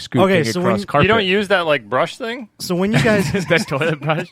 dog scooting across carpet. You don't use that like brush thing? So when you guys... that toilet brush?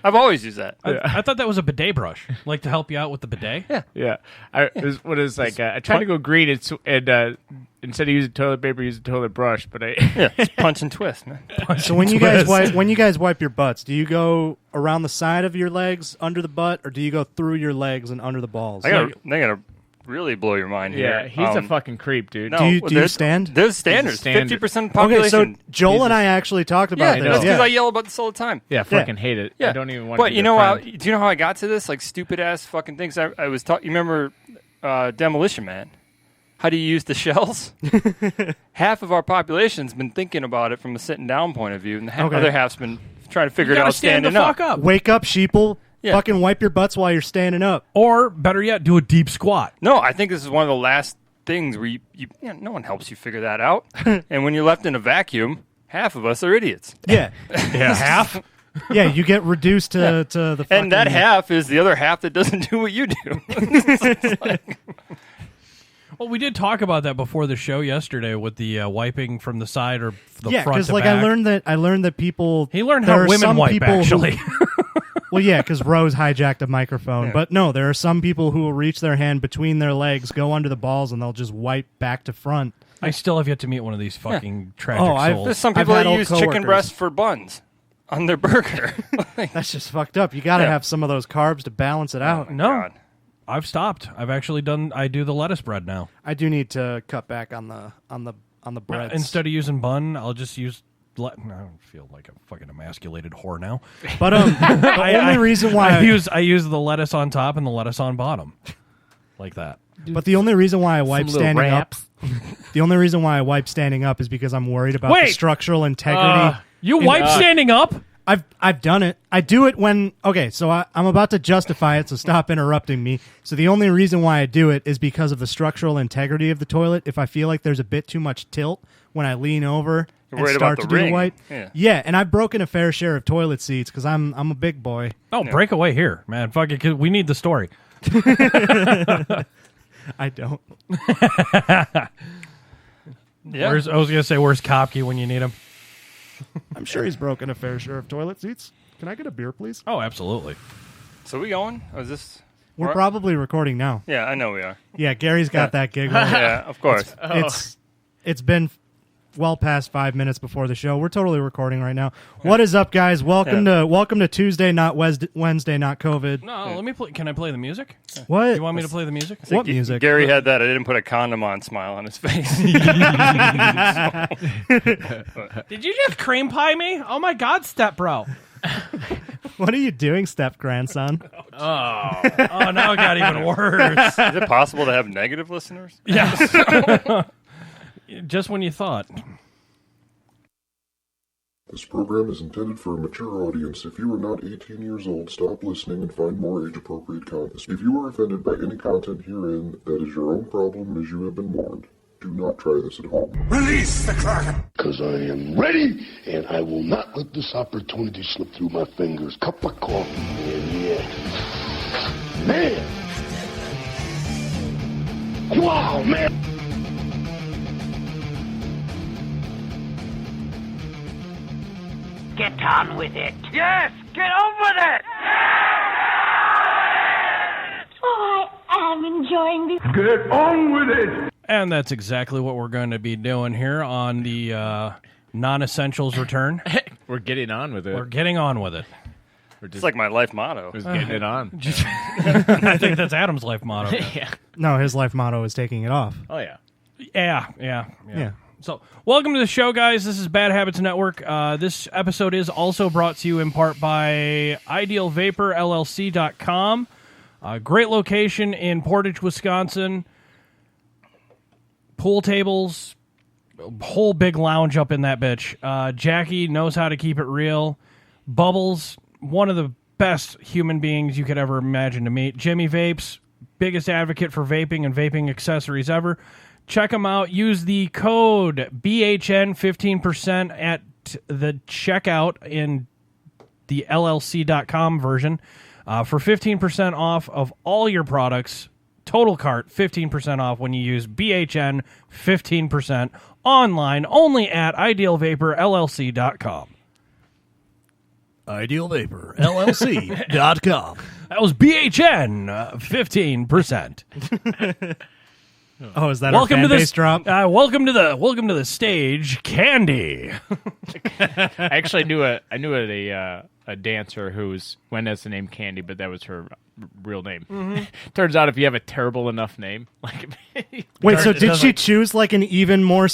I've always used that. I thought that was a bidet brush, like to help you out with the bidet. Yeah. I tried to go green and instead of using toilet paper, use a toilet brush, but it's punch and twist, man. So when you guys wipe your butts, do you go around the side of your legs, under the butt, or do you go through your legs and under the balls? They gotta really blow your mind here. Yeah, he's a fucking creep, dude. No, do you stand? There's standards. 50% of the population. Okay, so Joel and I actually talked about this. That's because I yell about this all the time. Yeah, I fucking hate it. Yeah. I don't even want to. But be you know do you know how I got to this? Like stupid ass fucking things. I was talking. You remember Demolition Man? How do you use the shells? Half of our population's been thinking about it from a sitting down point of view, and the other half's been trying to figure it out standing up. Wake up, sheeple. Yeah. Fucking wipe your butts while you're standing up. Or, better yet, do a deep squat. No, I think this is one of the last things where no one helps you figure that out. And when you're left in a vacuum, half of us are idiots. Yeah. Half? Yeah, you get reduced to the fucking... And that half is the other half that doesn't do what you do. Well, we did talk about that before the show yesterday with the wiping from the side or the front to back. Yeah, because I learned that people... He learned how women wipe, actually. Well, yeah, because Rose hijacked a microphone. Yeah. But no, there are some people who will reach their hand between their legs, go under the balls, and they'll just wipe back to front. I still have yet to meet one of these fucking tragic souls. There's some people that use chicken breast for buns on their burger. That's just fucked up. You got to have some of those carbs to balance it out. No, God. I've stopped. I've actually done. I do the lettuce bread now. I do need to cut back on the breads. Instead of using bun, I'll just use. I don't feel like a fucking emasculated whore now. But the only reason why I use the lettuce on top and the lettuce on bottom, like that. But the only reson why I wipe standing up, the only reason why I wipe standing up is because I'm worried about the structural integrity. You wipe standing up? I've done it. I do it when so I'm about to justify it. So stop interrupting me. So the only reason why I do it is because of the structural integrity of the toilet. If I feel like there's a bit too much tilt when I lean over and start to do the wipe, yeah, and I've broken a fair share of toilet seats because I'm a big boy. Oh, break away here, man! Fuck it, we need the story. I don't. Yeah. I was gonna say, where's Kopke when you need him? I'm sure he's broken a fair share of toilet seats. Can I get a beer, please? Oh, absolutely. So we going? Or is this? We're probably recording now. Yeah, I know we are. Yeah, Gary's got that gig. Yeah, of course. It's been well past 5 minutes before the show. We're totally recording right now. What is up, guys? Welcome to Tuesday, not Wednesday, not COVID. No, let me play. Can I play the music? What? You want me to play the music? What music? Gary had that. I didn't put a condom on smile on his face. Did you just cream pie me? Oh my God, step bro. What are you doing, step grandson? Oh, now it got even worse. Is it possible to have negative listeners? Yes. Just when you thought. This program is intended for a mature audience. If you are not 18 years old, stop listening and find more age-appropriate content. If you are offended by any content herein, that is your own problem, as you have been warned. Do not try this at home. Release the Kraken! Because I am ready, and I will not let this opportunity slip through my fingers. Cup of coffee, man. Wow, man! Get on with it. Yes, get on with it. Oh, I am enjoying this. Get on with it. And that's exactly what we're going to be doing here on the non-essentials return. We're getting on with it. We're getting on with it. It's like my life motto. Just getting it on. I think that's Adam's life motto. Yeah. No, his life motto is taking it off. Oh, yeah. Yeah. So, welcome to the show, guys. This is Bad Habits Network. This episode is also brought to you in part by IdealVaporLLC.com. Great location in Portage, Wisconsin. Pool tables, whole big lounge up in that bitch. Jackie knows how to keep it real. Bubbles, one of the best human beings you could ever imagine to meet. Jimmy Vapes, biggest advocate for vaping and vaping accessories ever. Check them out. Use the code BHN 15% at the checkout in the LLC.com version for 15% off of all your products. Total cart, 15% off when you use BHN 15%. online only at idealvaporllc.com. IdealVaporLLC.com. That was BHN, 15%. Oh, is that Welcome our to fan this base drop? welcome to the stage, Candy. I actually knew a dancer who went as the name Candy, but that was her real name. Mm-hmm. Turns out if you have a terrible enough name, like Wait, so did she choose like an even more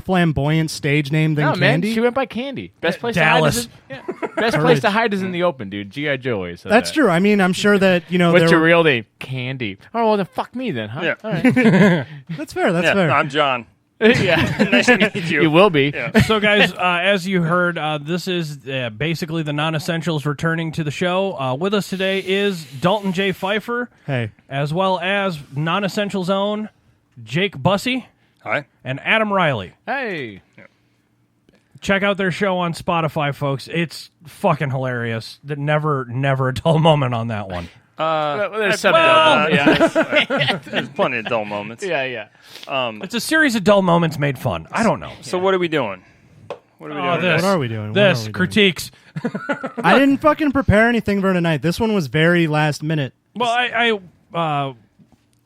flamboyant stage name than no, Candy? man, she went by Candy. Best place Dallas. to hide is best place to hide is in the open, dude. G.I. Joe always said That's that. true. I mean, I'm sure that What's your real name? Candy. Oh, well, then fuck me then, huh? Yeah. All right. That's fair. That's fair. I'm John. Yeah. Nice to meet you. You will be. Yeah. So, guys, as you heard, this is basically the non-essentials returning to the show. With us today is Dalton J. Pfeiffer, Hey, as well as non-essentials own Jake Bussey Hi. and Adam Riley. Hey. Check out their show on Spotify, folks. It's fucking hilarious. Never a dull moment on that one. There's some There's plenty of dull moments. yeah. It's a series of dull moments made fun. I don't know. So what are we doing? What are we doing? what are we doing? This critiques. I didn't fucking prepare anything for tonight. This one was very last minute. Well,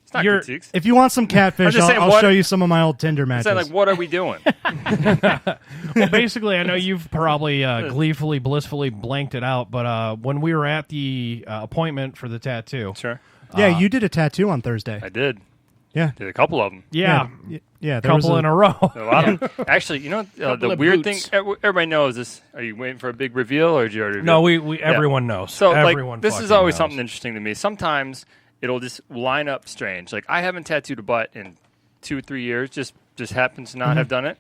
It's not you're- critiques. If you want some catfish, just saying, I'll what- show you some of my old Tinder matches. Saying, like, what are we doing? Well, basically, I know you've probably gleefully, blissfully blanked it out, but when we were at the appointment for the tattoo, Sure. yeah, you did a tattoo on Thursday. I did. Yeah. Did a couple of them. yeah, Yeah, there was couple in a row. A lot of Actually, you know the Couple of weird boots. thing? Everybody knows this. Are you waiting for a big reveal, or did you already No, reveal? we everyone knows. So, Everyone like, this is fucking always knows. something interesting to me. Sometimes it'll just line up strange. Like, I haven't tattooed a butt in 2-3 years. Just happens to not have done it.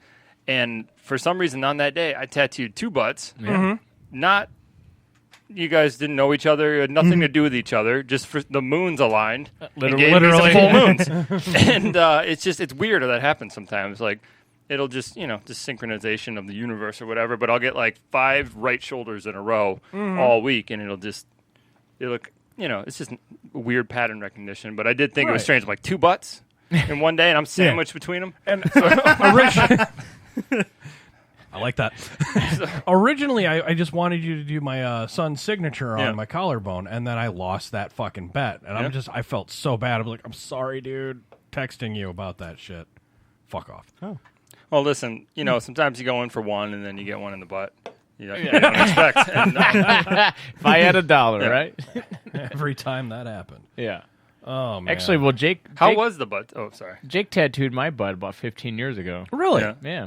And for some reason, on that day, I tattooed 2 butts. Not you guys didn't know each other. It had nothing to do with each other. Just for the moons aligned. and gave me some full moons. And it's weird how that happens sometimes. Like, it'll just synchronization of the universe or whatever. But I'll get like 5 right shoulders in a row all week, and it'll it's just weird pattern recognition. But I did think it was strange. Like 2 butts in one day, and I'm sandwiched between them. And I like that. Originally, I just wanted you to do my son's signature on my collarbone, and then I lost that fucking bet. And I felt so bad. I'm like, I'm sorry, dude. Texting you about that shit. Fuck off. Oh. Well, listen, sometimes you go in for one, and then you get one in the butt. You don't expect. And, If I had $1, right? Every time that happened. Yeah. Oh, man. Actually, well, Jake. How was the butt? Oh, sorry. Jake tattooed my butt about 15 years ago. Really? Yeah. Yeah.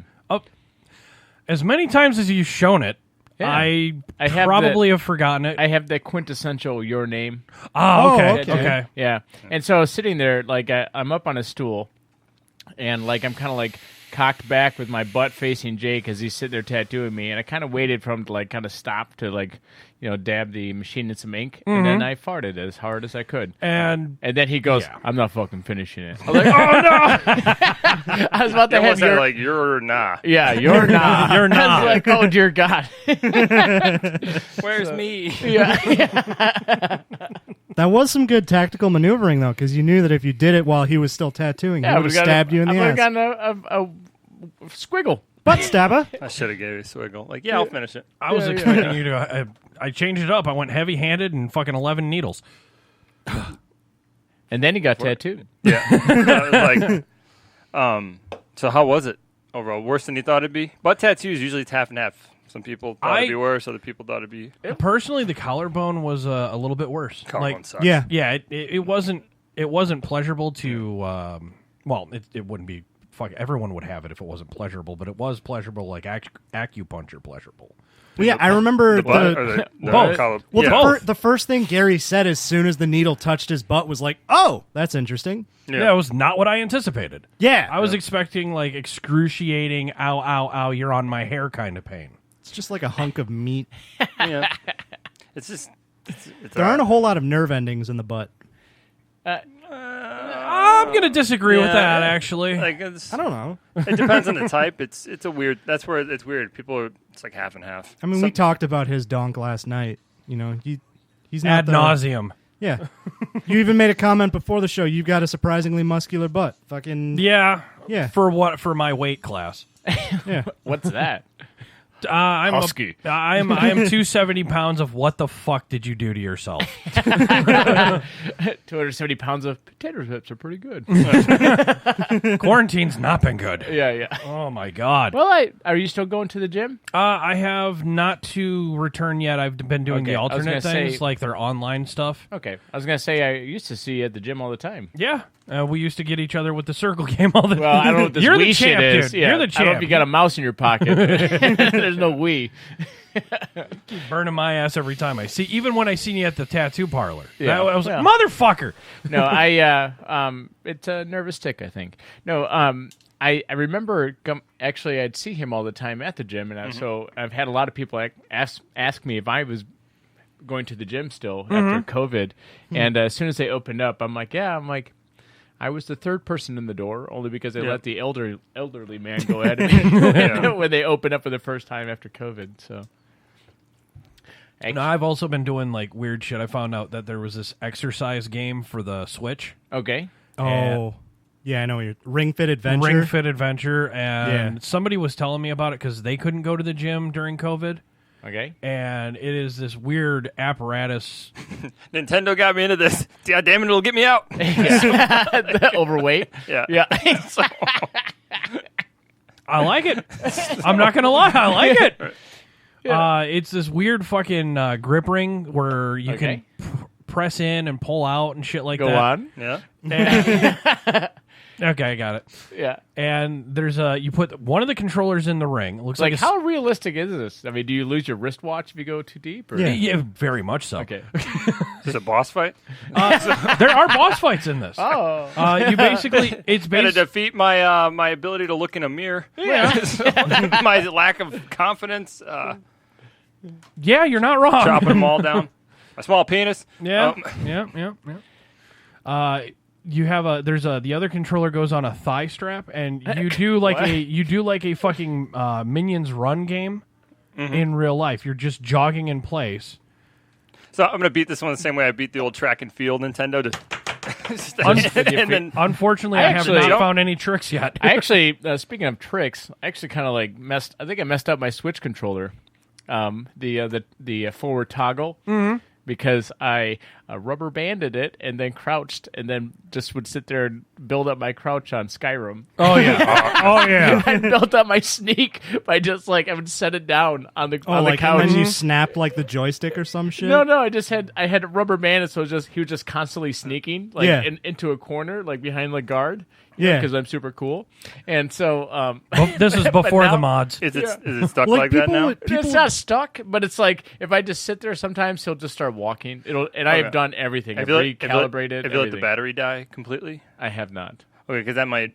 As many times as you've shown it, Yeah. I have probably have forgotten it. I have the quintessential your name. Okay. okay. Yeah. And so I was sitting there, like, I'm up on a stool, and, like, I'm kind of, like, cocked back with my butt facing Jake as he's sitting there tattooing me, and I kind of waited for him to, like, kind of stop to, like, dab the machine in some ink, and then I farted as hard as I could. And then he goes, Yeah. I'm not fucking finishing it. I was like, oh, no! I was about to That have wasn't your... like, you're nah. Yeah, you're not. You're I not. was like, oh, dear God. Where's me? Yeah. That was some good tactical maneuvering, though, because you knew that if you did it while he was still tattooing, he would have stabbed you in the I ass. would have gotten a squiggle. Butt stabber. I should have gave you a swiggle. Like, I'll finish it. I was expecting you to... I changed it up. I went heavy-handed and fucking 11 needles. And then he got tattooed. Yeah. I was like, so how was it overall? Worse than you thought it'd be? Butt tattoos, usually it's half and half. Some people thought it'd be worse. Other people thought it'd be... Personally, the collarbone was a little bit worse. Collarbone sucks. Yeah. Yeah, it wasn't pleasurable to. Well, it wouldn't be. Fuck, everyone would have it if it wasn't pleasurable, but it was pleasurable, like acupuncture pleasurable. Well, yeah, I remember butt or the Both. collar? Well, Yeah. the first thing Gary said as soon as the needle touched his butt was like, "Oh, that's interesting." Yeah, it was not what I anticipated. Yeah, I was expecting like excruciating, ow, ow, ow, you're on my hair kind of pain. It's just like a hunk of meat. Yeah. It's just... There aren't a whole lot of nerve endings in the butt. I'm gonna disagree with that. Actually, Like, I don't know. it depends on the type. It's a weird... That's where it's weird. People are... It's like half and half. I mean, we talked about his donk last night. He's not ad the- nauseum. Yeah. You even made a comment before the show. You've got a surprisingly muscular butt. Fucking Yeah, Yeah. For my weight class. Yeah. What's that? I'm Husky. I am 270 pounds of what the fuck did you do to yourself? 270 pounds of potato chips are pretty good. Quarantine's not been good. Yeah. Oh my god. Well, are you still going to the gym? I have not to return yet. I've been doing Okay, the I was alternate gonna things, say- like their online stuff. Okay. I was going to say I used to see you at the gym all the time. Yeah, we used to get each other with the circle game all the time. Well, I don't know what this You're Wii the shit champ, is. dude. Yeah, You're the I don't know champ. if you got a mouse in your pocket. There's no Wii. Keep burning my ass every time I see. Even when I seen you at the tattoo parlor, Yeah. I was Yeah. like, motherfucker. No, it's a nervous tick, I think. No, I remember actually I'd see him all the time at the gym, and so I've had a lot of people ask me if I was going to the gym still after COVID, and as soon as they opened up, I'm like, I was the third person in the door, only because they let the elderly man go ahead of me when they opened up for the first time after COVID. So, No, I've also been doing like weird shit. I found out that there was this exercise game for the Switch. Okay. Oh, yeah, I know your Ring Fit Adventure. Ring Fit Adventure, and somebody was telling me about it because they couldn't go to the gym during COVID. Okay. And it is this weird apparatus. Nintendo got me into this. God damn it, it'll get me out. Overweight. Yeah. I like it. I'm not gonna lie, I like it. It's this weird fucking grip ring where you can press in and pull out and shit like Go that. on. Yeah. Okay, I got it. Yeah. And there's you put one of the controllers in the ring. It looks Like, like how realistic is this? I mean, do you lose your wristwatch if you go too deep? Or? yeah, very much so. Okay. Is this a boss fight? There are boss fights in this. Oh. You basically it's Gotta basically defeat my my ability to look in a mirror. Yeah. My lack of confidence. yeah, you're not wrong. Chopping them all down. My small penis. Yeah, yeah. You have the other controller goes on a thigh strap, and you do like a fucking Minions Run game in real life. You're just jogging in place. So I'm gonna beat this one the same way I beat the old track and field Nintendo. Unfortunately, I have not found any tricks yet. I actually, speaking of tricks, I actually kind of like I think I messed up my Switch controller, the forward toggle. Mm-hmm. Because I rubber banded it and then crouched and then just would sit there and build up my crouch on Skyrim. Oh yeah, oh yeah. I built up my sneak by just I would set it down on the like couch. when you snapped like the joystick or some shit. No, I had rubber banded, so he was just constantly sneaking into a corner, like behind the guard. Yeah, because I'm super cool, and so this is before the mods. Is it stuck like that now? It's not stuck, but it's like if I just sit there, sometimes he'll just start walking. I have done everything. I've recalibrated. Have you let the battery die completely? I have not. Okay, because that might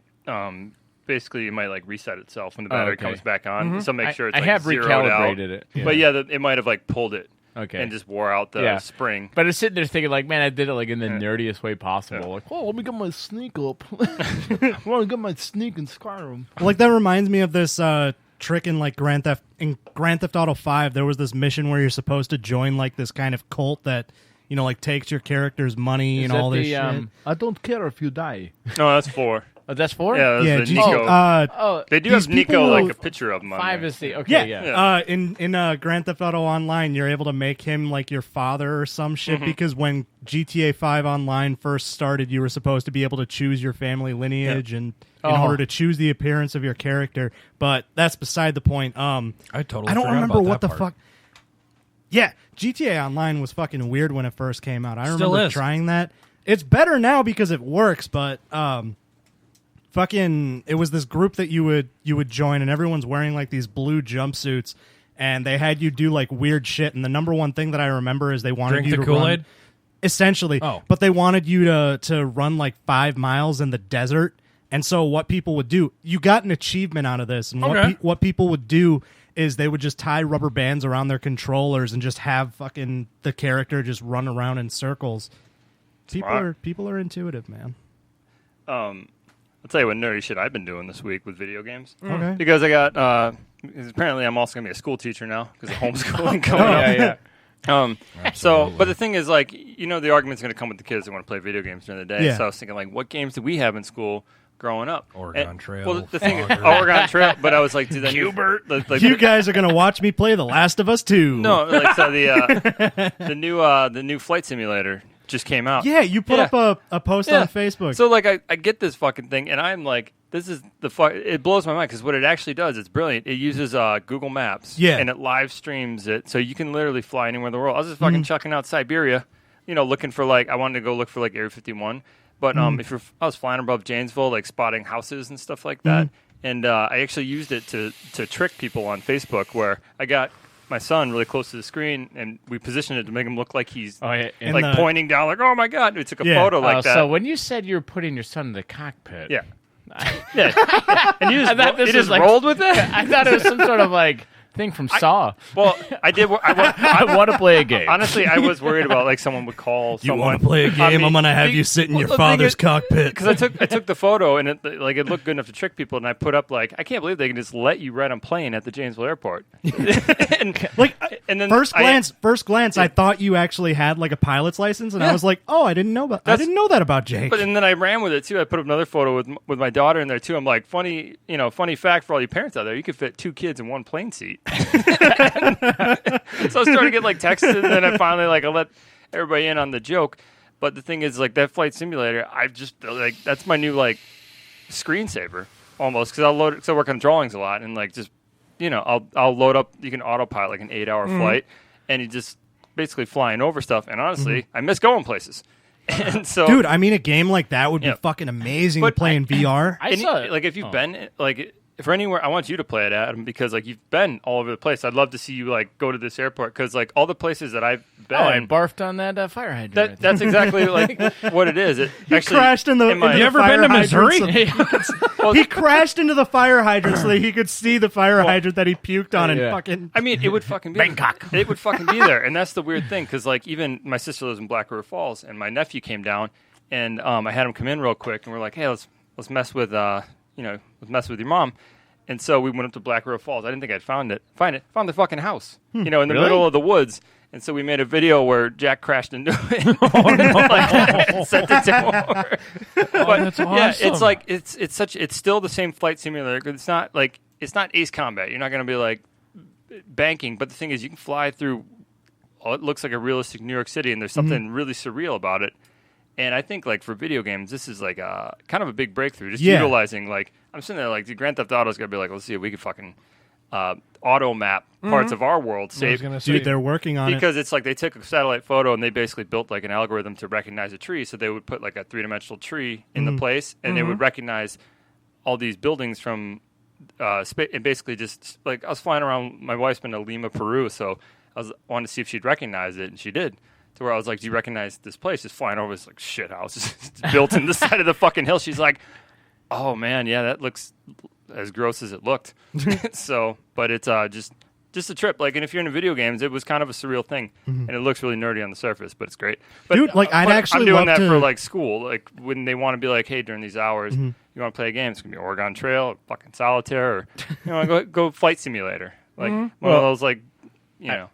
basically it might like reset itself when the battery comes back on. So make sure it's I have zeroed out. recalibrated it, But it might have pulled it. Okay. And just wore out the spring. But I was sitting there thinking, man, I did it in the nerdiest way possible. Like, let me get my sneak up. I want to get my sneak in Skyrim. That reminds me of this trick in Grand Theft Auto 5. There was this mission where you're supposed to join this kind of cult that takes your character's money and all this shit. I don't care if you die. No, that's 4. Oh, that's 4? Yeah, that's the Nico. They do have Nico a picture of him on 5 there. is the in Grand Theft Auto Online, you're able to make him your father or some shit because when GTA 5 Online first started, you were supposed to be able to choose your family lineage and in order to choose the appearance of your character. But that's beside the point. I don't remember what the part. fuck. Yeah, GTA Online was fucking weird when it first came out. I Still remember is. trying that. It's better now because it works, but it was this group that you would join, and everyone's wearing these blue jumpsuits, and they had you do weird shit. And the number one thing that I remember is they wanted Drink you the to Kool-Aid? run, essentially. Oh. But they wanted you to run 5 miles in the desert. And so what people would do, you got an achievement out of this, and what people would do is they would just tie rubber bands around their controllers and just have fucking the character just run around in circles. People are intuitive, man. I'll tell you what nerdy shit I've been doing this week with video games. Okay. Because I got apparently I'm also gonna be a school teacher now because of homeschooling coming up. But the thing is, the argument's gonna come with the kids that want to play video games during the day. Yeah. So I was thinking, what games did we have in school? growing up. Oregon Trail. Well, the thing is, Oregon Trail. But I was like, dude, Hubert, you guys are gonna watch me play The Last of Us 2. No, like so the new flight simulator just came out. Yeah, you put up a post on Facebook. So like I get this fucking thing, and I'm like, this is it blows my mind because what it actually does, it's brilliant. It uses Google Maps, and it live streams it, so you can literally fly anywhere in the world. I was just fucking chucking out Siberia, looking for I wanted to go look for Area 51, but I was flying above Janesville, like spotting houses and stuff like that, and I actually used it to trick people on Facebook, where I got my son really close to the screen, and we positioned it to make him look like he's pointing down, like, oh my god, we took a photo like that. So when you said you were putting your son in the cockpit, and you just rolled with it. I thought it was some sort of thing from Saw. Well, I did. I want to play a game. Honestly, I was worried about someone would call. You want to play a game? I'm gonna have you sit in your father's cockpit. Because I took the photo and it looked good enough to trick people, and I put up I can't believe they can just let you ride on plane at the Janesville airport. and then first glance, I thought you actually had a pilot's license, and I was like, oh, I didn't know that about Jake. And then I ran with it too. I put up another photo with my daughter in there too. I'm like, funny fact for all you parents out there, you could fit 2 kids in one plane seat. So I was starting to get texts, and then I finally I let everybody in on the joke. But the thing is, that flight simulator, I've just that's my new screensaver almost, because I work on drawings a lot, and I'll load up. You can autopilot an 8-hour flight, and you just basically flying over stuff. And honestly, I miss going places. And so, dude, I mean, a game like that would be fucking amazing to play in VR. I saw it. If you've been for anywhere, I want you to play it, Adam, because you've been all over the place. I'd love to see you go to this airport, because all the places that I've been. Oh, I barfed on that fire hydrant. That's exactly what it is. It he actually crashed in the. Have you ever been to Missouri? He crashed into the fire hydrant so that he could see the fire hydrant that he puked on and fucking. I mean, it would fucking be Bangkok. It would fucking be there, and that's the weird thing, because even my sister lives in Black River Falls, and my nephew came down, and I had him come in real quick, and we're like, hey, let's mess with let's mess with your mom. And so we went up to Black River Falls. I didn't think I'd found the fucking house, in the middle of the woods. And so we made a video where Jack crashed into it. Oh, no. Sent it to him. But that's awesome. Yeah, it's still the same flight simulator. It's not Ace Combat. You're not going to be banking. But the thing is, you can fly through. It looks like a realistic New York City, and there's something really surreal about it. And I think for video games, this is kind of a big breakthrough. Just utilizing I'm sitting there the Grand Theft Auto's gonna be let's see if we can fucking auto map parts of our world. Dude, they're working on because it's they took a satellite photo and they basically built an algorithm to recognize a tree. So they would put a 3-dimensional tree in the place, and they would recognize all these buildings from space. And basically just I was flying around. My wife's been to Lima, Peru, so I wanted to see if she'd recognize it, and she did. To where I was like, do you recognize this place? Just flying over this shit house. It's built in the side of the fucking hill. She's like, oh man, yeah, that looks as gross as it looked. So, but it's just a trip. And if you're into video games, it was kind of a surreal thing, and it looks really nerdy on the surface, but it's great. But, dude, I'm doing that for school. When they want to be hey, during these hours, you want to play a game? It's gonna be Oregon Trail, or fucking Solitaire, or go flight simulator. One of those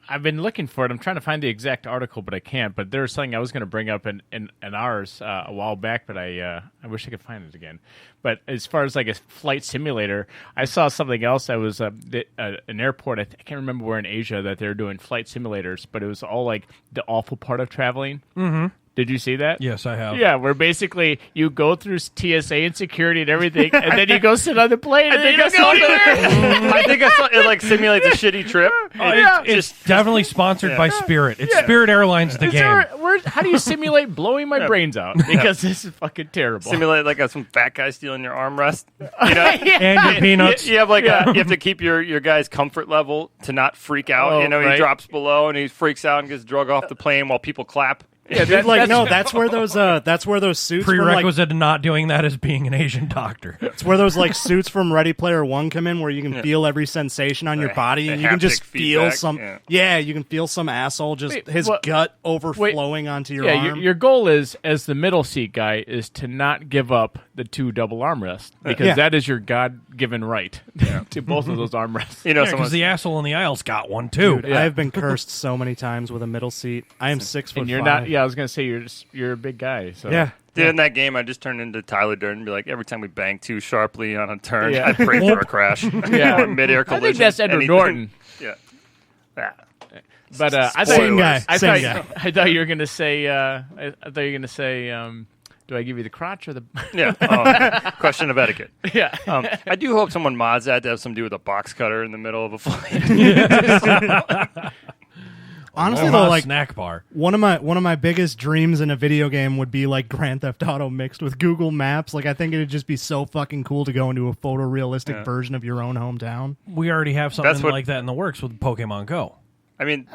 I've been looking for it. I'm trying to find the exact article, but I can't. But there was something I was going to bring up in ours a while back, but I wish I could find it again. But as far as a flight simulator, I saw something else. I was an airport. I can't remember where in Asia that they're doing flight simulators, but it was all the awful part of traveling. Mm-hmm. Did you see that? Yes, I have. Yeah, where basically you go through TSA and security and everything, and then you go sit on the plane and then you don't go anywhere. I think I saw it simulates a shitty trip. It's definitely sponsored by Spirit. It's Spirit Airlines, the game. How do you simulate blowing my brains out? Because this is fucking terrible. Simulate some fat guy stealing your armrest. And your peanuts. You have you have to keep your guy's comfort level to not freak out. He drops below and he freaks out and gets drug off the plane while people clap. Yeah, dude, that's where those suits prerequisite to not doing that is being an Asian doctor. It's where those suits from Ready Player One come in, where you can feel every sensation on your body, and you can just feel feedback. you can feel some asshole his gut overflowing onto your arm. Your goal is, as the middle seat guy, is to not give up the 2 double armrests, because that is your God-given right to both of those armrests. Because the asshole in the aisle's got one too. Dude, I have been cursed so many times with a middle seat. I am 6'5". And you're not. Yeah, I was gonna say you're a big guy. So. Yeah. Dude, in that game, I just turned into Tyler Durden and be like, every time we bang too sharply on a turn, Yeah. I pray for a crash. Yeah. Or mid-air I collision. think that's Edward anything. Norton. Yeah. Yeah. But I Same guy. I Same thought, guy. I thought you were gonna say. I thought you were gonna say. Do I give you the crotch or the? Yeah. Question of etiquette. Yeah. I do hope someone mods that to have something to do with a box cutter in the middle of a flight. Honestly, Omaha though, like snack bar. one of my biggest dreams in a video game would be like Grand Theft Auto mixed with Google Maps. Like, I think it'd just be so fucking cool to go into a photorealistic version of your own hometown. We already have something That's what- like that in the works with Pokemon Go. I mean,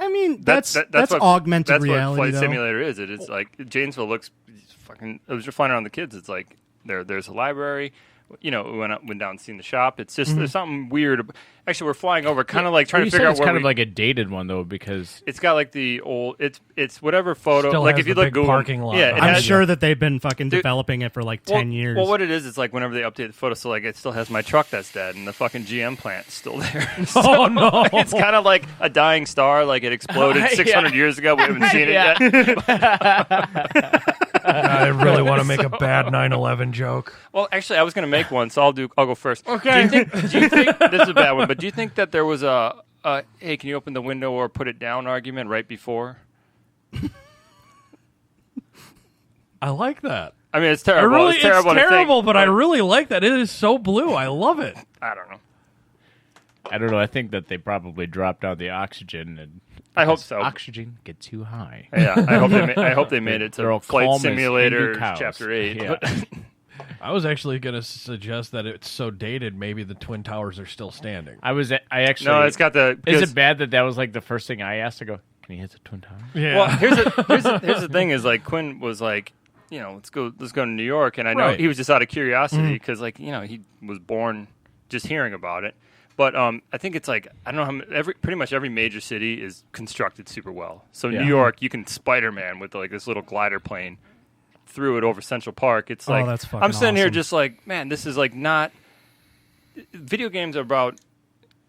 That's what, augmented that's reality. what Flight though. Simulator is. It's like Janesville looks fucking. As you're flying around the kids, it's like there's a library. You know, we went down and seen the shop. It's just there's something weird. Actually, we're flying over, kind of like trying You to figure said out it's where kind of like a dated one though, because it's got like the old. It's whatever photo. Still like has if you the look big Google parking lot Yeah, it behind I'm has- sure that they've been fucking Dude, developing it for like 10 years. Well, what it is, it's like whenever they update the photo, so like it still has my truck that's dead, and the fucking GM plant's still there. Oh no! It's kind of like a dying star, like it exploded 600 years ago. We haven't seen it Yeah. yet. I really want to make a bad 9/11 joke. Well, actually, I was going to make one, so I'll go first. Okay. Do you think this is a bad one? But do you think that there was a hey, can you open the window or put it down argument right before? I like that. I mean, it's terrible. It's terrible. terrible, to think, but I really like that. It is so blue. I love it. I don't know. I don't know. I think that they probably dropped down the oxygen, and I hope so. oxygen get too high. Yeah, I hope they made it They're all to Flight calm as Simulator Hindu cows. Chapter 8. Yeah. I was actually going to suggest that it's so dated, maybe the Twin Towers are still standing. I actually. No, it's got the. Is it bad that was like the first thing I asked to go? Can you hit the Twin Towers? Yeah. Well, here's the thing: is like Quinn was like, you know, let's go to New York, and I know Right. he was just out of curiosity because, like, you know, he was born just hearing about it. But I think it's like I don't know how pretty much every major city is constructed super well. So Yeah. New York, you can Spider-Man with like this little glider plane through it over Central Park. It's like that's fucking I'm sitting here awesome. just like, man, this is like not. Video games are about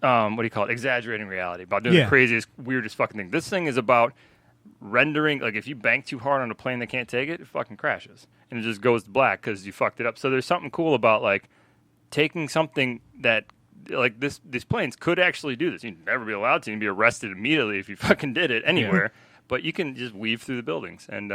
what do you call it? Exaggerating reality, about doing Yeah. the craziest, weirdest fucking thing. This thing is about rendering, like if you bank too hard on a plane that can't take it, it fucking crashes and it just goes black because you fucked it up. So there's something cool about like taking something that like these planes could actually do this. You'd never be allowed to. You'd be arrested immediately if you fucking did it anywhere. But you can just weave through the buildings and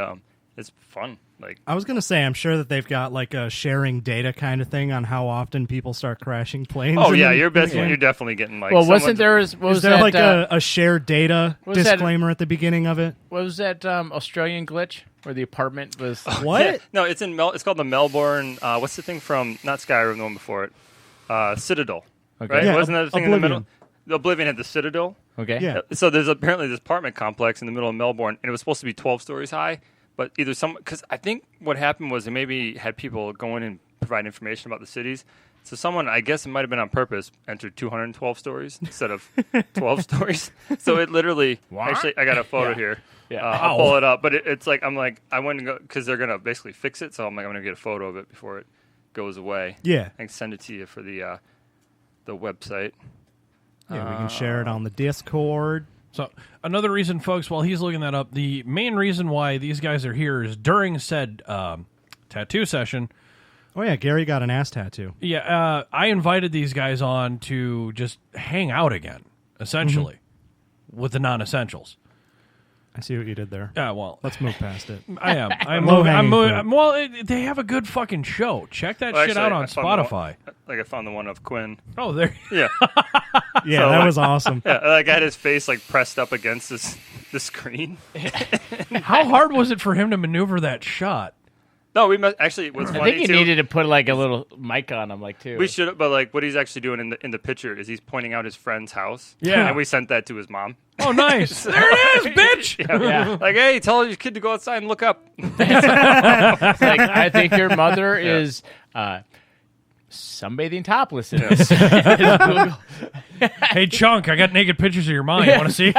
it's fun. Like I was gonna say, I'm sure that they've got like a sharing data kind of thing on how often people start crashing planes. oh in yeah, the- you're best. yeah. You're definitely getting like. Well, someone's- wasn't there? What was Is there that, like a shared data was that- disclaimer at the beginning of it? What was that Australian glitch where the apartment was? What? Yeah. No, it's in it's called the Melbourne. What's the thing from not Skyrim, the one before it? Citadel. Okay. Right? Yeah, Wasn't that the thing in the middle? Oblivion. The Oblivion had the Citadel. Okay. Yeah. So there's apparently this apartment complex in the middle of Melbourne, and it was supposed to be 12 stories high. But either because I think what happened was they maybe had people go in and provide information about the cities. So someone, I guess it might have been on purpose, entered 212 stories instead of 12 stories. So it literally, actually, I got a photo here. Yeah. I'll pull it up. But it's like, I'm like, I went to go, because they're going to basically fix it. So I'm like, I'm going to get a photo of it before it goes away. Yeah. I can send it to you for the website. Yeah, we can share it on the Discord. So another reason, folks, while he's looking that up, the main reason why these guys are here is during said tattoo session. Oh yeah, Gary got an ass tattoo. Yeah, I invited these guys on to just hang out again, essentially, with the non-essentials. I see what you did there. Yeah, well, Let's move past it. I am. I'm Low-hanging moving. fruit. Well, they have a good fucking show. Check that Well, shit actually, out on I found the Spotify. Like I found the one of Quinn. Oh, there. Yeah. Yeah, So, that like- was awesome. Yeah, like I had his face like pressed up against the screen. How hard was it for him to maneuver that shot? No, we must actually. What's I funny think you too, needed to put like a little mic on him, like too. we should, but like what he's actually doing in the picture is he's pointing out his friend's house. Yeah. and we sent that to his mom. Oh, nice. There it is, bitch. Yeah. Like, hey, tell your kid to go outside and look up. It's like, I think your mother is sunbathing topless in this. Hey, Chunk, I got naked pictures of your mom. You want to see?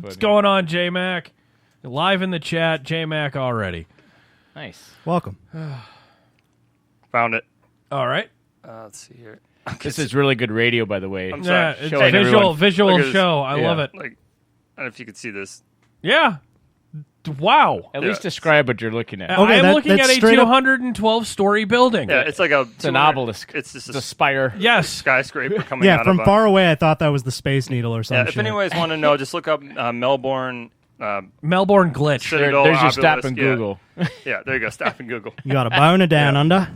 What's going on, J-Mac? Live in the chat, J-Mac already. Nice. Welcome. Found it. All right. Let's see here. This is really good radio, by the way. I'm Yeah, sorry. it's Showing a everyone. visual Look at this. show. I Yeah. love it. Like, I don't know if you could see this. Yeah. Wow. At least describe what you're looking at. Okay, I am that- looking that's at a straight up- 212-story building. Yeah, it's like a. It's an obelisk. It's just It's a spire. Yes. skyscraper coming Yeah, out from of far away, I thought that was the Space Needle or something. Yeah, if anyways want to know, just look up Melbourne glitch. Citadel There's your obelisk, stop in yeah. Google. Yeah, there you go. Stop in Google. You got a boner down under.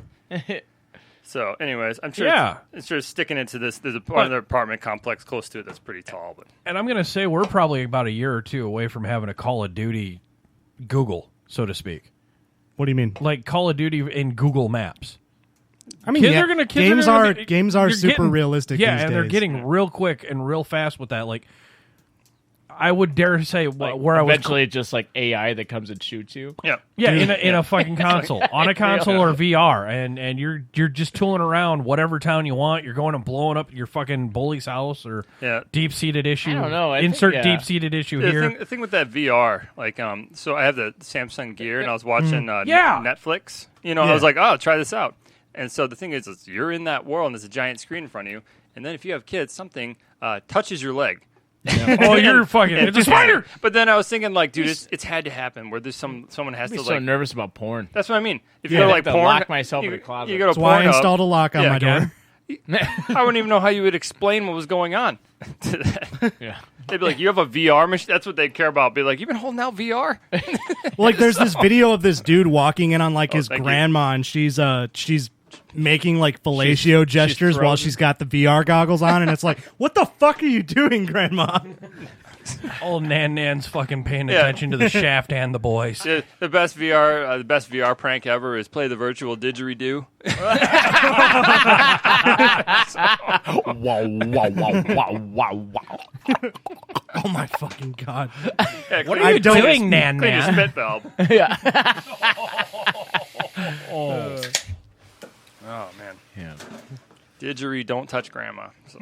So, anyways, I'm sure. Yeah. it's sure sticking into this. There's another apartment complex close to it that's pretty tall, but And I'm going to say we're probably about a year or two away from having a Call of Duty Google, so to speak. What do you mean? Like Call of Duty in Google Maps. I mean, Kids yeah, are gonna, games are you're super getting- realistic. Yeah, these and they're days. getting real quick and real fast with that. Like, I would dare say where I was. Eventually, it's just like AI that comes and shoots you. yeah. Yeah, in a fucking console, on a console or VR, and you're just tooling around whatever town you want. You're going and blowing up your fucking bully's house or Yeah. deep seated issue. I don't know. I Insert think, yeah. deep seated issue The here. thing with that VR, like, so I have the Samsung Gear, and I was watching Yeah. Netflix. You know, I was like, oh, try this out. And so the thing is you're in that world, and there's a giant screen in front of you, and then if you have kids, something touches your leg. Oh, you're fucking. It's a spider. But then I was thinking, like, dude, it's had to happen where there's someone has I'd be to so like. nervous about porn. That's what I mean. If Yeah, you go to I like have to porn, lock myself you, in a closet. You go to That's why I Pornhub, installed a lock on my door. I wouldn't even know how you would explain what was going on. To that. Yeah. They'd be like, "You have a VR machine." That's what they care about. Be like, "You've been holding out VR." Well, like, there's this video of this dude walking in on like his thank you. grandma, and she's making like fellatio gestures while frozen. she's got the VR goggles on, and it's like, what the fuck are you doing, grandma? Old Nan's fucking paying Yeah. attention to the Shaft and the boys. The best VR prank ever is play the virtual didgeridoo. Wow, wow, wow, wow, wow, wow. Oh my fucking god! Yeah, What are you doing, Clean your Nan? spit valve. Oh man. Yeah. Didgeridoo, don't touch grandma. So.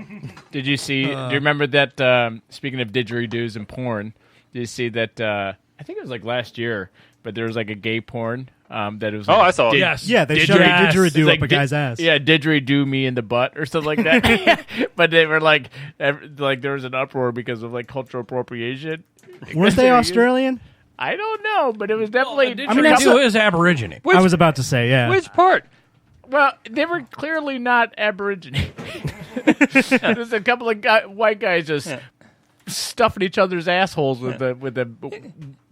Did you see? Do you remember that? Speaking of didgeridoos and porn, did you see that? I think it was like last year, but there was like a gay porn that it was. Oh, like, I saw it. Yes. Yeah, they Did showed you- a Yes. didgeridoo It's like up a guy's ass. Yeah, didgeridoo me in the butt or something like that. But they were like there was an uproar because of like cultural appropriation. Weren't they Australian? I don't know, but it was definitely. Didgeridoo is Aborigine. I was about to say, yeah. Which part? Well, they were clearly not Aborigine. There's a couple of white guys just stuffing each other's assholes with the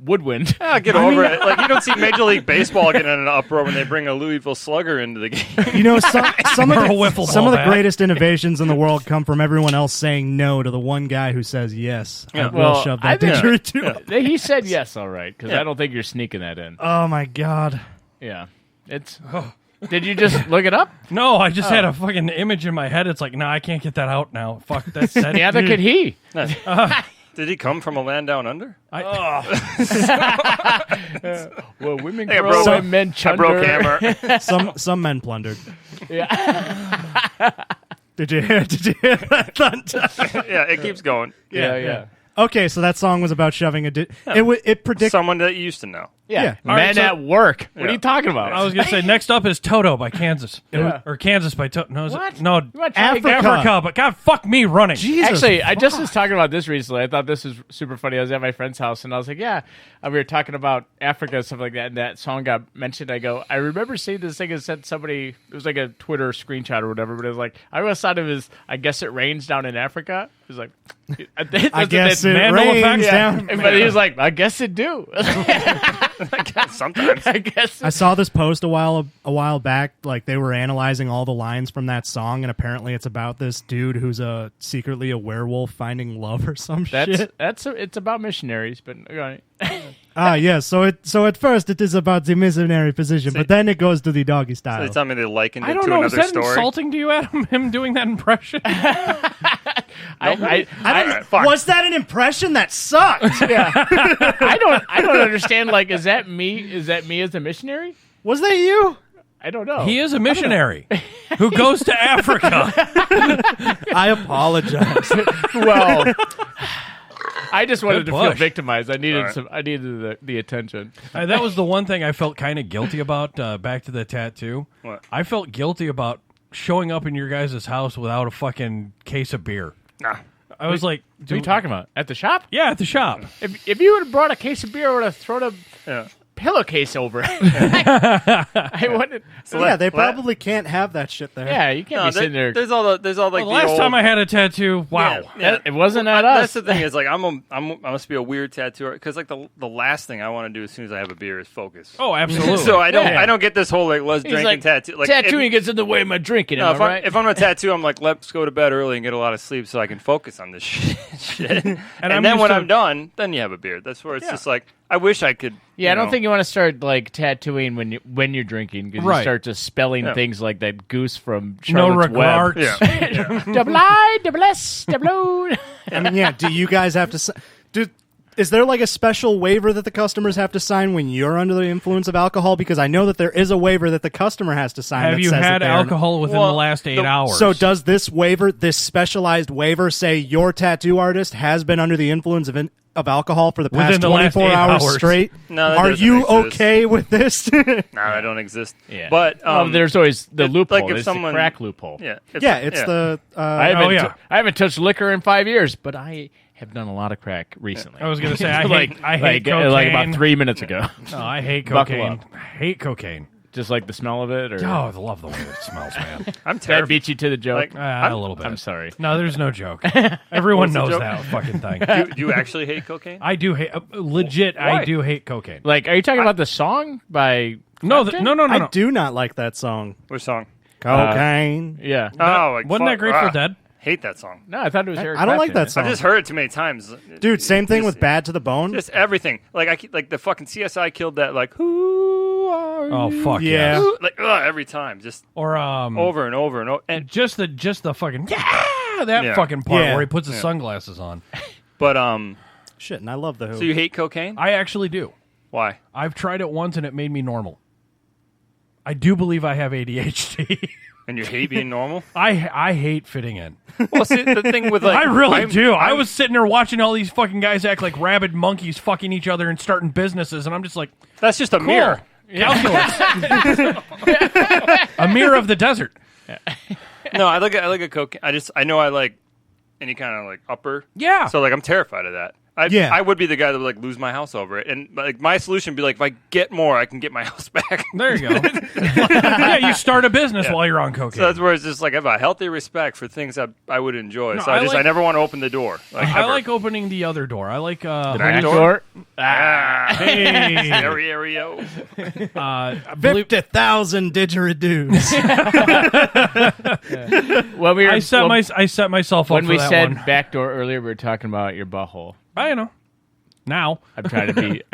woodwind. Get over it. Like, you don't see Major League Baseball getting in an uproar when they bring a Louisville Slugger into the game. You know, some of Or a wiffle the ball bat. greatest innovations in the world come from everyone else saying no to the one guy who says yes. I will Well, shove I that think- didgeridoo. He said yes, all right, because I don't think you're sneaking that in. Oh my god! Yeah, it's. Did you just look it up? No, I just had a fucking image in my head. It's like, no, I can't get that out now. Fuck, that's that. Neither could he. Did he come from a land down under? Well, women Hey, I grow broke- and men I chunder. broke hammer. Some men plundered. Yeah. Did you hear that thunder? Yeah, it keeps going. Yeah. Okay, so that song was about shoving a. It predicted. Someone that you used to know. Yeah. Men right, so- at work. What are Yeah. you talking about? I was gonna say next up is Toto by Kansas, or Kansas by Toto. No, is it? What? No, You wanna try Africa. again? Africa. But God, fuck me running. Jesus. Actually, I just was talking about this recently. I thought this was super funny. I was at my friend's house, and I was like, yeah, we were talking about Africa and stuff like that, and that song got mentioned. I go, I remember seeing this thing and sent somebody, it was like a Twitter screenshot or whatever, but it was like, I always thought it was, I guess it rains down in Africa. It was like, I guess it Mandela rains effect? down. But he was like, I guess it do. Sometimes. I guess I saw this post a while back. Like they were analyzing all the lines from that song, and apparently it's about this dude who's secretly a werewolf finding love or some shit. it's about missionaries, but Yeah. So at first it is about the missionary position, but then it goes to the doggy They style. tell me they likened I it don't to know. Is another that story. insulting to you, Adam? Him doing that impression? I Was that an impression that sucked? I don't understand. Like, is that me? Is that me as a missionary? Was that you? I don't know. He is a missionary who goes to Africa. I apologize. Well, I just wanted Good to feel push. victimized. I needed All right. I needed the attention. That was the one thing I felt kind of guilty about. Back to the tattoo. What? I felt guilty about showing up in your guys' house without a fucking case of beer. Nah. I was like, What are you talking about? At the shop? Yeah, at the shop. If you would have brought a case of beer, I would have thrown a pillowcase over it. I wouldn't. So yeah, they probably can't have that shit there. Yeah, you can't be sitting there. There's all like The the last old, time I had a tattoo, wow. Yeah. It wasn't at us. That's the thing is like I must be a weird tattooer because like the last thing I want to do as soon as I have a beer is focus. Oh, absolutely. So I don't get this whole like let's drink like, and tattoo. Like tattooing gets in the way of my drinking. No, Am I right? if I'm gonna tattoo, I'm like let's go to bed early and get a lot of sleep so I can focus on this shit. and I'm then used when to- I'm done, then you have a beer. That's where it's just like I wish I could. Yeah, I don't know. think you want to start like tattooing when you're drinking because Right. you start just spelling things like that goose from No Charlotte's Web. regrets. Yeah. Double I, double S, double O. I mean, yeah. Do you guys have to? Is there like a special waiver that the customers have to sign when you're under the influence of alcohol? Because I know that there is a waiver that the customer has to sign. Have that you says had that they're- alcohol within the last 8 hours? So does this waiver, this specialized waiver, say your tattoo artist has been under the influence of alcohol for the past Within the last 24 8 hours hours. straight? No, that Are doesn't you exist. okay with this? No, I don't exist. Yeah, But there's always the loophole. like if There's someone- the crack loophole. Yeah. Yeah, it's the. I haven't, yeah. I haven't touched liquor in 5 years, but I have done a lot of crack recently. I was going to say, I hate like cocaine. like about 3 minutes ago. No, I hate Buckle cocaine. up. I hate cocaine. Just like the smell of it, or Oh, I love the way it smells, man. I'm that terrified. beat you to the joke. Like, A little bit. I'm sorry. No, there's no joke. Everyone What's the knows joke? that fucking thing. Do you actually hate cocaine? I do hate, legit, I Why? do hate cocaine. Like, are you talking about the song by? No, Clapton? no. I do not like that song. Which song? Cocaine. Yeah. Oh, like, Wasn't that fuck, Grateful Dead? Hate that song. No, I thought it was Eric I don't like Clapton. that song. I've just heard it too many times. Dude, same thing Just- with Bad to the Bone. Just everything. Like like the fucking CSI killed that. Like who are Oh, you? fuck Yeah. yeah. Like every time, just Or over and over and over. And just the fucking that Yeah. fucking part Yeah. where he puts his sunglasses on. but Shit, and I love the Who. so you hate cocaine? I actually do. Why? I've tried it once and it made me normal. I do believe I have ADHD. And you hate being normal? I hate fitting in. Well, see, the thing with like I really I'm- do. I I'm- was sitting there watching all these fucking guys act like rabid monkeys fucking each other and starting businesses, and I'm just like, That's just a cool. mirror. Calculus. A mirror of the desert. No, I look at cocaine. I know I like any kind of like upper. Yeah. So like I'm terrified of that. Yeah. I would be the guy that would like lose my house over it, and like my solution would be like if I get more, I can get my house back. There you go. Yeah, you start a business while you're on cocaine. So that's where it's just like I have a healthy respect for things I would enjoy. No, so I I like- never want to open the door. Like I ever. like opening the other door. I like back Door? Hey. Stereo. I believe 50,000 didgeridoos. Well, we were, I set myself up when for we that said one. backdoor earlier, we were talking about your butthole. I know. Now, I'm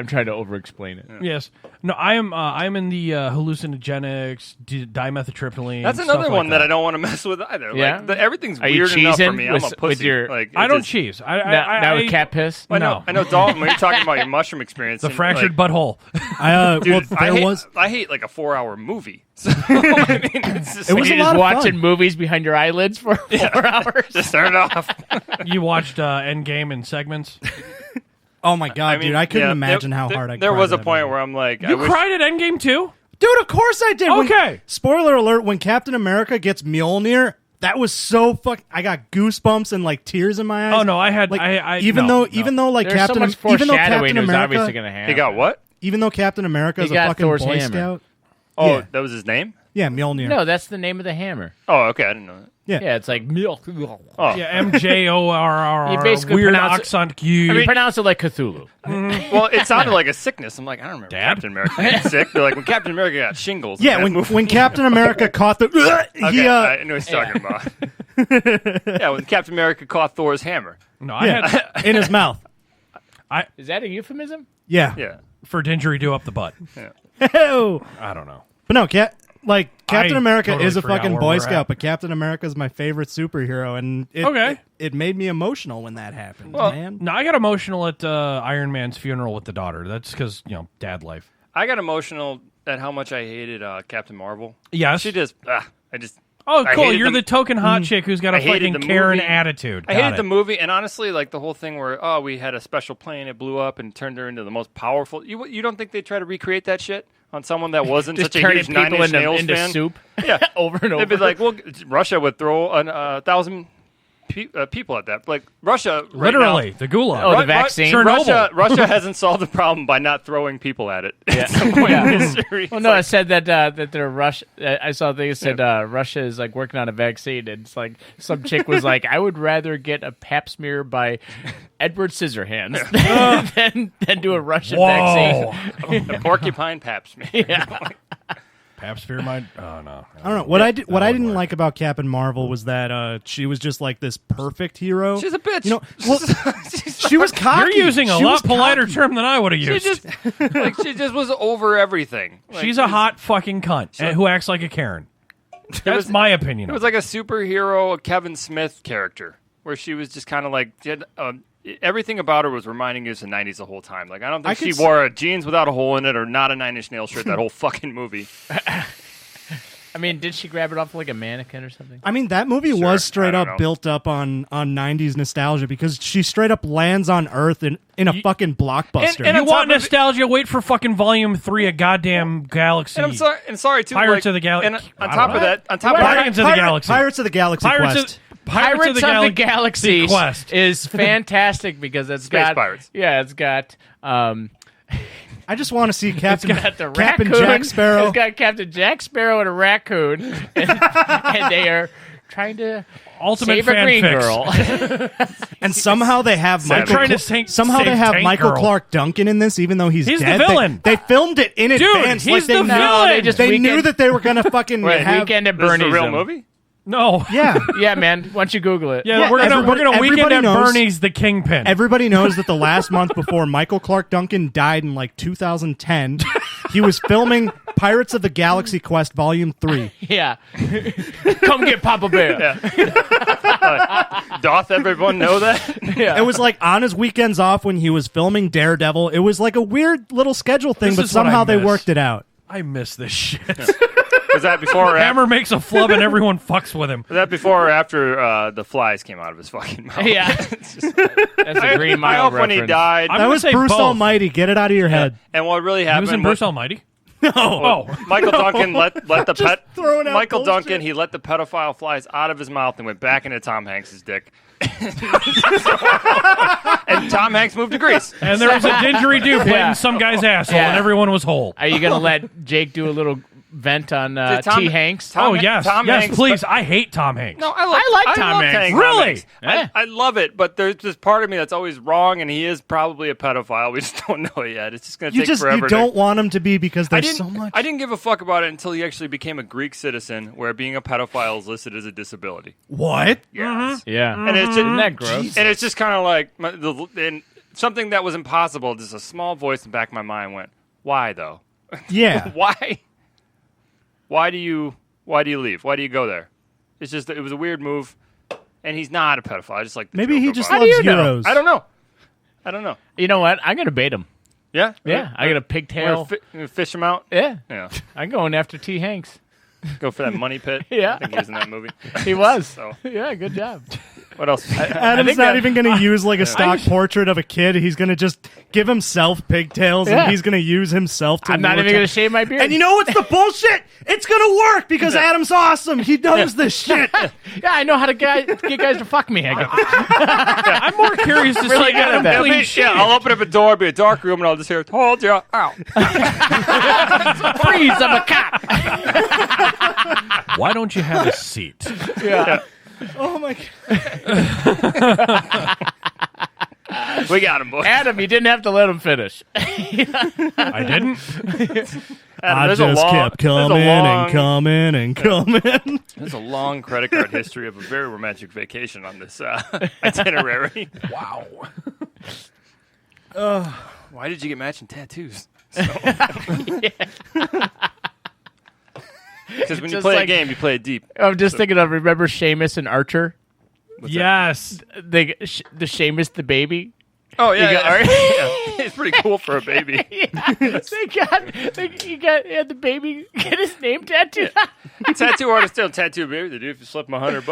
trying to over-explain it. yes. No, I'm in the hallucinogenics, dimethyltryptamine. That's stuff another like one that I don't want to mess with either. Yeah? Like everything's Are you weird enough for cheesing me. with- I'm a pussy. with your- like, I it don't just- cheese. Now with cat piss? I No. know, Dalton. When you're talking about your mushroom experience, The and, fractured like, butthole. Dude, well, I hate like a 4-hour movie. So, I mean, it's just It was You're a lot just of watching fun. movies behind your eyelids for 4 hours. just turn it off. You watched Endgame in segments. Oh my god, dude! I couldn't yeah, imagine how hard I. There cried was a at that point movie. where I'm like, I You wish, cried at Endgame too? Dude, of course I did. Okay. Spoiler alert: when Captain America gets Mjolnir, that was so I got goosebumps and like tears in my eyes. Oh no, I had Like, I even no, though like There's so Captain, much even though foreshadowing Captain it was obviously America, going to happen. he got what? even though Captain America is He a got fucking Thor's Boy hammer. Scout. Oh, Yeah. that was his name. Yeah, Mjolnir. No, that's the name of the hammer. Oh, okay, I didn't know that. Yeah, it's like milk. Oh, Yeah, MJORR. You basically weird pronounce it- accent. You pronounce it like Cthulhu. well, it sounded like a sickness. I'm like, I don't remember Dad? Captain America getting sick. They're like when Captain America got shingles. Yeah, that movie- when Captain America caught the Okay, I know what he's talking about. Yeah, when Captain America caught Thor's hammer. No, I had in his mouth. Is that a euphemism? Yeah. Yeah. for didgeridoo up the butt. Oh. I don't know. But no, Captain I America totally is a forgot fucking where Boy we're Scout, at. but Captain America is my favorite superhero, and it made me emotional when that happened, man. No, I got emotional at Iron Man's funeral with the daughter. That's because, dad life. I got emotional at how much I hated Captain Marvel. Yes. She just, I Oh, I cool. hated You're the token hot chick who's got a I hated fucking the Karen movie. attitude. I Got hated it. the movie, and honestly, like the whole thing where we had a special plane, it blew up and turned her into the most powerful. You don't think they try to recreate that shit on someone that wasn't Just such a turning huge Nine people Inch into, Nails into fan? soup Yeah, over and over. They'd be like, well, Russia would throw 1,000 people at that. Like Russia, right Literally, now, the gulag. Oh, the vaccine. Chernobyl. Russia hasn't solved the problem by not throwing people at it. Yeah. At some point in history. Well, no, I said that they're Russia. I saw a thing that said Russia is like working on a vaccine, and it's like some chick was like, "I would rather get a Pap smear by Edward Scissorhands than do a Russian vaccine." A porcupine Pap smear. Yeah. Pap smear might. Oh no. I don't know. What I didn't like about Captain Marvel was that she was just like this perfect hero. She's a bitch. You know, well, she was cocky. You're using a She lot was politer cocky. term than I would have She used. just was over everything. Like, She's a hot fucking cunt who acts like a Karen. That's my opinion. It was like a superhero, a Kevin Smith character, where she was just kind of like everything about her was reminding you of the 90s the whole time. Like I don't think she wore jeans without a hole in it or not a Nine Inch Nails shirt that whole fucking movie. I mean, did she grab it off like a mannequin or something? I mean, that movie was straight up built up on 90s nostalgia because she straight up lands on Earth in a fucking blockbuster. And you want nostalgia? Wait for fucking Volume 3 of goddamn Galaxy. And I'm sorry too. Pirates of the Galaxy. And on top of that, Guardians of the Galaxy. Pirates of the Galaxy Quest. Pirates of the Galaxy Quest is fantastic because it's Space got pirates. Yeah, it's got. I just want to see Captain Captain Jack Sparrow. It's got Captain Jack Sparrow and a raccoon, and they are trying to Ultimate save a green fanfics. girl. And somehow they have Michael. trying to save Tank Michael Girl. Clark Duncan in this, even though he's the dead. villain. They filmed it in advance. he's like they the knew- villain. They knew that they were gonna fucking Wait, have. Weekend at This is Bernie's. a real them. movie? No. Yeah. Yeah, man. Why don't you Google it? Yeah, we're gonna Weekend everybody at knows- Bernie's the Kingpin. Everybody knows that the last month before Michael Clark Duncan died in like 2010, he was filming Pirates of the Galaxy Quest Volume 3. Yeah. Come get Papa Bear. Doth everyone know that? Yeah. It was like on his weekends off when he was filming Daredevil. It was like a weird little schedule thing, This but is what somehow I they miss. worked it out. I miss this shit. Was that before or after? Hammer makes a flub and everyone fucks with him. Was that before or after the flies came out of his fucking mouth? Yeah. That's a Green I Mile hope when he reference. died. I'm That gonna was say Bruce both. Almighty. Get it out of your head. And what really He happened was in Bruce Almighty. No. Michael Duncan let the pet throwing out Michael bullshit. Duncan he let the pedophile flies out of his mouth and went back into Tom Hanks's dick. And Tom Hanks moved to Greece. And there was a didgeridoo playing in some guy's asshole, Yeah. and everyone was whole. Are you going to let Jake do a little vent on Tom- T. Hanks? Tom- Oh, yes. Tom yes, Hanks, please. I hate Tom Hanks. No, I like Tom love Hanks. Really? Yeah. I love it, but there's this part of me that's always wrong, and he is probably a pedophile. We just don't know it yet. It's just going to take forever. You don't want him to be because I there's didn't, so much. I didn't give a fuck about it until he actually became a Greek citizen, where being a pedophile is listed as a disability. What? Yes. Yeah. And it's just, Isn't that gross? And it's just kind of like and something that was impossible. Just a small voice in the back of my mind went, "Why though? Yeah. Why? Why do you leave? Why do you go there?" It's just it was a weird move, and he's not a pedophile. I just like the Maybe joke he about just it. loves you know? heroes. I don't know. You know what? I'm going to bait him. Yeah, Yeah. I got a pigtail. Fish him out. Yeah. Yeah, I'm going after T. Hanks. go for that money pit. Yeah. I think he was in that movie. He was. So Yeah, good job. what else? Adam's think not that- even going to use like a stock portrait of a kid. He's going to just give himself pigtails Yeah. and he's going to use himself to I'm not lure even going to to- shave my beard. And you know what's the bullshit? It's going to work because Adam's awesome. He knows this shit. Yeah, I know how to get guys to fuck me. I'm more curious to Really see good at Adam that. clean shit. I'll open up a door, be a dark room, and I'll just hear, "Told ya, out." Freeze, I'm a cop. Why don't you have a seat? Yeah. Oh my God. We got him, boy. Adam, you didn't have to let him finish. I didn't. I there's just a long, kept coming there's a long, and coming and coming. There's a long credit card history of a very romantic vacation on this itinerary. Wow. Why did you get matching tattoos? Because when you Just play a like- game, you play it deep. I'm just thinking of, remember Seamus and Archer? Yes. The Seamus the baby? Oh, yeah. You got- yeah. It's pretty cool for a baby. He had the baby get his name tattooed. Tattoo artist still tattoo a baby. They do if you slip them $100.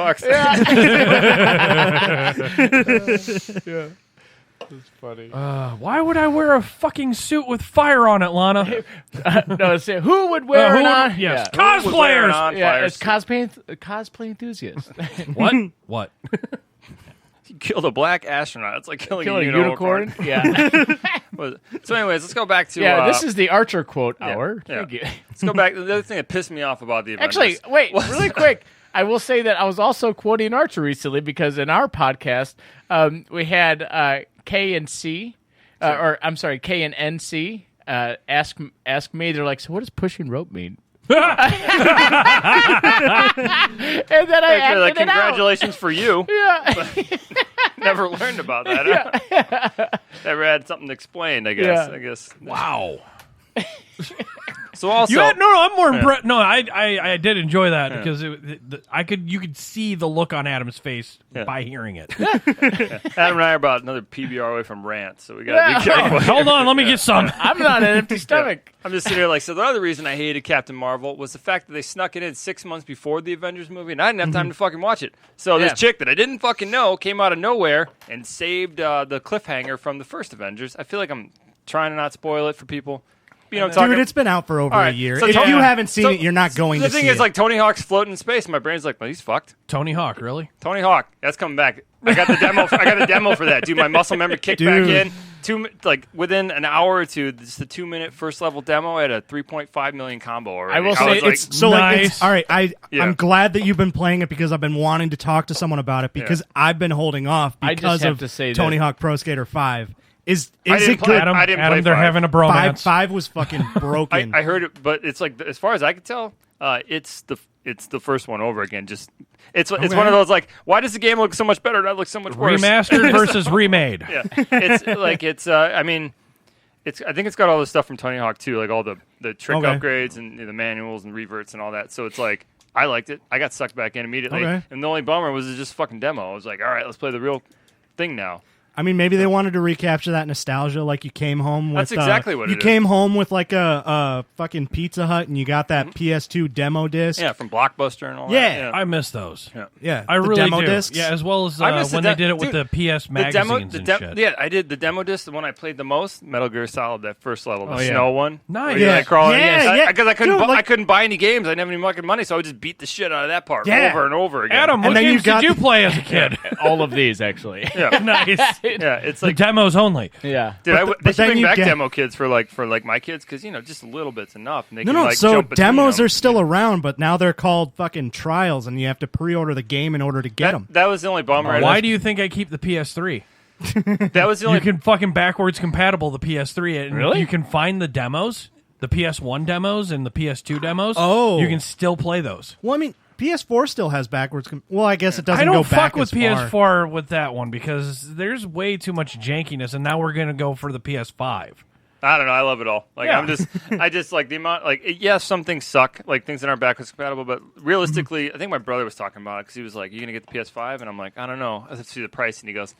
That's funny. Why would I wear a fucking suit with fire on it, Lana? No, it's who would wear it on? Yes. Yeah. Who's wearing Cosplayers. on Yeah, fires? it's cosplay enthusiast. What? What? killed a black astronaut. It's like killing a unicorn. Yeah. So, anyways, let's go back to. This is the Archer quote hour. Yeah. Thank you. Let's go back. The other thing that pissed me off about the Avengers. Actually, wait, really quick. I will say that I was also quoting Archer recently because in our podcast, we had K and C, or I'm sorry, K and NC ask me. They're like, so what does pushing rope mean? And then I acted like, it out. congratulations for you. Yeah. Never learned about that. Huh? Never had something explained, I guess. Yeah. I guess. Wow. So also, I'm more impressed. No, I did enjoy that because you could see the look on Adam's face by hearing it. Adam and I are about another PBR away from rant, so we got to be careful. Hold on, let me get some. I'm not an empty stomach. I'm just sitting here like, so the other reason I hated Captain Marvel was the fact that they snuck it in 6 months before the Avengers movie, and I didn't have time to fucking watch it. So this chick that I didn't fucking know came out of nowhere and saved the cliffhanger from the first Avengers. I feel like I'm trying to not spoil it for people. You know, Dude, it's been out for over a year. So if you haven't seen it, you're not going to see it. The thing is, like, Tony Hawk's floating in space. My brain's like, well, he's fucked. Tony Hawk, really? Tony Hawk, that's coming back. I got the demo. I got a demo for that. Dude, my muscle memory kicked back in. Within an hour or two, just the 2-minute first level demo at a 3.5 million combo already. I will say it's so nice. All right, I'm glad that you've been playing it because I've been wanting to talk to someone about it because I've been holding off because of Tony Hawk Pro Skater 5. Is it good? Adam, they're having a bromance. Five was fucking broken. I heard it, but it's like, as far as I can tell, it's the first one over again. Just it's one of those like, why does the game look so much better? That looks so much worse. Remastered versus remade. Yeah, it's like I mean, I think it's got all the stuff from Tony Hawk too, like all the trick upgrades and the manuals and reverts and all that. So it's like, I liked it. I got sucked back in immediately, and the only bummer was it's just a fucking demo. I was like, all right, let's play the real thing now. I mean, maybe they wanted to recapture that nostalgia, like you came home with. That's exactly what it is. You came home with like a fucking Pizza Hut, and you got that PS2 demo disc. Yeah, from Blockbuster and all that. Yeah, I miss those. Yeah, I really demo do. discs. Yeah, as well as when they did it with the PS magazines and shit. Yeah, I did the demo disc. The one I played the most, Metal Gear Solid, that first level, the yeah. snow one. Nice. Because I couldn't buy any games. I didn't have any fucking money, so I would just beat the shit out of that part over and over again. Adam, what games did you play as a kid? All of these, actually. Yeah, nice. Yeah, it's like demos only. Yeah, dude. They should bring back demo kids for my kids because just a little bit's enough. And they can, like, so jump between demos them. are still around, but now they're called fucking trials, and you have to pre-order the game in order to get them. That was the only bummer. Why do you think I keep the PS3? That was the only. You can fucking backwards compatible the PS3. And really? You can find the demos, the PS1 demos and the PS2 demos. Oh, you can still play those. Well, I mean, PS4 still has backwards. Well, I guess it doesn't. I don't go back fuck with as PS4 far. with that one because there's way too much jankiness, and now we're gonna go for the PS5. I don't know. I love it all. Like I just like the amount. Like yes, some things suck. Like things that aren't backwards compatible. But realistically, I think my brother was talking about it because he was like, "You gonna get the PS5?" And I'm like, "I don't know." I see the price, and he goes,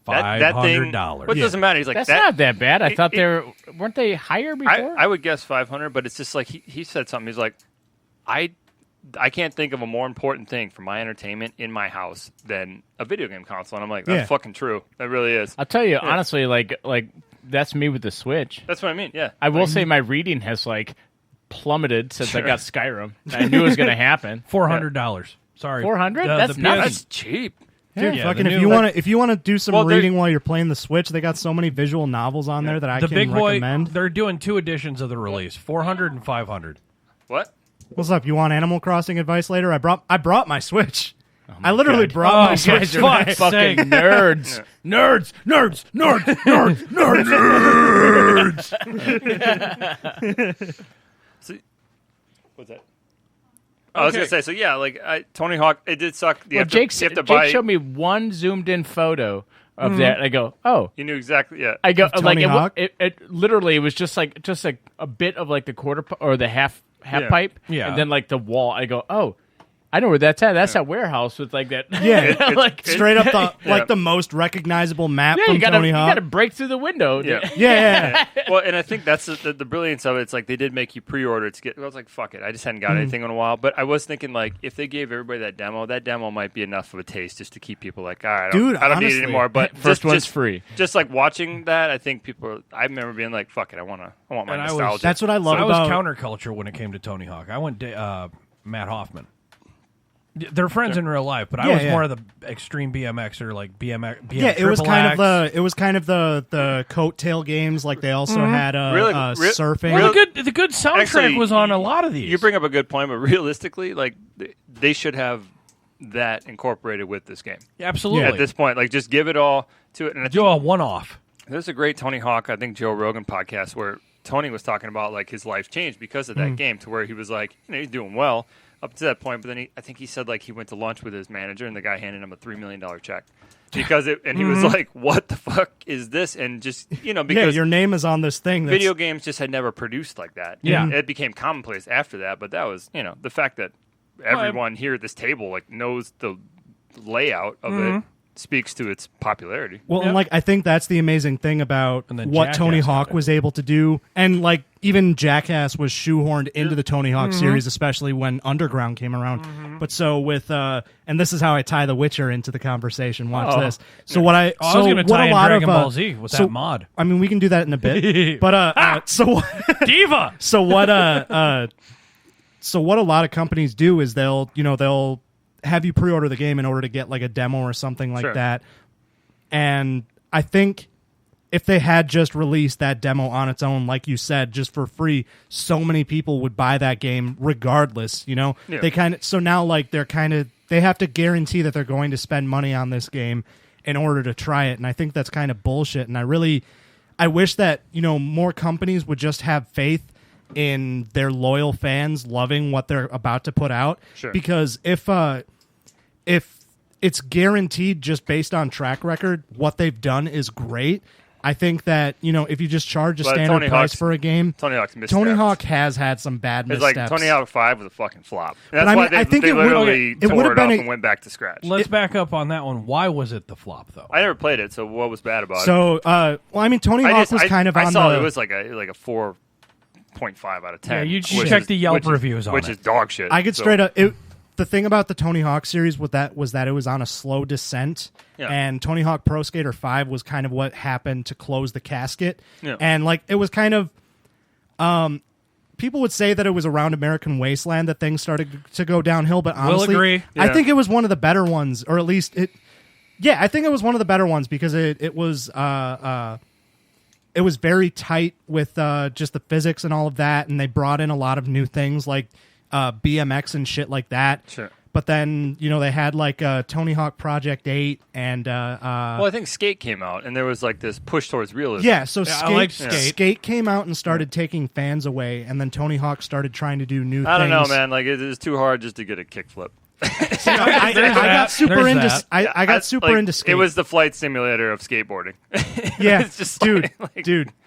$500. What doesn't matter? He's like, that's not that bad. I thought weren't they higher before? I would guess 500, but it's just like he said something. He's like, I can't think of a more important thing for my entertainment in my house than a video game console. And I'm like, that's fucking true. That really is. I'll tell you honestly, like that's me with the Switch. That's what I mean. Yeah, I will say my reading has like plummeted since I got Skyrim. I knew it was going to happen. $400. Sorry, $400. That's nothing. That's cheap. Dude, fucking if you want to do some reading while you're playing the Switch, they got so many visual novels on there that I can recommend. They're doing 2 editions of the release, 400 and 500. What? What's up? You want Animal Crossing advice later? I brought my Switch. I literally brought my Switch. You guys are fucking nerds. Nerds. So, what's that? I was gonna say, so yeah, like Tony Hawk, it did suck. Jake showed me one zoomed in photo of that. And I go, oh, you knew exactly. Yeah, I go Tony Hawk? It literally was just like a bit of like the quarter or the half pipe, and then like the wall. I go, oh, I know where that's at. That's that warehouse with like that. Yeah, like straight up the most recognizable map from Tony Hawk. You got to break through the window. Yeah. Well, and I think that's the brilliance of it. It's like they did make you pre-order to get. I was like, fuck it, I just hadn't got anything in a while. But I was thinking like if they gave everybody that demo might be enough of a taste just to keep people like, all right, I don't need it anymore. But first one's free. Just like watching that, I think people. I remember being like, fuck it, I want my nostalgia. That's what I love I about. was counterculture when it came to Tony Hawk. I went Matt Hoffman. They're friends in real life, but I was more of the extreme BMX or like BM. Yeah, it was kind of the coattail games. Like they also had surfing. Well, the good soundtrack Actually, was on a lot of these. You bring up a good point, but realistically, like they should have that incorporated with this game. Yeah, absolutely. At this point, like just give it all to it. And do a one-off. There's a great Tony Hawk, I think Joe Rogan podcast where Tony was talking about like his life changed because of that game, to where he was like, he's doing well up to that point, but then I think he said like he went to lunch with his manager and the guy handed him a $3 million check because and he was like, what the fuck is this? And just, because your name is on this thing. Video games just had never produced like that. Yeah. And it became commonplace after that, but that was, the fact that everyone here at this table like knows the layout of it speaks to its popularity. Well, and like I think that's the amazing thing about what Tony Hawk was able to do, and like even Jackass was shoehorned into the Tony Hawk series, especially when Underground came around. But so with and this is how I tie The Witcher into the conversation. Watch this. So what I was going to tie in Dragon Ball Z with that mod. I mean, we can do that in a bit. But so Diva. So what a lot of companies do is they'll have you pre-order the game in order to get like a demo or something like that. And I think if they had just released that demo on its own, like you said, just for free, so many people would buy that game regardless, They so now like they have to guarantee that they're going to spend money on this game in order to try it. And I think that's kind of bullshit. And I wish that, more companies would just have faith in their loyal fans loving what they're about to put out. Because if it's guaranteed just based on track record, what they've done is great. I think that, if you just charge a standard price for a game, Tony Hawk has had some bad missteps. Like Tony Hawk 5 was a fucking flop. And that's why they literally tore it off and went back to scratch. Let's back up on that one. Why was it the flop, though? I never played it, so what was bad about it? So, Tony Hawk was kind of on the... it was like a 4.5 out of 10. Yeah, you check the Yelp reviews on it. Which is dog shit. I get straight up... The thing about the Tony Hawk series was that it was on a slow descent, and Tony Hawk Pro Skater 5 was kind of what happened to close the casket. And like it was kind of, people would say that it was around American Wasteland that things started to go downhill, but honestly, we'll agree. I think it was one of the better ones, or at least it. Yeah, I think it was one of the better ones because it was very tight with just the physics and all of that, and they brought in a lot of new things like BMX and shit like that. Sure. But then, they had like Tony Hawk Project 8 and... well, I think Skate came out, and there was like this push towards realism. Yeah, so I liked Skate. Skate came out and started taking fans away, and then Tony Hawk started trying to do new things. I don't know, man. Like, it is too hard just to get a kickflip. I got super into skate. It was the flight simulator of skateboarding. Yeah, it's just dude.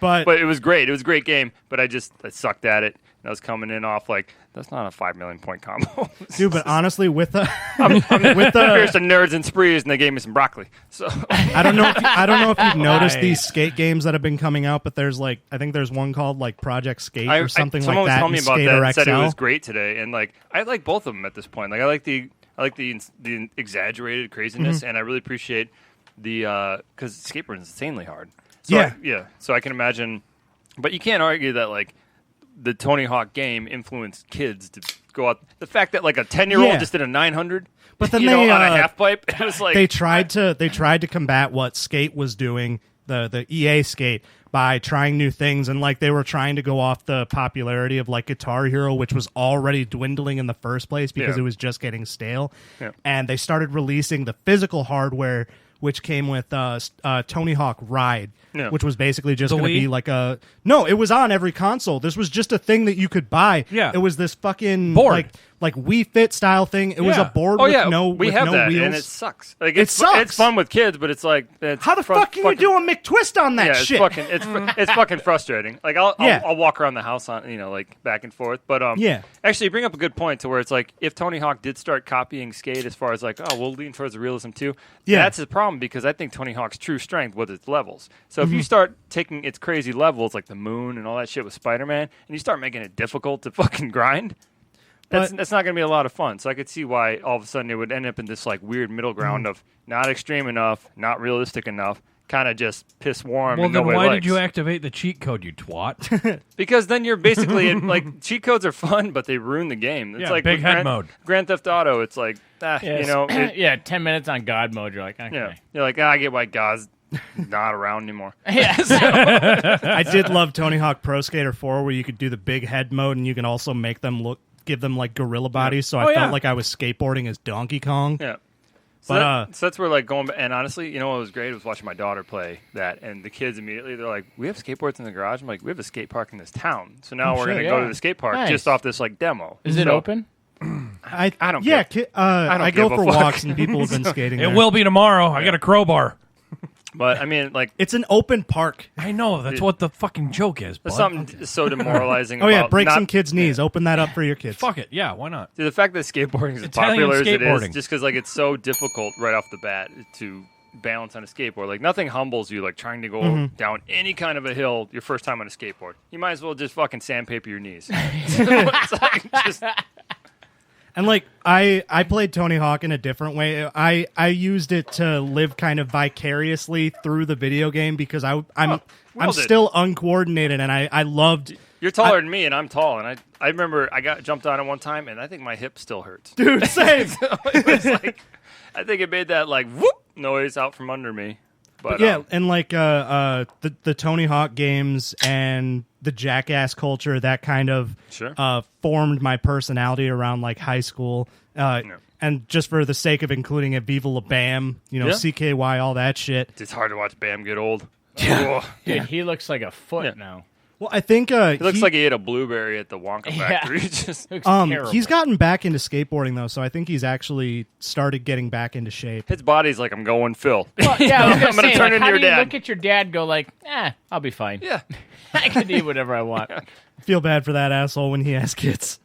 But it was great. It was a great game. But I sucked at it. And I was coming in off like that's not a 5 million point combo, dude. But honestly, with the here's some nerds and sprees, and they gave me some broccoli. So I don't know if you've noticed these skate games that have been coming out, but there's like I think there's one called like Project Skate or something like that. Someone was telling me about that. XL. Said it was great today, and like I like both of them at this point. Like I like the exaggerated craziness, and I really appreciate the because skateboarding is insanely hard. So so I can imagine, but you can't argue that like the Tony Hawk game influenced kids to go out. The fact that like a 10-year-old just did a 900, but then on a half pipe, it was like they tried to combat what Skate was doing, the EA Skate, by trying new things, and like they were trying to go off the popularity of like Guitar Hero, which was already dwindling in the first place because it was just getting stale, and they started releasing the physical hardware, which came with Tony Hawk Ride, which was basically just going to be like a... No, it was on every console. This was just a thing that you could buy. Yeah. It was this fucking... board. Like Wii Fit style thing. It was a board with no we have that, wheels. and it sucks. Like, it sucks. It's fun with kids, but it's like... How the fuck can you do a McTwist on that shit? It's fucking frustrating. Like, I'll walk around the house on, like, back and forth. But, actually, you bring up a good point to where it's like, if Tony Hawk did start copying Skate as far as like, we'll lean towards the realism too, that's his problem, because I think Tony Hawk's true strength was its levels. So if you start taking its crazy levels, like the moon and all that shit with Spider-Man, and you start making it difficult to fucking grind, that's not going to be a lot of fun. So I could see why all of a sudden it would end up in this like weird middle ground of not extreme enough, not realistic enough. kind of just piss warm. Well, and then nobody why likes. did you activate the cheat code, you twat? Because then you're basically like cheat codes are fun, but they ruin the game. It's Yeah, like big with head mode. Grand Theft Auto. It's like you know, yeah, 10 minutes on God mode. You're like, okay. yeah, you're like I get why God's not around anymore. I did love Tony Hawk Pro Skater 4, where you could do the big head mode, and you can also make them give them like gorilla bodies. So I felt like I was skateboarding as Donkey Kong. Yeah. So, so that's where like going. And honestly, you know what was great was watching my daughter play that, and the kids immediately they're like, "We have skateboards in the garage." I'm like, "We have a skate park in this town." So now we're gonna go to the skate park just off this like demo. Is it open? I don't. Yeah, give, I go for walks, and people have been skating. It will be tomorrow. I got a crowbar. But I mean, like it's an open park. I know that's what the fucking joke is. Bud. Something so demoralizing. Oh yeah, about break some kids' knees. Open that up for your kids. Fuck it. Yeah, why not? Dude, the fact that skateboarding is as Italian popular as it skateboarding. is, just because like it's so difficult right off the bat to balance on a skateboard. Like nothing humbles you like trying to go down any kind of a hill your first time on a skateboard. You might as well just fucking sandpaper your knees. It's like just. And like I played Tony Hawk in a different way. I used it to live kind of vicariously through the video game because I'm still uncoordinated, and I loved. You're taller than me, and I'm tall, and I remember I got jumped on it one time, and I think my hip still hurts. Dude, same. It was like, I think it made that like whoop noise out from under me. But yeah, and like the Tony Hawk games and the Jackass culture, that kind of formed my personality around like high school. And just for the sake of including it, Viva La Bam, CKY, all that shit. It's hard to watch Bam get old. Yeah. Dude, he looks like a foot now. Well, I think he looks like he ate a blueberry at the Wonka factory. Just he's gotten back into skateboarding though, so I think he's actually started getting back into shape. His body's like, I'm going Phil. Well, yeah, I'm going to turn into your dad. dad. Look at your dad. Go like, I'll be fine. Yeah, I can eat whatever I want. I feel bad for that asshole when he has kids.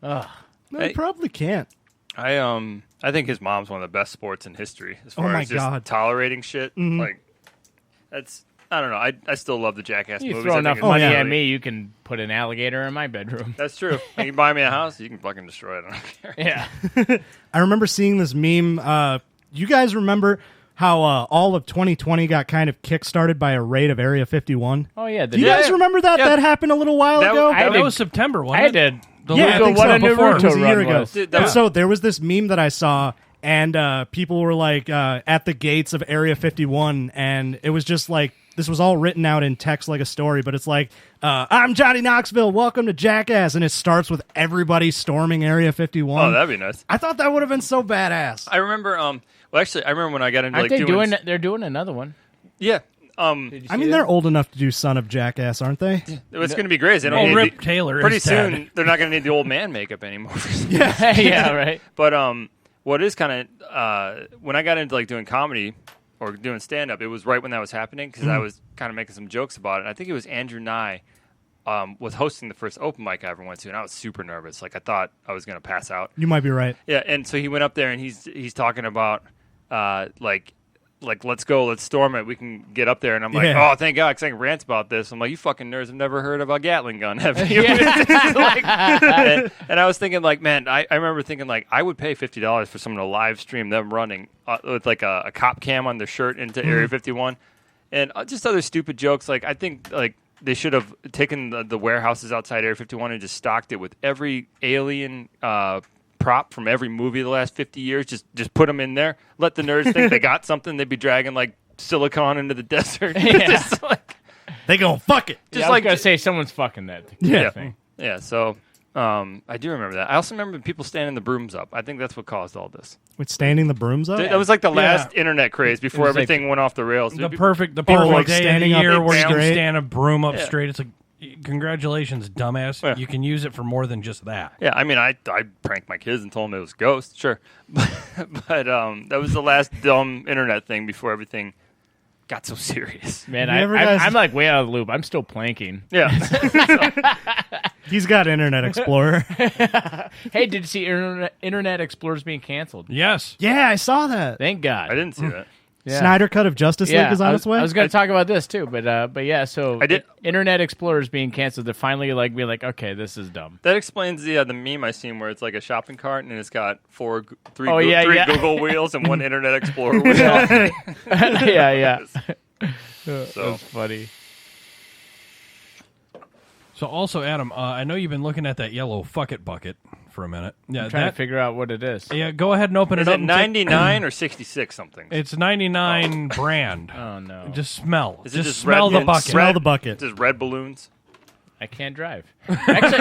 No, Hey. he probably can't. I think his mom's one of the best sports in history as far as just tolerating shit. Like that's. I don't know. I still love the Jackass You movies. throw I enough think money it's at really- me, you can put an alligator in my bedroom. That's true. You can buy me a house, you can fucking destroy it. I don't care. Yeah. I remember seeing this meme. You guys remember how all of 2020 got kind of kickstarted by a raid of Area 51? Oh, yeah. Do you guys remember that? Yeah. That happened a little while ago? That was September, I wasn't had it? to Yeah, I Google think what so. a Before. It Naruto was a year run ago. was. Dude, And so there was this meme that I saw, and people were like at the gates of Area 51, and it was just like, this was all written out in text like a story, but it's like, I'm Johnny Knoxville, welcome to Jackass, and it starts with everybody storming Area 51. Oh, that'd be nice. I thought that would have been so badass. I remember. Well, actually, I remember when I got into Aren't like they doing. They're doing another one. Yeah. I mean, they're old enough to do Son of Jackass, aren't they? It's going to be great. They don't need Rip Taylor. Pretty is soon, dead. they're not going to need the old man makeup anymore. Yeah, right. But what is kind of when I got into like doing comedy or doing stand up, it was right when that was happening because I was kind of making some jokes about it. And I think it was Andrew Nye was hosting the first open mic I ever went to, and I was super nervous. Like I thought I was going to pass out. You might be right. Yeah, and so he went up there and he's talking about like let's go, let's storm it. We can get up there, and I'm like, oh, thank God, because I can rant about this. I'm like, you fucking nerds have never heard of a Gatling gun, have you? Like, and I was thinking, like, man, I remember thinking, like, I would pay $50 for someone to live stream them running with like a cop cam on their shirt into Area 51, and just other stupid jokes. Like, I think like they should have taken the warehouses outside Area 51 and just stocked it with every alien prop from every movie the last 50 years. Just put them in there. Let the nerds think they got something. They'd be dragging like silicon into the desert. Just like, They go, fuck it. Just I was going to say someone's fucking that thing. Yeah, so I do remember that. I also remember people standing the brooms up. I think that's what caused all this. With standing the brooms up? That was like the last internet craze before everything went off the rails. The perfect day of standing the up year where you can straight. stand a broom up straight. It's like, congratulations, dumbass. Yeah. You can use it for more than just that. Yeah, I mean, I pranked my kids and told them it was Ghost, sure. But that was the last dumb internet thing before everything got so serious. Man, I'm like way out of the loop. I'm still planking. Yeah. He's got Internet Explorer. Hey, did you see Internet Explorer's being canceled? Yes. Yeah, I saw that. Thank God. I didn't see that. Yeah. Snyder Cut of Justice League is on its way? I was going to talk about this too, but yeah, so I did. Internet Explorer is being canceled. They're finally be like, okay, this is dumb. That explains the meme I seen where it's like a shopping cart and it's got three yeah. Google wheels and one Internet Explorer wheel. Yeah. That's funny. So also, Adam, I know you've been looking at that yellow fuck it bucket for a minute. Yeah, I'm trying to figure out what it is. Yeah, go ahead and open Is it up. it 99 or 66 something? It's 99 brand. Oh, no. Just smell. Is it just smell red the bucket. Smell the bucket. Just red balloons. I can't drive. Actually,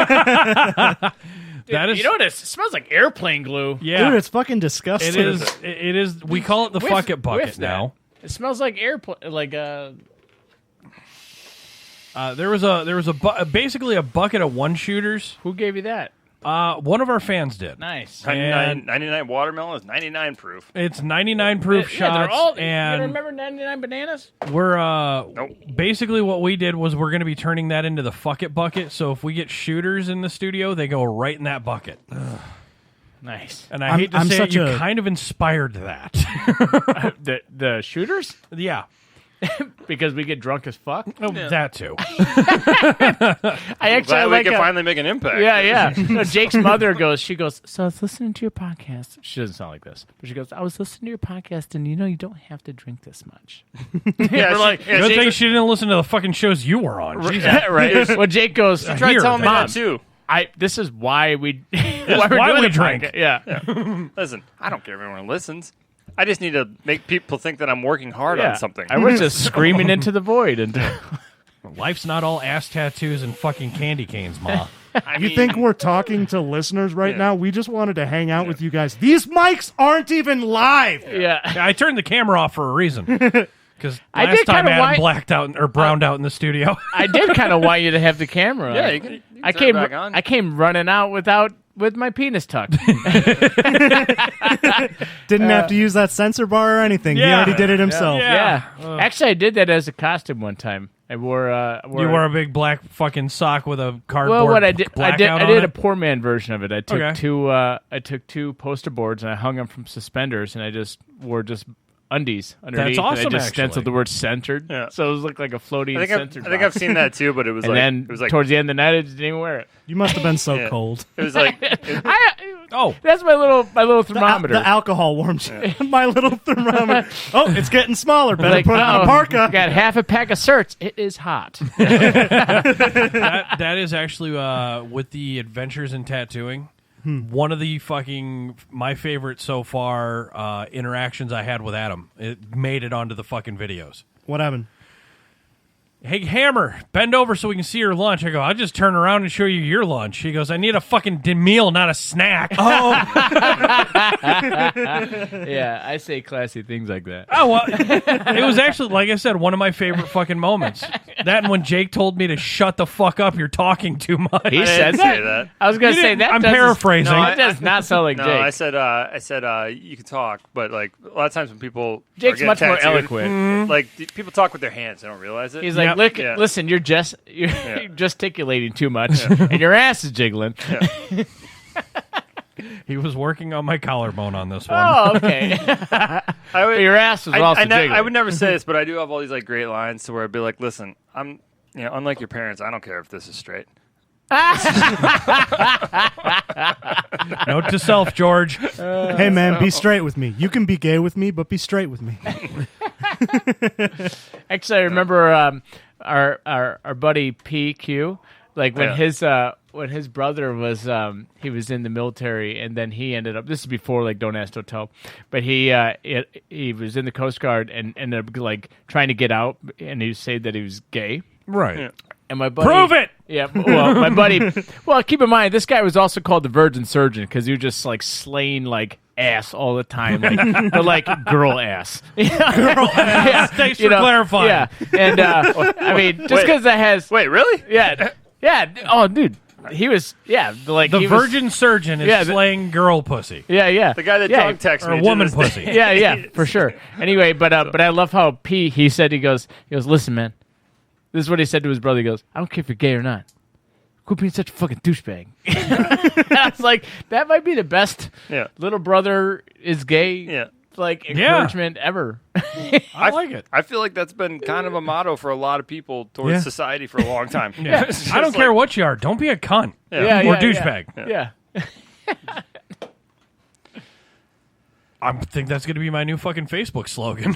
That is, you know what? It smells like airplane glue. yeah, Dude, it's fucking disgusting. it is. It is. We call it the fuck it bucket whiff that. now. It smells like airplane, like There was basically a bucket of one shooters. Who gave you that? One of our fans did. Nice. 99 watermelon is 99 proof. It's 99 proof Yeah, shots, they're all. You and remember 99 bananas? we're Nope. basically what we did was we're going to be turning that into the fuck it bucket. So if we get shooters in the studio, they go right in that bucket. Nice. And I hate to I'm say it, such you a- kind of inspired that. The shooters? Yeah, Because we get drunk as fuck? that too. I actually Glad we like can a- finally make an impact. Yeah. No, Jake's mother she goes, so I was listening to your podcast. She doesn't sound like this, but she goes, I was listening to your podcast, and you don't have to drink this much. Yeah, We're like, yeah, Good Jake- thing she didn't listen to the fucking shows you were on. Jesus. right? Well, Jake goes, Try telling me Mom, that too. this is why we why we're doing we a drink. podcast. Yeah. Listen, I don't care if everyone listens. I just need to make people think that I'm working hard on something. I was just screaming into the void. And Life's not all ass tattoos and fucking candy canes, Ma. You think we're talking to listeners right now? We just wanted to hang out with you guys. These mics aren't even live. yeah. I turned the camera off for a reason. Because I last did time kinda Adam want- blacked out or browned out in the studio. I did kind of want you to have the camera on. Yeah, you can I turn it came back on. I came running out with my penis tucked. Didn't have to use that sensor bar or anything. He Yeah. already did it himself. Yeah. Actually, I did that as a costume one time. I wore You wore a big black fucking sock with a cardboard well, what I did, I blackout did on a it. poor man version of it. I took Okay. two poster boards and I hung them from suspenders, and I just wore undies underneath. awesome, And I just actually. stenciled the word "centered," Yeah. so it looked like a floating I censored. think I've seen that too, but it was And like then it was like towards the end of the night, I just didn't even wear it. You must have been so Yeah. cold. it was like Oh, That's my little thermometer. The alcohol warms you. My little thermometer. Oh, it's getting smaller. Better Like, put on a parka. Got half a pack of certs. It is hot. that is actually with the Adventures in Tattooing. One of the fucking my favorite so far interactions I had with Adam. It made it onto the fucking videos. What happened? Hey, Hammer, bend over so we can see your lunch. I go, I'll just turn around and show you your lunch. He goes, I need a fucking meal, not a snack. Yeah, I say classy things like that. Oh, well, it was actually, like I said, one of my favorite fucking moments. That and when Jake told me to shut the fuck up, you're talking too much. He I said didn't say that. that. I was going You to say didn't- that. I'm doesn't- paraphrasing. No, it does not sound like No, Jake. I said you can talk, but like a lot of times when people Jake's are getting much more tattooed, eloquent. Like people talk with their hands, they don't realize it. He's like, Yep. Look, Yeah. listen, you're gesticulating too much, and your ass is jiggling. He was working on my collarbone on this one. Oh, okay. I would, Your ass was also jiggling. I would never say this, but I do have all these like great lines to where I'd be like, listen, unlike your parents, I don't care if this is straight. Note to self, George. Hey, man, be straight with me. You can be gay with me, but be straight with me. Actually, I remember our buddy PQ, like when his brother was he was in the military, and then he ended up. This is before like Don't Ask, Don't Tell, but he was in the Coast Guard and ended up like trying to get out, and he said that he was gay. Right. Yeah. And my buddy, Prove it! Yeah, well, my buddy. Well, keep in mind, this guy was also called the Virgin Surgeon because he was just like slaying like ass all the time, like, but like girl ass. Girl ass. Yeah, Thanks for clarifying. Yeah, and I mean, just because that has. Wait, really? Yeah. Oh, dude, he was. Yeah, like The he was- virgin surgeon is slaying girl pussy. Yeah. The guy that Yeah, dog texted Or me a woman to this pussy. day. Yeah, for sure. Anyway, but I love how he said he goes, listen, man. This is what he said to his brother. He goes, I don't care if you're gay or not. Quit being such a fucking douchebag. I was like, that might be the best little brother is gay encouragement ever. I like it. I feel like that's been kind of a motto for a lot of people towards society for a long time. Yeah. It's I don't just care like- what you are. Don't be a cunt. Yeah, or yeah, douchebag. Yeah. I think that's going to be my new fucking Facebook slogan.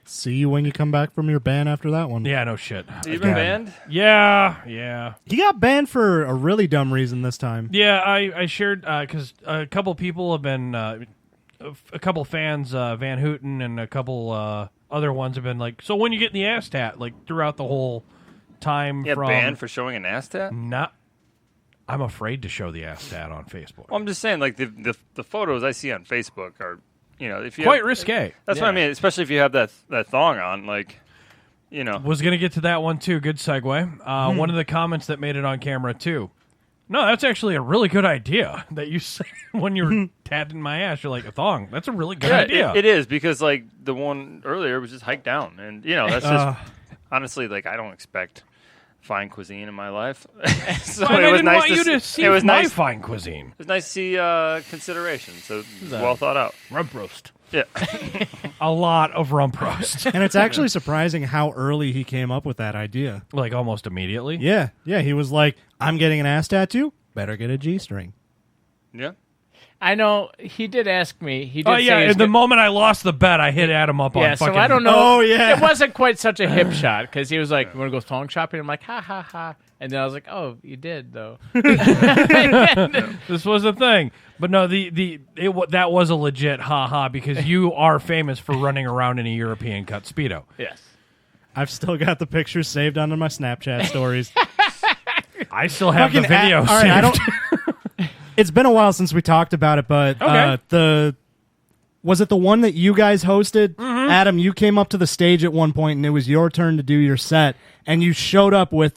See you when you come back from your ban after that one. Yeah, no shit. You been banned? Yeah. He got banned for a really dumb reason this time. Yeah, I shared because a couple people have been a couple fans, Van Houten and a couple other ones have been like, so when you get in the ass tat, like throughout the whole time. Yeah, from banned for showing an ass tat? I'm afraid to show the ass tat on Facebook. Well, I'm just saying, like the photos I see on Facebook are, if you quite risque. That's what I mean, especially if you have that thong on, like, Was going to get to that one too. Good segue. One of the comments that made it on camera too. No, that's actually a really good idea that you say when you're tatting my ass. You're like, a thong. That's a really good idea. It is, because like the one earlier was just hiked down, and that's just honestly, like, I don't expect fine cuisine in my life. So I it was didn't nice want you to see my fine cuisine. It was nice to see consideration. So well thought out. Rump roast. Yeah. A lot of rump roast. And it's actually surprising how early he came up with that idea. Like almost immediately? Yeah. He was like, I'm getting an ass tattoo. Better get a G-string. Yeah. I know he did ask me. He did. Oh yeah! And the moment I lost the bet, I hit Adam up on. Yeah, fucking... so I don't know. Oh yeah, it wasn't quite such a hip shot because he was like, "You want to go thong shopping?" I'm like, "Ha ha ha!" And then I was like, "Oh, you did though." This was a thing, but no, that was a legit ha ha because you are famous for running around in a European cut Speedo. Yes, I've still got the pictures saved onto my Snapchat stories. I still have the Fucking video saved. All right, I don't. It's been a while since we talked about it, but was it the one that you guys hosted? Mm-hmm. Adam, you came up to the stage at one point, and it was your turn to do your set, and you showed up with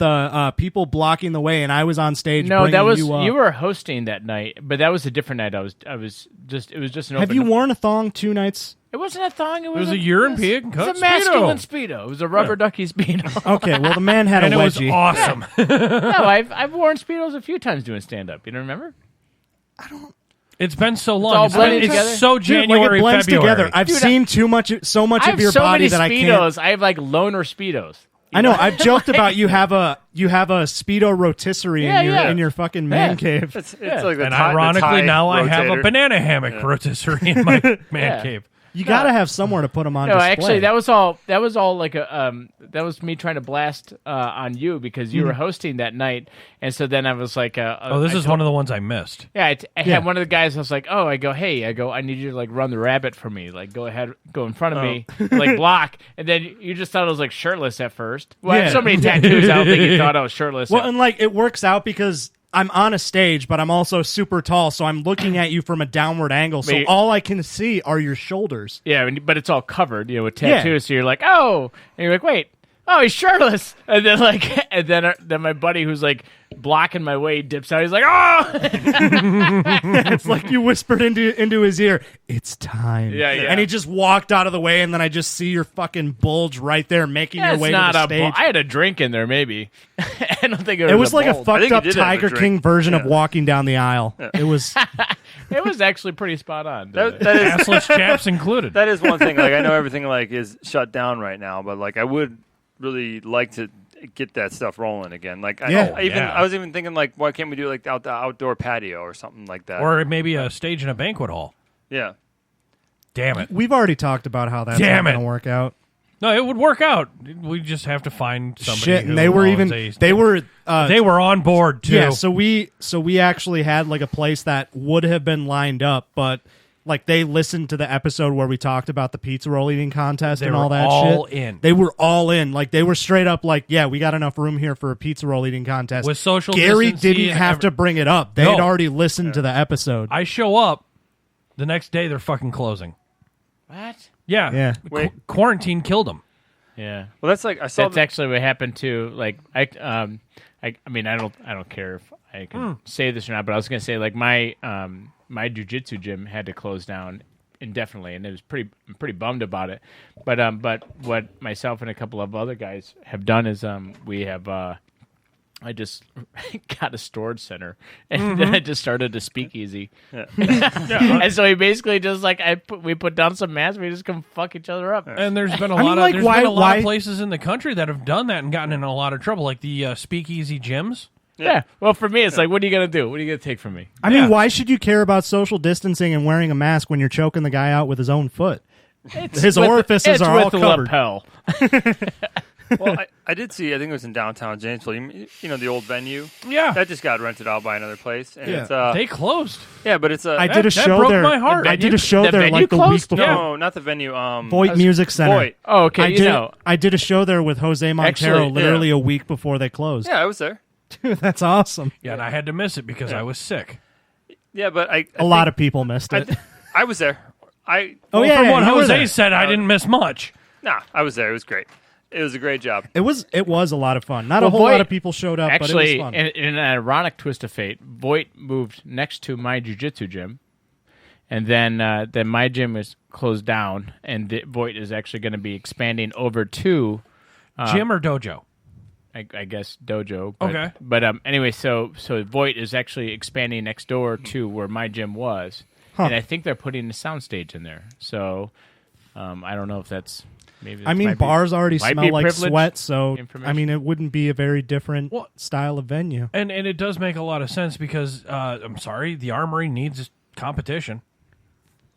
people blocking the way, and I was on stage. No, that was you were hosting that night, but that was a different night. It was just an. Have you worn a thong 2 nights? It wasn't a thong. It was a European cut. It was a masculine Speedo. It was a rubber ducky Speedo. Okay, well the man had and a wedgie. It was awesome. No, I've worn Speedos a few times doing stand up. You don't remember? I don't. It's been so long. It's so January, it blends February. together. I've seen so much of your body that I can't. Speedos. I have like loner Speedos. I know. I've joked about you have a Speedo rotisserie in your fucking man cave. It's like the and ironically, now I have a banana hammock rotisserie in my man cave. You got to have somewhere to put them on. No, display. actually, that was all like that was me trying to blast on you because you were hosting that night, and so then I was like, this is one of the ones I missed. Yeah, I had one of the guys. I was like, I need you to like run the rabbit for me. Like, go ahead, go in front of me, like block. And then you just thought I was like shirtless at first. Well, I have so many tattoos, I don't think you thought I was shirtless. Well, and like it works out because I'm on a stage, but I'm also super tall, so I'm looking at you from a downward angle. So all I can see are your shoulders. Yeah, but it's all covered, with tattoos. Yeah. So you're like, and you're like, wait, he's shirtless. And then then my buddy who's like blocking my way dips out. He's like, oh! It's like you whispered into his ear, it's time. Yeah. And he just walked out of the way, and then I just see your fucking bulge right there making your way to the stage. I had a drink in there, maybe. I don't think it was like a fucked up Tiger Tiger King version of walking down the aisle. Yeah. It was. It was actually pretty spot on. That is assless chaps included. That is one thing. Like, I know everything like is shut down right now, but like I would really like to get that stuff rolling again. Like, I was even thinking, like, why can't we do like the outdoor patio or something like that, or maybe a stage in a banquet hall? Yeah. Damn it. We've already talked about how that's not going to work out. No, it would work out. We just have to find somebody. Shit, and they were on board too. Yeah, so we actually had like a place that would have been lined up, but like they listened to the episode where we talked about the pizza roll eating contest and all that shit. They were all in. Like they were straight up like, yeah, we got enough room here for a pizza roll eating contest. With social Gary distancing didn't have to bring it up. They had already listened to the episode. I show up the next day, they're fucking closing. What? Yeah. Quarantine killed them. Yeah. Well, that's like that's actually what happened too. Like I mean I don't care if I can say this or not, but I was gonna say like my my jiu-jitsu gym had to close down indefinitely, and it was pretty bummed about it. But what myself and a couple of other guys have done is we have I just got a storage center, and then I just started a speakeasy. Yeah. And so he basically just like we put down some masks, we just come fuck each other up. And there's been a lot of places in the country that have done that and gotten in a lot of trouble, like the speakeasy gyms. Yeah. Well, for me, it's like, what are you going to do? What are you going to take from me? I mean, why should you care about social distancing and wearing a mask when you're choking the guy out with his own foot? His orifices it's are all with the covered. lapel. Well, I did see. I think it was in downtown Janesville. You know the old venue. Yeah. That just got rented out by another place. And Yeah. it's, They closed. yeah, but it's a. I did a that show broke there. my heart. I did a show The there venue like the week closed? before. No, not the venue. Voight Music Center. Voight. Oh, okay. I did a show there with Jose Montero Actually, literally a week before they closed. Yeah, I was there. Dude, that's awesome. Yeah, and I had to miss it because I was sick. Yeah, but A lot of people missed it. I was there. Oh, Well, yeah, from yeah, what you were Jose there. said, I didn't miss much. Nah, I was there. It was great. It was a great job. It was a lot of fun. Not a Well, whole Voight- lot of people showed up, Actually, but it was fun. in an ironic twist of fate, Voight moved next to my jiu-jitsu gym, and then my gym is closed down, and Voight is actually going to be expanding over to Gym or dojo? I guess dojo. But, Okay. But anyway, so Voight is actually expanding next door to where my gym was, and I think they're putting a soundstage in there. So I don't know if that's maybe. I mean, bars already might smell be like privileged sweat, so information. I mean, it wouldn't be a very different Well- style of venue. And it does make a lot of sense because, I'm sorry, the Armory needs competition.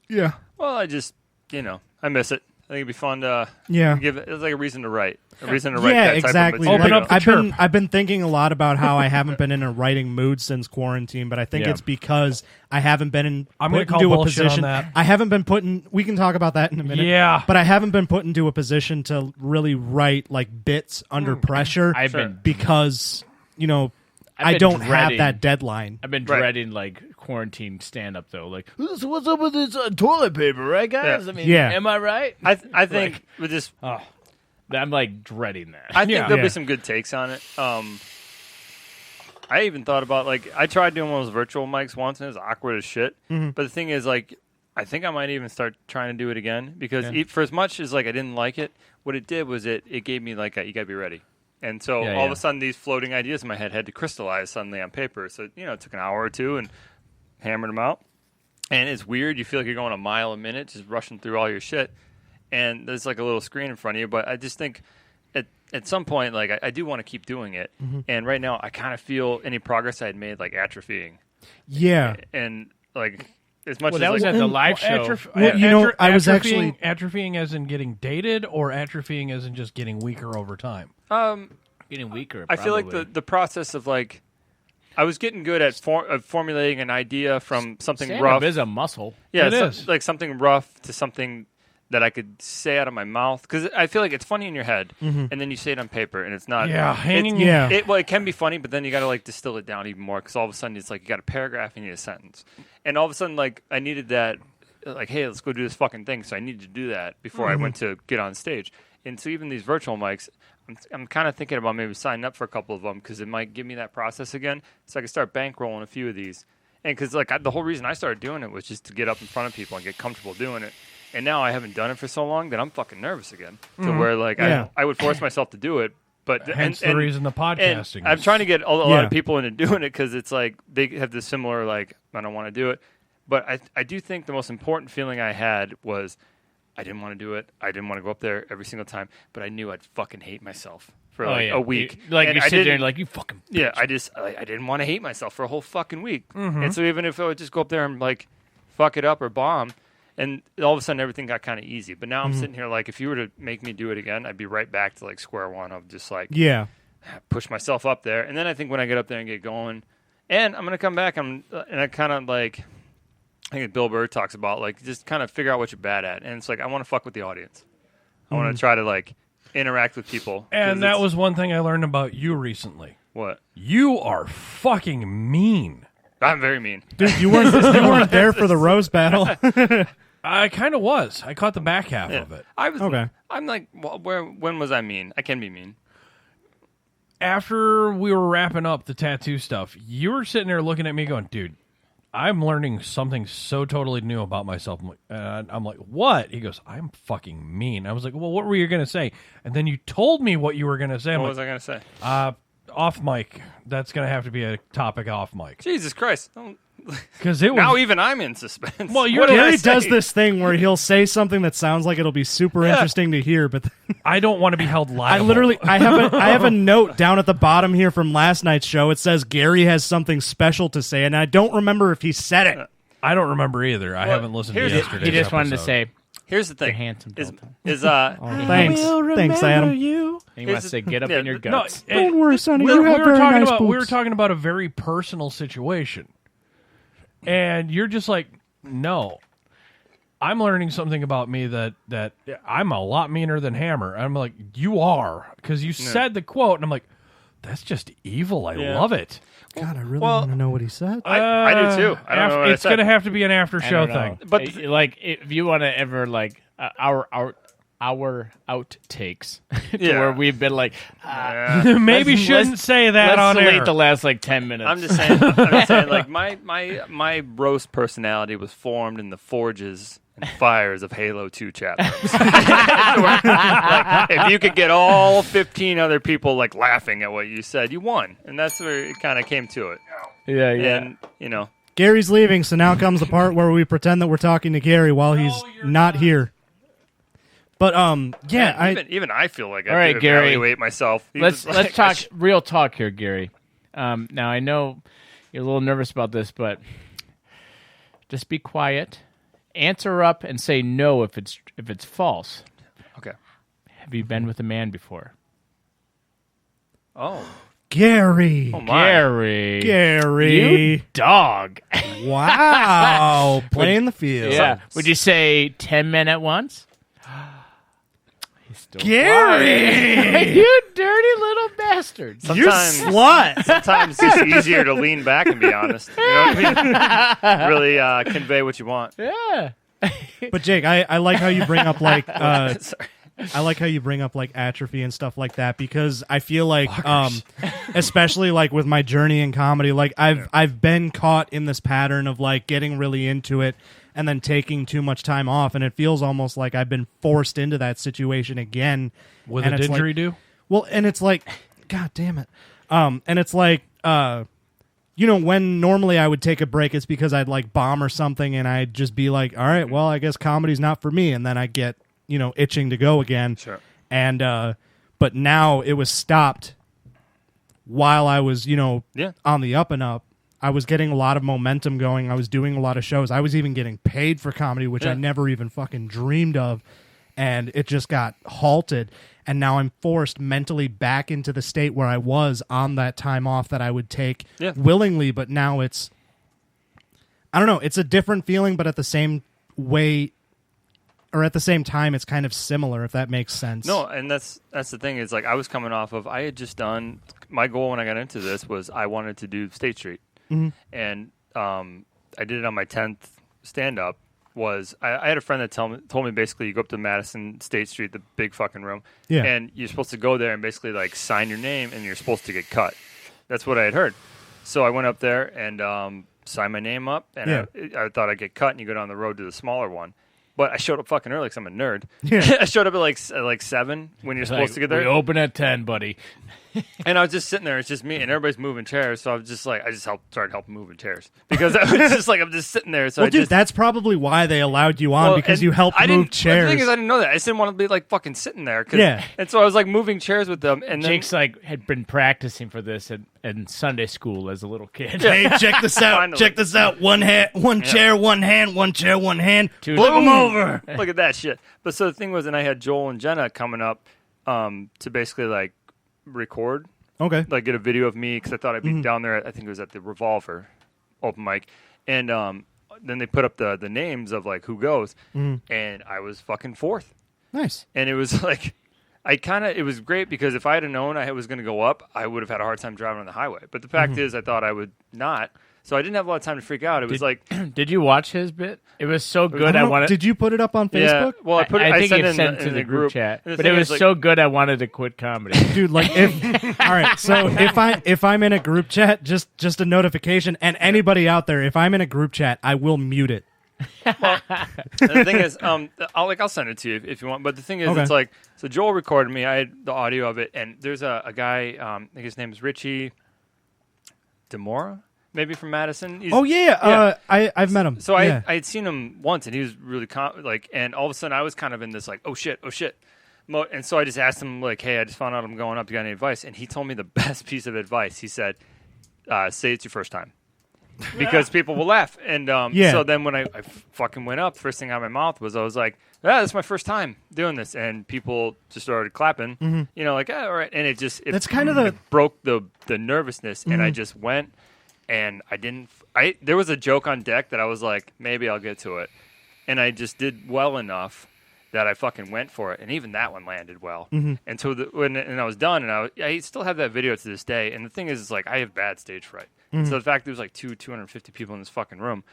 Yeah. Well, I just, I miss it. I think it'd be fun to give it. It's like a reason to write. A reason to write Yeah, that exactly. type of Open material. up the I've been thinking a lot about how I haven't been in a writing mood since quarantine, but I think Yeah. it's because I haven't been I'm gonna put call into a bullshit on position. that. I haven't been put in. We can talk about that in a minute. Yeah. but I haven't been put into a position to really write like bits under pressure. I've been- because I've I been don't have dreading- that deadline. I've been Right. dreading like quarantine stand up though. Like, so what's up with this toilet paper, right, guys? Yeah. I mean, Yeah. am I right? I think with this, I'm like dreading that. I think Yeah. there'll Yeah. be some good takes on it. I even thought about I tried doing one of those virtual mics once and it was awkward as shit. Mm-hmm. But the thing is I think I might even start trying to do it again because for as much as I didn't like it, what it did was it gave me you gotta be ready. And so Yeah, all of yeah. a sudden these floating ideas in my head had to crystallize suddenly on paper. So it took an hour or two and hammered them out. And it's weird. You feel like you're going a mile a minute, just rushing through all your shit. And there's like a little screen in front of you. But I just think at some point, I do want to keep doing it. Mm-hmm. And right now, I kind of feel any progress I had made atrophying. Yeah. And as much Well, as that was at the live show. I was actually- atrophying as in getting dated, or atrophying as in just getting weaker over time. Getting weaker. I feel like probably. the process of I was getting good at formulating an idea from something stand-up rough. is a muscle. Yeah, It is. like something rough to something that I could say out of my mouth. Because I feel like it's funny in your head, and then you say it on paper, and it's not. Yeah, hanging. Yeah. It can be funny, but then you got to distill it down even more. Because all of a sudden it's you got a paragraph and you need a sentence, and all of a sudden I needed that. Hey, let's go do this fucking thing. So I needed to do that before I went to get on stage. And so even these virtual mics, I'm kind of thinking about maybe signing up for a couple of them because it might give me that process again, so I can start bankrolling a few of these. And because the whole reason I started doing it was just to get up in front of people and get comfortable doing it. And now I haven't done it for so long that I'm fucking nervous again. To where Yeah. I would force myself to do it, but Hence and, the reason the podcasting. and I'm is- trying to get a lot Yeah. of people into doing it because it's they have this similar I don't want to do it. But I do think the most important feeling I had was I didn't want to do it. I didn't want to go up there every single time, but I knew I'd fucking hate myself for a week. You And I sit there didn't- and like you fucking. yeah, I didn't want to hate myself for a whole fucking week. And so even if I would just go up there and fuck it up or bomb, and all of a sudden everything got kind of easy. But now I'm sitting here if you were to make me do it again, I'd be right back to square one of just Yeah. push myself up there. And then I think when I get up there and get going, and I'm gonna come back, and I kind of I think Bill Burr talks about just kind of figure out what you're bad at, and it's I want to fuck with the audience. I want to try to interact with people. 'cause and that it's- was one thing I learned about you recently. what You are fucking mean. I'm very mean. Dude, you weren't there for the Rose Battle. I kind of was. I caught the back half of it. I was Okay. I'm when was I mean? I can be mean. After we were wrapping up the tattoo stuff, you were sitting there looking at me going, dude, I'm learning something so totally new about myself. I'm like, what? He goes, I'm fucking mean. I was like, well, what were you going to say? And then you told me what you were going to say. I'm What like, was I gonna say? off mic. That's going to have to be a topic off mic. Jesus Christ! Don't- Because it was... Now even I'm in suspense. Well, you're- What did I Gary say? does this thing where he'll say something that sounds like it'll be super interesting to hear, but I don't want to be held liable. I have a note down at the bottom here from last night's show. It says Gary has something special to say, and I don't remember if he said it. I don't remember either. I haven't listened to here's- yesterday's He just wanted to episode. say, Here's the You're thing. handsome, Is Dalton. Thanks. Thanks, Adam. And he wants to say, get up in your guts. Don't worry, Sonny. We You were have very talking nice about we were boobs. talking about a very personal situation, and you're just like, no. I'm learning something about me that I'm a lot meaner than Hammer. I'm like, you are, because you said the quote, and I'm like, that's just evil. I love it. God, I really want to know what he said. I do too. I don't know what It's I said. going to have to be an after show thing. But like, if you want to ever like our outtakes, to where we've been like, Maybe shouldn't say that on delete air. the last like 10 minutes. I'm just saying, like my roast personality was formed in the forges and fires of Halo 2 chat rooms. Like, if you could get all 15 other people like laughing at what you said, you won, and that's where it kind of came to it. yeah. And you know, Gary's leaving, so now comes the part where we pretend that we're talking to Gary while he's not here. But even I feel like I All right, could Gary. evaluate myself. Let's talk real talk here, Gary. Now I know you're a little nervous about this, but just be quiet. Answer up and say no if it's false. Okay. Have you been with a man before? Oh, Gary. oh my. Gary. You dog. Wow. Playing the field. Yeah. Would you say 10 men at once? He's still Gary. you dirty little bastard. You slut. Sometimes it's just easier to lean back and be honest. You know what I mean? Really convey what you want. Yeah. But Jake, I like how you bring up like Sorry. I like how you bring up like atrophy and stuff like that, because I feel like especially like with my journey in comedy, like I've been caught in this pattern of like getting really into it and then taking too much time off, and it feels almost like I've been forced into that situation again. With and a it's like, didgeridoo? well, and it's like, God damn it. And it's like, you know, when normally I would take a break, it's because I'd like bomb or something, and I'd just be like, all right, well, I guess comedy's not for me. And then I get, you know, itching to go again. Sure. And, but now it was stopped while I was, you know, on the up and up. I was getting a lot of momentum going. I was doing a lot of shows. I was even getting paid for comedy, which I never even fucking dreamed of. And it just got halted. And now I'm forced mentally back into the state where I was on that time off that I would take willingly. But now it's, I don't know, it's a different feeling, but at the same way, or at the same time, it's kind of similar, if that makes sense. No, and that's the thing is, like, I was coming off of, I had just done, my goal when I got into this was I wanted to do State Street. Mm-hmm. And I did it on my 10th stand-up. I had a friend that told me basically you go up to Madison State Street, the big fucking room, and you're supposed to go there and basically like sign your name and you're supposed to get cut. That's what I had heard. So I went up there and signed my name up, and I thought I'd get cut, and you go down the road to the smaller one. But I showed up fucking early because I'm a nerd. Yeah. I showed up at like 7 when you're supposed to get there. We open at 10, buddy. And I was just sitting there. It's just me, and everybody's moving chairs. So I was just like, I just started helping moving chairs because I was just like, I'm just sitting there. So well, dude, that's probably why they allowed you on, because you helped move chairs. The thing is, I didn't know that. I just didn't want to be like fucking sitting there. Yeah. And so I was like moving chairs with them. And then, Jake's like had been practicing for this in Sunday school as a little kid. Hey, check this out. Finally. Check this out. One chair, one hand, one chair, one hand. Two- Flip them over. look at that shit. But so the thing was, and I had Joel and Jenna coming up to basically like record. Okay. Like get a video of me because I thought I'd be down there. I think it was at the Revolver open mic, and then they put up the names of like who goes, and I was fucking fourth. Nice. And it was like, it was great because if I had known I was going to go up, I would have had a hard time driving on the highway. But the fact is, I thought I would not. So I didn't have a lot of time to freak out. It was like, did you watch his bit? It was so good. I wanted. Did you put it up on Facebook? yeah. Well, I put it. I think sent you it sent it to in the group chat, And the but thing it is, was so good. I wanted to quit comedy. Dude, like all right, so if I'm in a group chat, just a notification, and anybody out there, if I'm in a group chat, I will mute it. And the thing is, I'll send it to you if you want. But the thing is, Okay. it's like, so Joel recorded me. I had the audio of it, and there's a guy. I think his name is Richie DeMora, maybe from Madison. He's, I've met him. So Yeah. I had seen him once, and he was really and all of a sudden I was kind of in this like, oh shit. And so I just asked him like, hey, I just found out I'm going up. You got any advice? And he told me the best piece of advice. He said, say it's your first time. because people will laugh. And Yeah. so then when I fucking went up, the first thing out of my mouth was I was like, this is my first time doing this. And people just started clapping, you know, like, all right. And it That's kind of the- it broke the nervousness. And I just went and there was a joke on deck that I was like, maybe I'll get to it. And I just did well enough that I fucking went for it, and even that one landed well. And so when I was done, and I still have that video to this day. And the thing is, like, I have bad stage fright. So the fact there was like 250 people in this fucking room,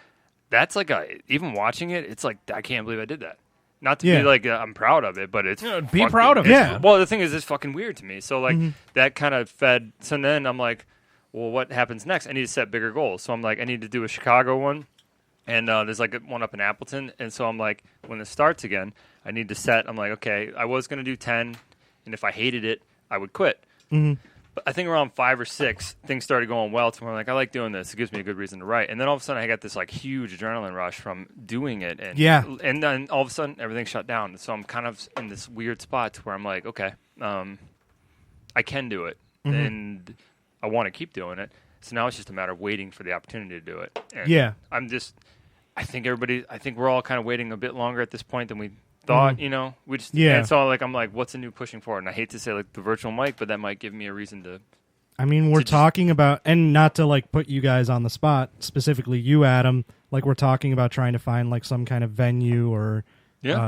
that's like even watching it, it's like I can't believe I did that. Not to be like I'm proud of it, but it's be proud of it. Yeah. Well, the thing is, it's fucking weird to me. So like that kind of fed. So then I'm like, well, what happens next? I need to set bigger goals. So I'm like, I need to do a Chicago one. And there's like one up in Appleton. And so I'm like, when it starts again, I need to set. I'm like, okay, I was going to do 10. And if I hated it, I would quit. But I think around 5 or 6, things started going well to where I'm like, I like doing this. It gives me a good reason to write. And then all of a sudden, I got this like huge adrenaline rush from doing it. And And then all of a sudden, everything shut down. So I'm kind of in this weird spot where I'm like, okay, I can do it. And I want to keep doing it. So now it's just a matter of waiting for the opportunity to do it. And I think we're all kind of waiting a bit longer at this point than we thought, you know? And so like, I'm like, what's the new pushing forward? And I hate to say like the virtual mic, but that might give me a reason to. I mean, we're talking about, and not to like put you guys on the spot, specifically you, Adam, like we're talking about trying to find like some kind of venue or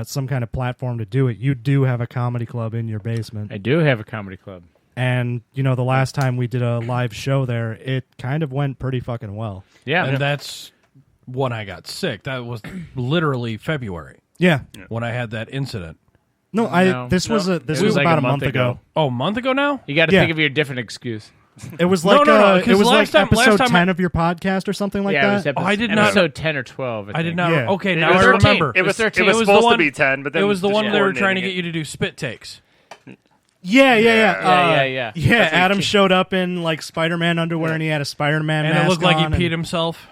some kind of platform to do it. You do have a comedy club in your basement. I do have a comedy club. And, you know, the last time we did a live show there, it kind of went pretty fucking well. Yeah. And that's when I got sick. That was literally February. Yeah. When I had that incident. This was like about a month ago. Oh, a month ago now? You got to think of your different excuse. It was like No, it was like episode time 10 of your podcast or something like Yeah, it that. was episode, I did not- episode 10 or 12. I did not. Yeah. Okay, It now was I 13. remember. It was 13. It was the supposed one- to be 10, but then it was the one they were trying to coordinating get you to do spit takes. Yeah. Yeah. Adam showed up in like Spider-Man underwear and he had a Spider-Man And mask it looked like he on peed himself.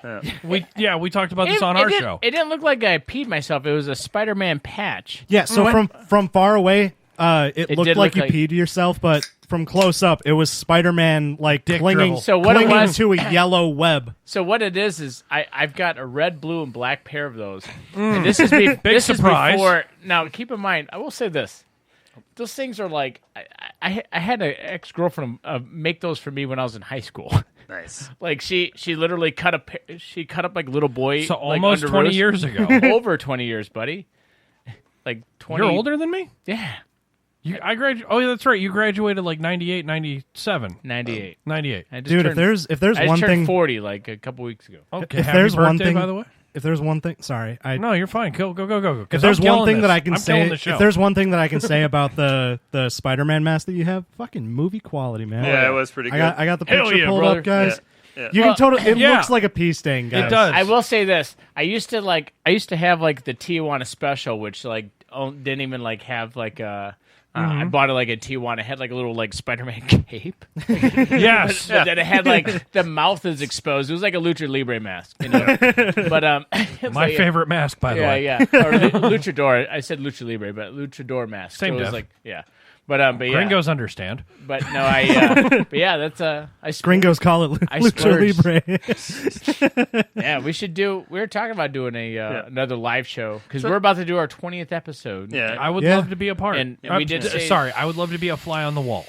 We talked about this on our show. It didn't look like I peed myself. It was a Spider-Man patch. Yeah, so from far away, it looked did like look you peed yourself, but from close up, it was Spider-Man like Dick clinging, dribble. So what it clinging was- to a yellow web. So what it is I've got a red, blue, and black pair of those. And this is this surprise. is before. Now keep in mind, I will say this: those things are like I had an ex-girlfriend make those for me when I was in high school. Nice. Like she literally cut up like little boy. So like, almost underoos. 20 years ago. Over 20 years, buddy. Like 20. You're older than me? Yeah. I graduated. Oh, yeah, that's right. You graduated like 98, 97. 98. 98. I just Dude, turned, if there's I one just turned thing, 40 like a couple weeks ago. Okay, if happy there's one birthday, thing, by the way. if there's one thing, sorry, No, you're fine. Go. If there's one thing that I can say, if there's one thing that I can say about the Spider-Man mask that you have, fucking movie quality, man. Yeah, it was pretty good. I got the Hell picture yeah, pulled brother. up, guys. Yeah. You can totally. It yeah. looks like a pea stain, guys. It does. I will say this: I used to have like the Tijuana special, which like didn't even like have like a. I bought it like a Tijuana. It had like a little like Spider-Man cape. Yes. But then it had like the mouth is exposed. It was like a Lucha Libre mask, you know. But My favorite mask, by the way. Yeah. Or luchador. I said Lucha Libre, but luchador mask. Same so it was diff. like But yeah. Gringos understand. But no, but yeah, that's Gringos call it I Lucha splurged. Libre. Yeah, we were talking about doing another live show because we're about to do our 20th episode. Yeah. I would love to be a part. And we did say, sorry, I would love to be a fly on the wall.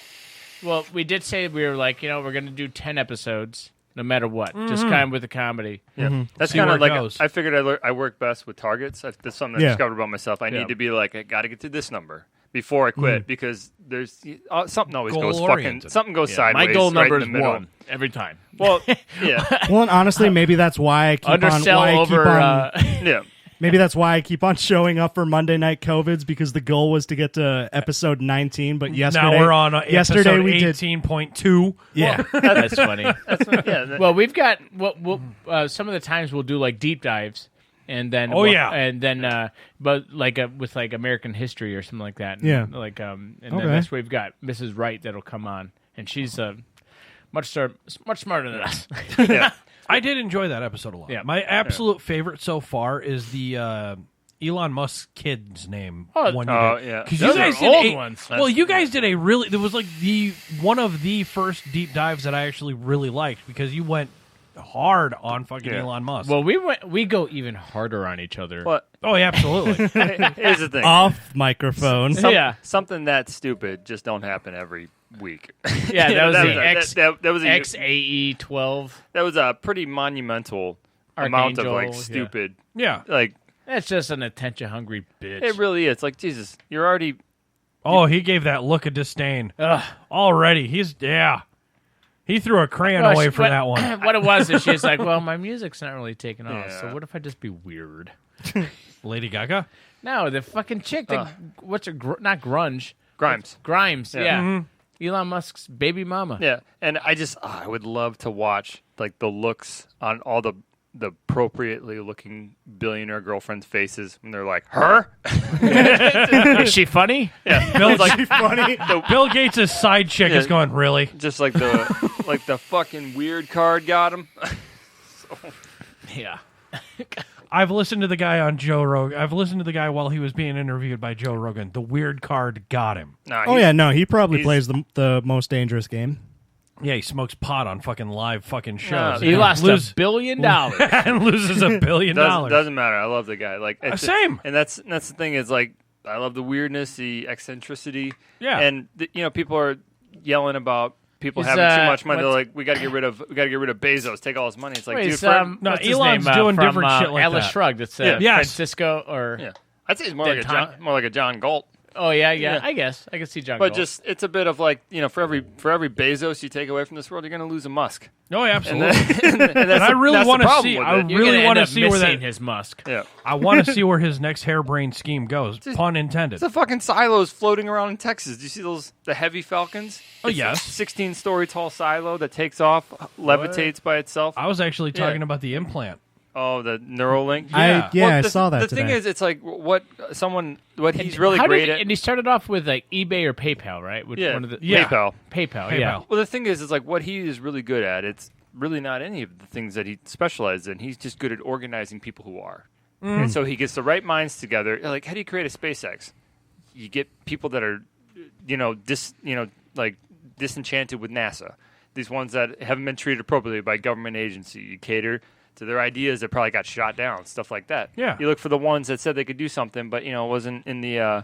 Well, we did say we were like, we're going to do 10 episodes no matter what, just kind of with the comedy. Yeah, that's See kind where of it like goes. I figured I work best with targets. That's something I discovered about myself. I need to be like, I got to get to this number before I quit because there's something always goes Goal-oriented. something goes sideways. My goal number right in is the middle. 1 every time. Well, yeah, Well, and honestly, maybe that's why I keep Undersell on. over. yeah. Maybe that's why I keep on showing up for Monday Night COVIDs because the goal was to get to episode 19. But yesterday, Now we're on yesterday episode we did. 18.2. Yeah, That's funny. Yeah, Well, we've got some of the times we'll do like deep dives, and then but like with like American history or something like that. And Yeah. like and then that's where we've got Mrs. Wright that'll come on, and she's much smarter than us. yeah. I did enjoy that episode a lot. Yeah. My absolute favorite so far is the Elon Musk's kid's name. Oh, one oh, you did. yeah. 'Cause Those you guys are did old a, ones. Well, you guys did a really. It was like one of the first deep dives that I actually really liked because you went hard on fucking Elon Musk. Well, we go even harder on each other. But oh, yeah, absolutely. here's the thing. Off microphone. Something that stupid just don't happen every week. Yeah, that was that was XAE 12. That was a pretty monumental amount of like Archangel, stupid. Yeah. Like That's just an attention-hungry bitch. it really is. Like Jesus, you're already. Oh, he gave that look of disdain. Already. He threw a crayon away from that one. What it was is she's like, well, my music's not really taking off, so what if I just be weird? Lady Gaga? No, the fucking chick, what's her, not grunge. Grimes. Grimes, yeah. Mm-hmm. Elon Musk's baby mama. Yeah, and I would love to watch like the looks on all the appropriately looking billionaire girlfriends' faces when they're like, her? Is she funny? Yeah. Bill's like funny. Bill Gates' side chick is going, really? Just like the fucking weird card got him. Yeah. I've listened to the guy on Joe Rogan. I've listened to the guy while he was being interviewed by Joe Rogan. The weird card got him. Nah, he probably plays the most dangerous game. Yeah, he smokes pot on fucking live fucking shows. He lost $1 billion. And loses $1 billion. Doesn't matter. I love the guy. Like same. And that's the thing is like I love the weirdness, the eccentricity. Yeah. And people are yelling about people having too much money. They're like, we got to get rid of Bezos. Take all his money. It's like, Wait, dude, Fred, no, what's his Elon's name, doing from, different shit like Atlas that. Shrugged. It's Yes. Francisco or I'd say he's more like a John Galt. Oh yeah. I guess I can see John. But Galt. it's a bit of like for every Bezos you take away from this world, you're going to lose a Musk. Oh, yeah, absolutely. And I really want to see. I really want to see where that his Musk. Yeah. I want to see where his next harebrained scheme goes. Pun intended. The fucking silos floating around in Texas. Do you see the heavy Falcons? Oh, yes. 16-story tall silo that takes off, levitates by itself. I was actually talking about the implant. Oh, the Neuralink. I saw that. The thing is, it's like what he's really great at. And he started off with like eBay or PayPal, right? With one of the, PayPal. PayPal. Yeah. Well, the thing is like what he is really good at. It's really not any of the things that he specializes in. He's just good at organizing people who are, and so he gets the right minds together. Like, how do you create a SpaceX? You get people that are, disenchanted with NASA. These ones that haven't been treated appropriately by government agency. You cater to their ideas that probably got shot down, stuff like that. Yeah. You look for the ones that said they could do something, but it wasn't in the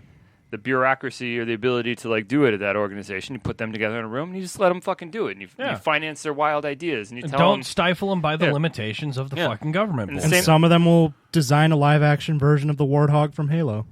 bureaucracy or the ability to like do it at that organization. You put them together in a room and you just let them fucking do it. And you finance their wild ideas and you tell Don't them, stifle them by the limitations of the fucking government. And And some of them will design a live action version of the Warthog from Halo.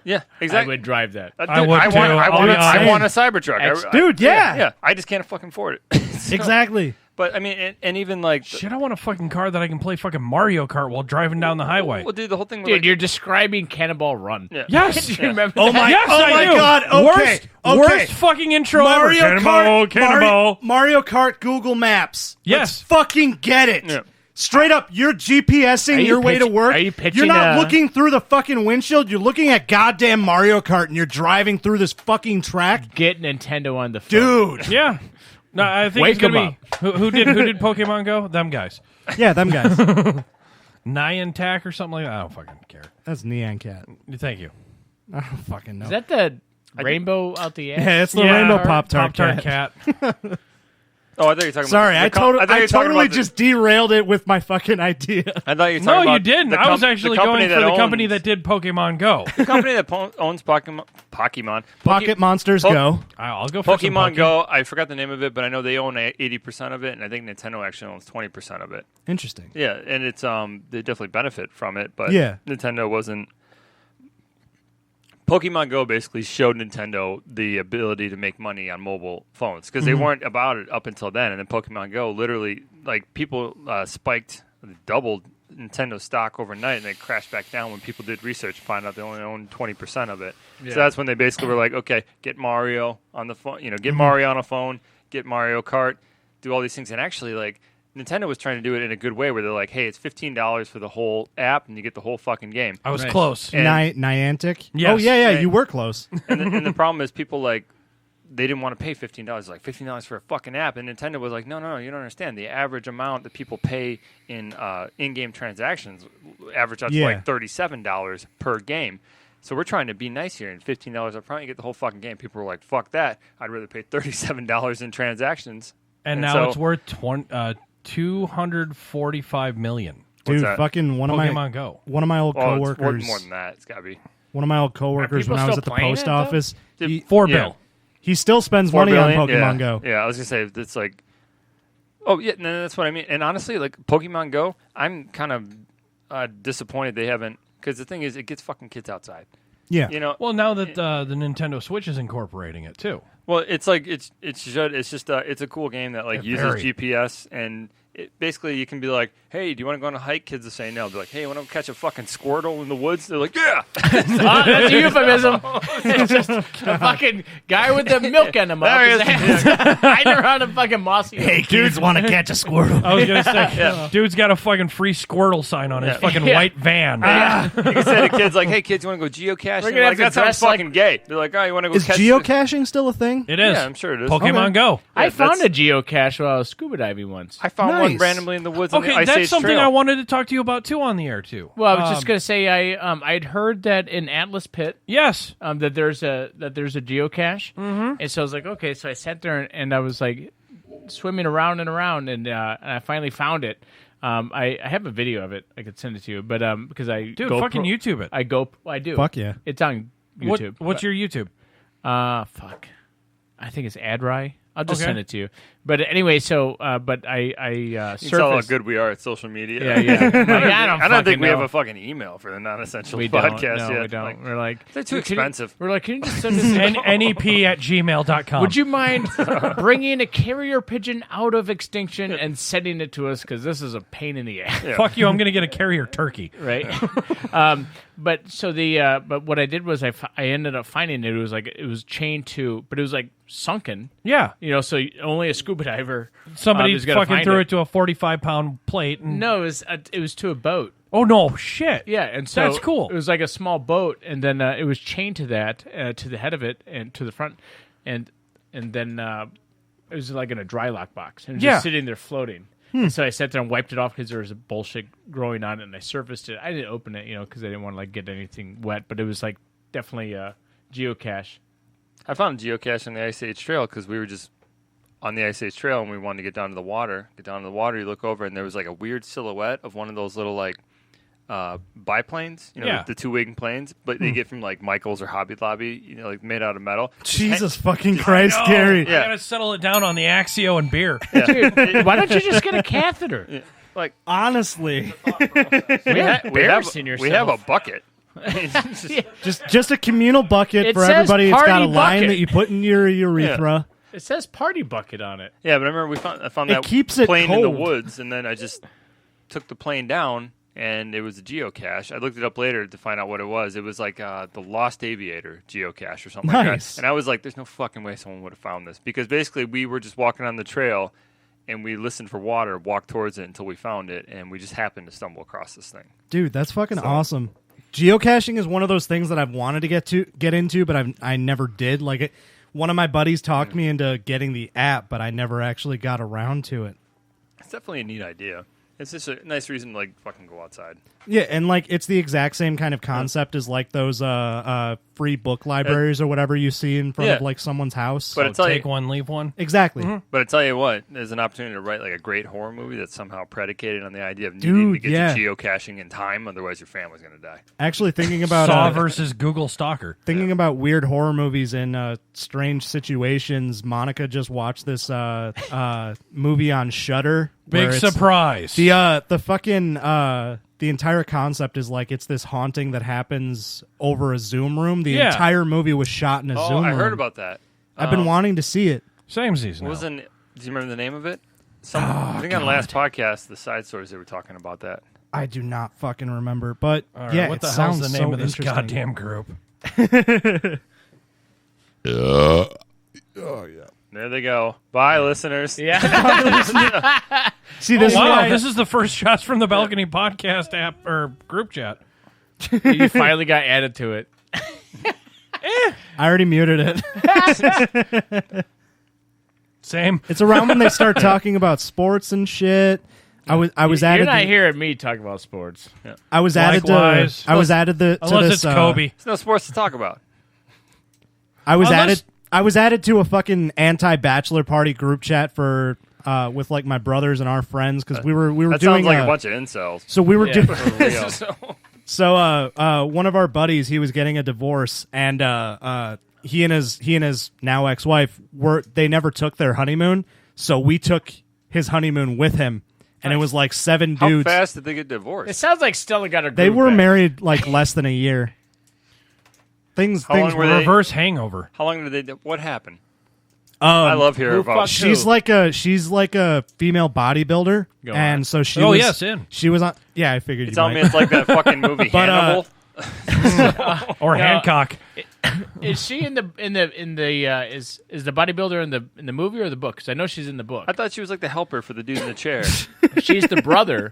Yeah, exactly. I would drive that. I would too. I want a Cybertruck. Dude, yeah. I just can't fucking afford it. Exactly. But I mean, and even like shit, I want a fucking car that I can play fucking Mario Kart while driving down the highway. Well, dude, the whole thing. Dude, you're describing Cannonball Run. Yeah. Yes. Do you remember? Oh my! Yes, oh I my do. God! Okay, Worst fucking intro Mario ever. Kart, Mario Kart Google Maps. Yes. Let's fucking get it. Yeah. Straight up, you're GPSing your way to work. Are you pitching? You're not looking through the fucking windshield. You're looking at goddamn Mario Kart, and you're driving through this fucking track. Get Nintendo on the phone. Dude. Yeah. No, I think Wake it's gonna them be who did Pokemon Go? Them guys. Yeah, them guys. Niantic or something like that. I don't fucking care. That's Neon Cat. Thank you. I don't fucking know. Is that the rainbow out the ass? Yeah, it's the rainbow Pop-Tart cat. Oh, I thought you were talking Sorry, about I totally just derailed it with my fucking idea. I thought you were talking No, about you didn't. I was actually going for the company that did Pokemon Go. The company that owns Pokemon. Pocket Monsters Go. I'll go for Pokemon Go. I forgot the name of it, but I know they own 80% of it, and I think Nintendo actually owns 20% of it. Interesting. Yeah, and it's they definitely benefit from it, but Yeah. Nintendo wasn't. Pokemon Go basically showed Nintendo the ability to make money on mobile phones because they weren't about it up until then. And then Pokemon Go literally, like, people doubled Nintendo stock overnight, and they crashed back down when people did research and found out they only owned 20% of it. Yeah. So that's when they basically were like, okay, get Mario on the phone, get Mario on a phone, get Mario Kart, do all these things. And actually, like, Nintendo was trying to do it in a good way where they're like, hey, it's $15 for the whole app and you get the whole fucking game. I was close. Niantic? Yes. Oh, yeah, you were close. And the problem is people, like, they didn't want to pay $15. Like, $15 for a fucking app. And Nintendo was like, no, you don't understand. The average amount that people pay in in-game transactions average out to like $37 per game. So we're trying to be nice here, and $15 up front, you get the whole fucking game. People were like, fuck that. I'd rather pay $37 in transactions. And now so, it's worth $245 million. Dude, that? fucking Pokemon Go. One of my old Well, it's coworkers. more than that. It's got to be. One of my old coworkers people when I was still at the playing post it, though? office. He, $4 Yeah. bill. he still spends 4 money on billion? Pokemon Yeah. Go. Yeah, I was gonna say it's like. Oh yeah, no, that's what I mean. And honestly, like Pokemon Go, I'm kind of disappointed they haven't. Because the thing is, it gets fucking kids outside. Yeah. You know. Well, now that the Nintendo Switch is incorporating it too. Well, it's like it's just it's a cool game that like Yeah, uses very. GPS and basically you can be like, hey, do you want to go on a hike? Kids will say no. Be like, hey, you want to catch a fucking Squirtle in the woods? They're like, yeah. That's a euphemism. It's just a fucking guy with the milk in him up There his he is. ass, hiding around a fucking mossy. Hey, kids want to catch a Squirtle. I was gonna say, dude's got a fucking free Squirtle sign on his Yeah. fucking Yeah. white van. You can say to kids like, hey, kids, you want to go geocaching? We're gonna have Like, to that sounds dress like- fucking gay. They're like, oh, you want to go Is catch geocaching still a thing? It is. Yeah, I'm sure it is. Pokemon Okay. Go. I found that's- a geocache while I was scuba diving once. I found one Nice. randomly in the woods on the Okay, Ice that's Age something Trail. I wanted to talk to you about too on the air too. Well, I was just gonna say I'd heard that in Atlas Pit Yes. that there's a geocache, and so I was like, okay, so I sat there and I was like swimming around and around, and I finally found it. I have a video of it. I could send it to you, but because I Dude, fucking YouTube it. I do. Fuck yeah. It's on YouTube. What's your YouTube? Fuck. I think it's Adry. I'll just Okay. send it to you. But anyway, so but I You can tell how surfaced. good we are at social media. Yeah, yeah. Like, I don't think we have know. a fucking email for the non-essential We podcast don't. No, yet. we don't. Like, We're like they're too "Can you-" expensive. We're like, can you just send this? NEP@gmail.com. Would you mind bringing a carrier pigeon out of extinction and sending it to us? Because this is a pain in the ass, Fuck you, I'm going to get a carrier turkey. right? But so but what I did was I ended up finding it. It was chained to, but it was like sunken. Yeah. You know, so only a scuba diver. Somebody is gonna fucking find threw it to a 45-pound plate. And, No, it was to a boat. Oh, no. Shit. Yeah, and so That's cool. It was like a small boat, and then it was chained to that, to the head of it, and to the front, and then it was like in a dry lock box, and it was Yeah. just sitting there floating. And so I sat there and wiped it off because there was a bullshit growing on it, and I surfaced it. I didn't open it, because I didn't want to like get anything wet, but it was like definitely a geocache. I found a geocache on the Ice Age Trail because we were just on the Ice Age Trail and we wanted to get down to the water. Get down to the water, you look over, and there was like a weird silhouette of one of those little like biplanes, Yeah. the two-wing planes, but they get from like Michael's or Hobby Lobby, like made out of metal. Jesus fucking Christ, Gary. Yeah. I got to settle it down on the Axio and beer. Dude, why don't you just get a catheter? Like Honestly. we have embarrassing yourself. we have a bucket. Just a communal bucket It for says everybody. It's got a party line bucket. that you put in your urethra. It says party bucket on it. Yeah, but I remember I found It that keeps it plane in the cold. woods, and then I just took the plane down, and it was a geocache. I looked it up later to find out what it was. It was like the Lost Aviator geocache or something like Nice. that. And I was like, there's no fucking way someone would have found this. Because basically we were just walking on the trail, and we listened for water, walked towards it until we found it, and we just happened to stumble across this thing. Dude, that's fucking awesome. Geocaching is one of those things that I've wanted to get into, but I never did. Like one of my buddies talked me into getting the app, but I never actually got around to it. It's definitely a neat idea. It's just a nice reason to like fucking go outside. Yeah, and like it's the exact same kind of concept as like those free book libraries or whatever you see in front of Yeah. like someone's house. But I tell Take you, one, leave one. Exactly. But I tell you what, there's an opportunity to write like a great horror movie that's somehow predicated on the idea of needing to Dude, get yeah. to geocaching in time, otherwise your family's gonna die. Actually, thinking about Saw versus Google Stalker. thinking about weird horror movies and strange situations, Monica just watched this movie on Shudder. Big surprise. The fucking the entire concept is like it's this haunting that happens over a Zoom room. The Yeah. entire movie was shot in a Oh, Zoom I room. heard about that. I've been wanting to see it. Same season. What was do you remember the name of it? I think on the last podcast, the side stories they were talking about that. I do not fucking remember, but All right, yeah, what it the hell's sounds the name so of this interesting. goddamn group? There they go. Bye, listeners. Yeah. See, this is Wow, why this is the first Shots from the Balcony podcast app or group chat. You finally got added to it. I already muted it. Same. It's around when they start talking about sports and shit. I was You're added. not to, hearing me talk about sports. I was added to. Likewise. I was added to Unless this. it's Kobe. There's no sports to talk about. I was Unless- added. I was added to a fucking anti-bachelor party group chat for with like my brothers and our friends because we were that doing sounds like a bunch of incels. So we were doing. For real. So one of our buddies, he was getting a divorce, and he and his now ex-wife they never took their honeymoon, so we took his honeymoon with him, and it was like 7 dudes. How fast did they get divorced? It sounds like Stella got her. They groove were back. married like less than a year. Things long were they- Reverse hangover. How long did they? What happened? I love hearing about. She's like a female bodybuilder, Go and on. so she Oh, was. yes, in. She was on. Yeah, I figured. You You telling me might. it's like that fucking movie But, Hannibal? Or Hancock. Is she in the is the bodybuilder in the movie or the book? Because I know she's in the book. I thought she was like the helper for the dude in the chair. She's the brother.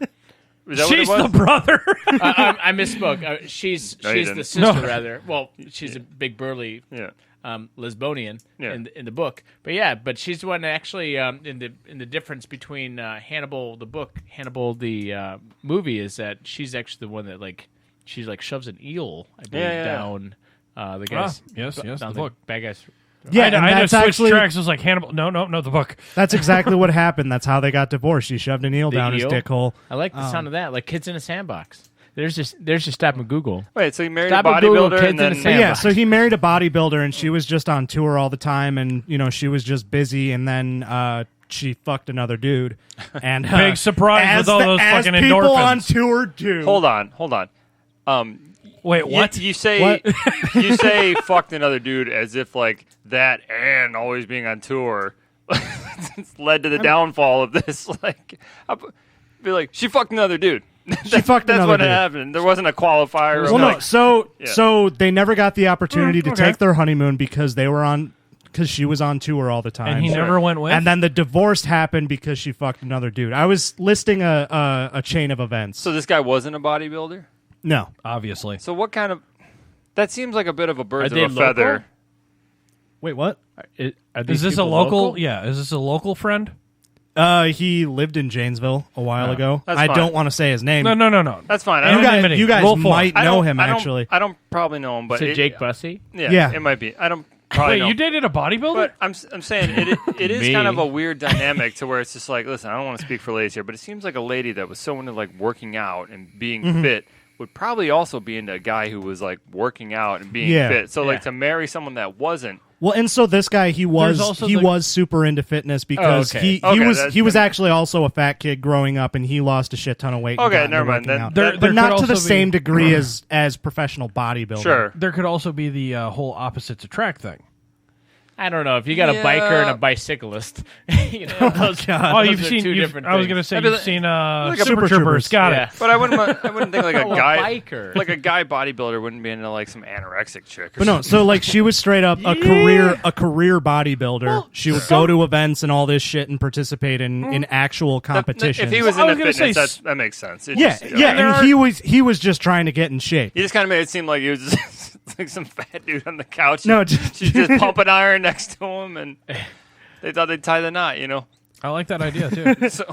Is that She's what it the was? brother. I misspoke. She's No, you the didn't. sister rather. Well, she's a big burly Yeah. Lisbonian Yeah. in the book. But she's the one that actually in the difference between Hannibal the book, Hannibal the movie is that she's actually the one that she's shoves an eel I believe down the guy's yes, down the book. bad guys. Yeah, I and had to that's switch actually tracks. It was like Hannibal. No, the book. that's exactly what happened. That's how they got divorced. She shoved an eel down his eel? dick hole. I like the sound of that, like kids in a sandbox. There's just stop and Google. Wait, so you married Stop a and Google bodybuilder kids and in a then But sandbox. yeah, so he married a bodybuilder, and she was just on tour all the time, and she was just busy, and then she fucked another dude. And Big surprise with all those as fucking people endorphins. on tour do. Hold on. Wait, what? You say What? you say fucked another dude as if like that and always being on tour led to the downfall of this. Like, I'd be like, she fucked another dude. She fucked That's another what dude. happened. There wasn't a qualifier. Well, of no. like, So they never got the opportunity to okay. take their honeymoon because she was on tour all the time. And he never went with? And then the divorce happened because she fucked another dude. I was listing a chain of events. so this guy wasn't a bodybuilder. No. Obviously. So what kind of? That seems like a bit of a birds Are they of a feather. local? Wait, what? Are these Is this a people local? Yeah. Is this a local friend? He lived in Janesville a while ago. that's I fine. don't want to say his name. No. That's fine. You guys, Anonymity. you guys Rule 4. might know him, actually. I don't probably know him, but So Jake Bussey? Yeah. it might be. I don't probably Wait, know. you dated a bodybuilder? But I'm saying it is Me. kind of a weird dynamic to where it's just like, listen, I don't want to speak for ladies here, but it seems like a lady that was so into like working out and being Mm-hmm. fit would probably also be into a guy who was like working out and being Yeah. fit. So like Yeah. to marry someone that wasn't. Well, and so this guy, he was also he the- was super into fitness because Oh, okay. he Okay, was that's- he was actually also a fat kid growing up, and he lost a shit ton of weight. and Okay, got into never mind. working Then- out. There- but there not could to the also be- same degree as professional bodybuilding. Sure. There could also be the whole opposites attract thing. I don't know if you got a biker and a bicyclist. Those, God. Oh, those you've are seen. two different I was things. going to say I'd be you've like- seen like a Super Super Troopers. Troopers. Got Yeah. it. But I wouldn't think like a Oh, a guy biker. like a guy bodybuilder wouldn't be into like some anorexic chick. Or But no, something. so like she was straight up a career bodybuilder. She would go to events and all this shit and participate in actual competitions. If he was I was into gonna fitness, say that makes sense. It yeah, just, yeah, there and are- he was just trying to get in shape. You just kind of made it seem like he was just like some fat dude on the couch. No, she's just pumping iron next to him, and they thought they'd tie the knot, you know. I like that idea too. So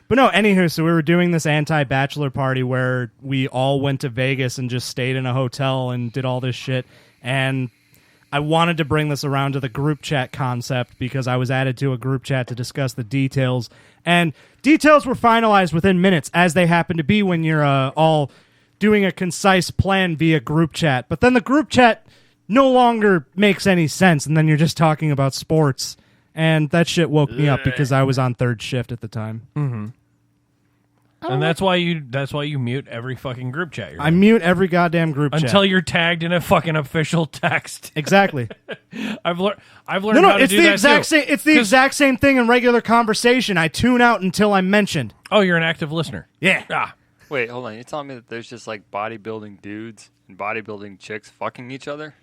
But no, anywho, so we were doing this anti-bachelor party where we all went to Vegas and just stayed in a hotel and did all this shit. And I wanted to bring this around to the group chat concept because I was added to a group chat to discuss the details. And details were finalized within minutes, as they happen to be when you're all doing a concise plan via group chat. But then the group chat no longer makes any sense, and then you're just talking about sports. And that shit woke me up because I was on third shift at the time. And that's why you mute every fucking group chat. You're I in. mute every goddamn group chat. Until you're tagged in a fucking official text. Exactly. I've learned No, how to it's do the that exact too. same. It's the exact same thing in regular conversation. I tune out until I'm mentioned. Oh, you're an active listener. Yeah. Ah, wait, hold on. You're telling me that there's just like bodybuilding dudes and bodybuilding chicks fucking each other?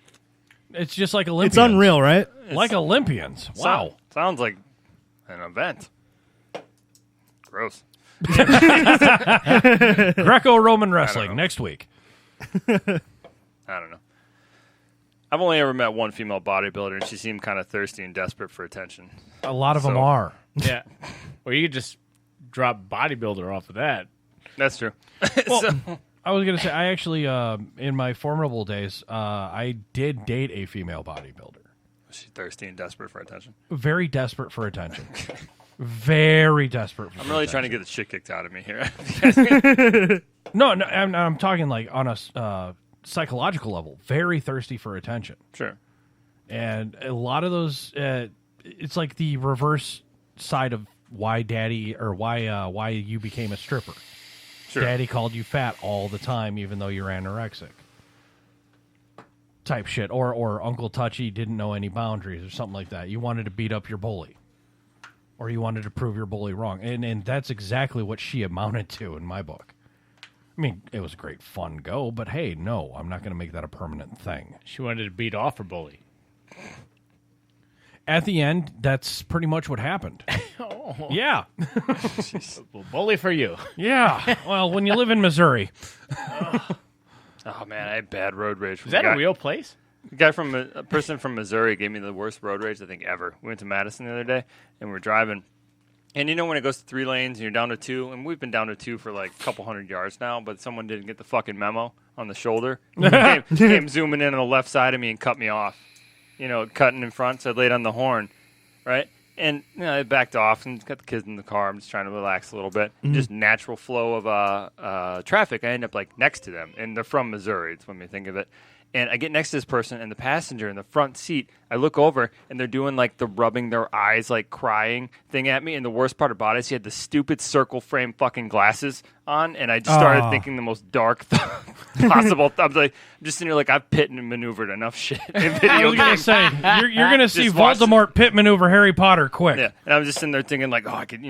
it's just like Olympians. It's unreal, right? Like Olympians. Wow. Sounds like an event. Gross. Greco-Roman wrestling next week. I don't know. I've only ever met one female bodybuilder, and she seemed kind of thirsty and desperate for attention. A lot of them So- are. Yeah. Or you could just drop bodybuilder off of that. That's true. Well, So- I was going to say, I actually, in my formidable days, I did date a female bodybuilder. She's thirsty and desperate for attention. Very desperate for attention. Very desperate for I'm really attention. trying to get the shit kicked out of me here. No, I'm talking like on a psychological level. Very thirsty for attention. Sure. And a lot of those, it's like the reverse side of why daddy or why you became a stripper. Sure. Daddy called you fat all the time, even though you're anorexic. Type shit. Or Uncle Touchy didn't know any boundaries or something like that. You wanted to beat up your bully. Or you wanted to prove your bully wrong. And that's exactly what she amounted to in my book. I mean, it was a great fun go, but hey, no, I'm not going to make that a permanent thing. She wanted to beat off her bully. At the end, that's pretty much what happened. Yeah. Well, bully for you. Yeah. Well, when you live in Missouri. Oh, man, I had bad road rage. Is that a real place? A guy from a person from Missouri gave me the worst road rage I think ever. We went to Madison the other day, and we were driving. And you know when it goes to 3 lanes and you're down to 2, and we've been down to 2 for like a couple hundred yards now, but someone didn't get the fucking memo on the shoulder. came zooming in on the left side of me and cut me off. You know, cutting in front, so I laid on the horn, right? And I backed off and got the kids in the car. I'm just trying to relax a little bit. Mm-hmm. Just natural flow of traffic. I end up like next to them, and they're from Missouri. It's when we think of it. And I get next to this person, and the passenger in the front seat, I look over, and they're doing, like, the rubbing their eyes, like, crying thing at me. And the worst part about it is he had the stupid circle frame fucking glasses on, and I just started thinking the most dark possible. I'm just sitting here like, I've pit and maneuvered enough shit in video I was going to say, you're going to see Voldemort pit maneuver Harry Potter quick. Yeah, and I was just sitting there thinking, like, I could